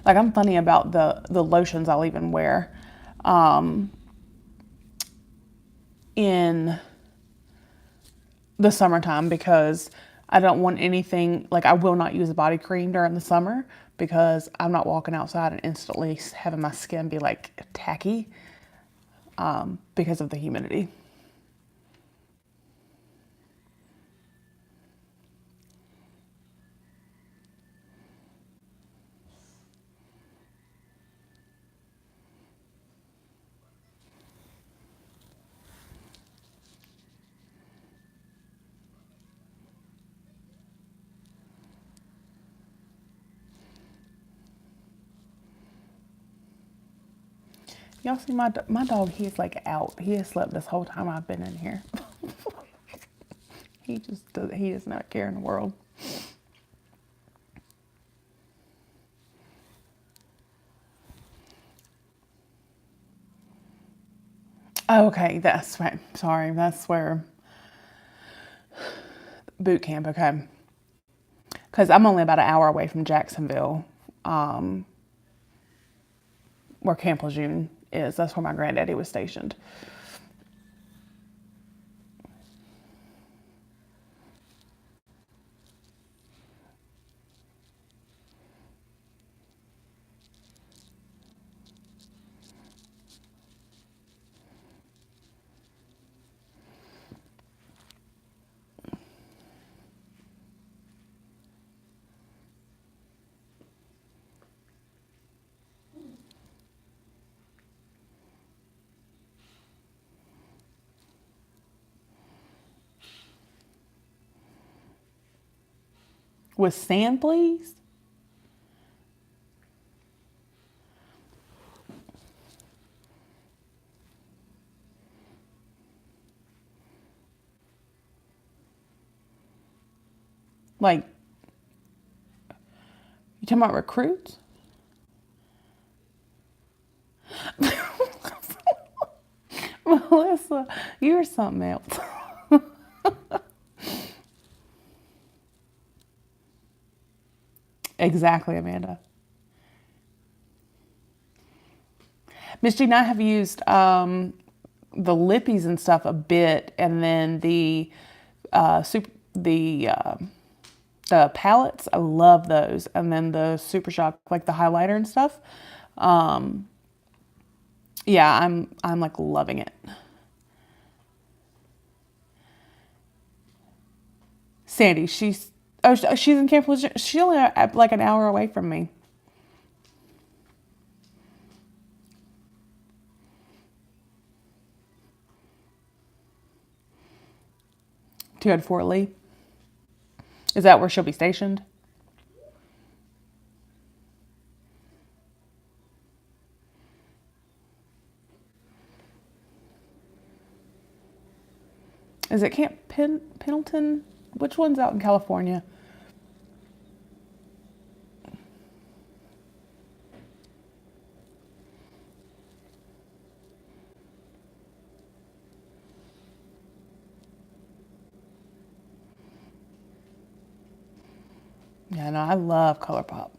Like I'm funny about the lotions I'll even wear um, in the summertime because I don't want anything like I will not use a body cream during the summer because I'm not walking outside and instantly having my skin be like tacky because of the humidity. Y'all see my dog? He's like out. He has slept this whole time I've been in here. He does not care in the world. Okay, that's right. Sorry, that's where boot camp. Okay, because I'm only about an hour away from Jacksonville, where Camp Lejeune is. That's where my granddaddy was stationed. With sand, please. Like you talking about recruits? Melissa, you're something else. Exactly, Amanda. Miss Jean, I have used the lippies and stuff a bit, and then the palettes. I love those, and then the Super Shock, like the highlighter and stuff. Um, yeah, I'm like loving it. Sandy, she's in Camp Lejeune. She's only like an hour away from me. 2 Fort Lee. Is that where she'll be stationed? Is it Camp Pendleton? Which one's out in California? Yeah, no, I love ColourPop.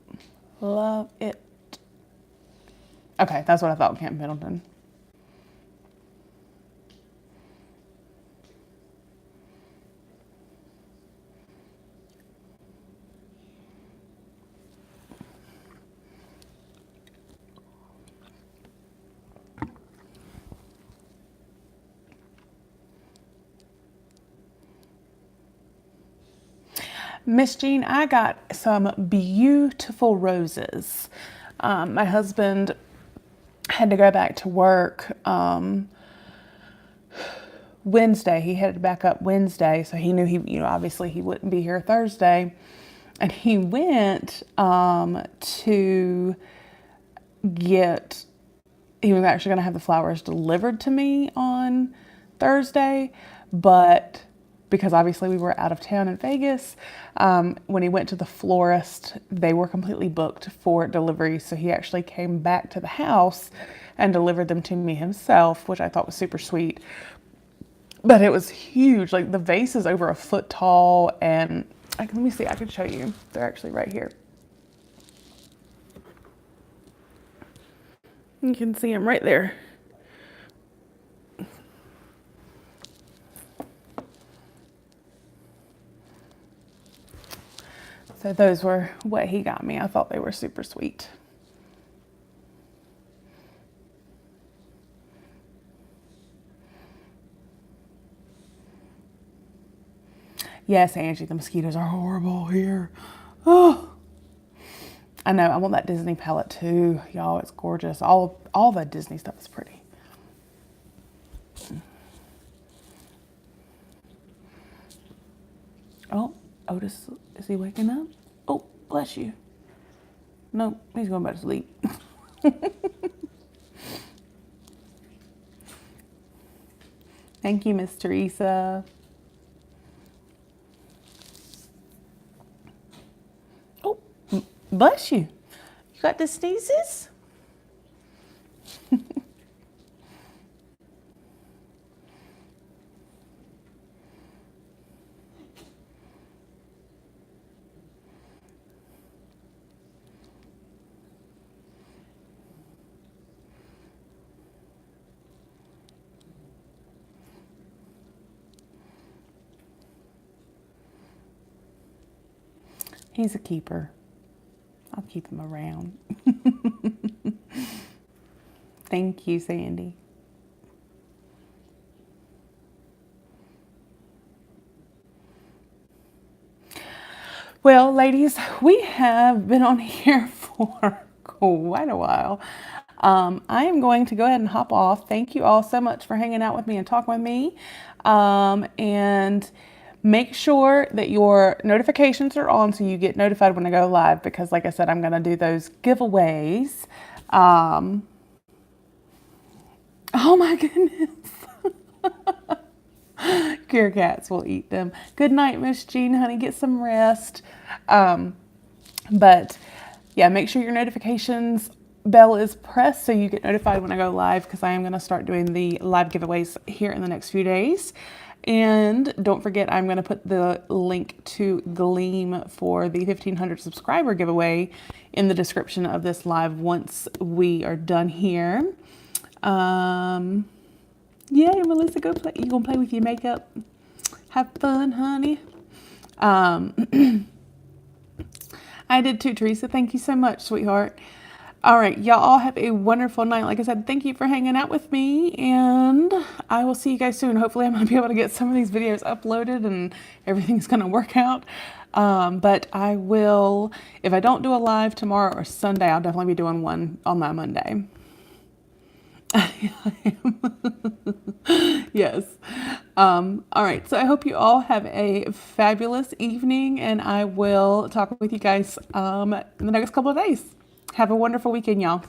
Love it. Okay, that's what I thought, Camp Pendleton. Miss Jean, I got some beautiful roses. My husband had to go back to work Wednesday. He headed back up Wednesday, so he knew obviously he wouldn't be here Thursday. And he went to get, he was actually going to have the flowers delivered to me on Thursday, but because obviously we were out of town in Vegas, when he went to the florist, they were completely booked for delivery. So he actually came back to the house and delivered them to me himself, which I thought was super sweet. But it was huge. Like the vase is over a foot tall, and let me see, I can show you. They're actually right here. You can see them right there. So those were what he got me. I thought they were super sweet. Yes, Angie, the mosquitoes are horrible here. Oh, I know. I want that Disney palette too, y'all. It's gorgeous. All the Disney stuff is pretty. Oh, Otis, is he waking up? Oh, bless you. No, he's going back to sleep. Thank you, Miss Teresa. Oh, bless you. You got the sneezes? He's a keeper. I'll keep him around. Thank you, Sandy. Well, ladies, we have been on here for quite a while. I am going to go ahead and hop off. Thank you all so much for hanging out with me and talking with me. And make sure that your notifications are on so you get notified when I go live, because like I said, I'm going to do those giveaways. Oh my goodness. Care cats will eat them. Good night, Miss Jean, honey. Get some rest. But yeah, make sure your notifications bell is pressed so you get notified when I go live, because I am going to start doing the live giveaways here in the next few days. And don't forget, I'm going to put the link to Gleam for the 1,500 subscriber giveaway in the description of this live once we are done here. Yeah, Melissa, go play. You gonna play with your makeup? Have fun, honey. I did too, Teresa. Thank you so much, sweetheart. All right, y'all all have a wonderful night. Like I said, thank you for hanging out with me, and I will see you guys soon. Hopefully, I'm gonna be able to get some of these videos uploaded and everything's gonna work out. But I will, if I don't do a live tomorrow or Sunday, I'll definitely be doing one on my Monday. Yes. All right. So I hope you all have a fabulous evening, and I will talk with you guys in the next couple of days. Have a wonderful weekend, y'all.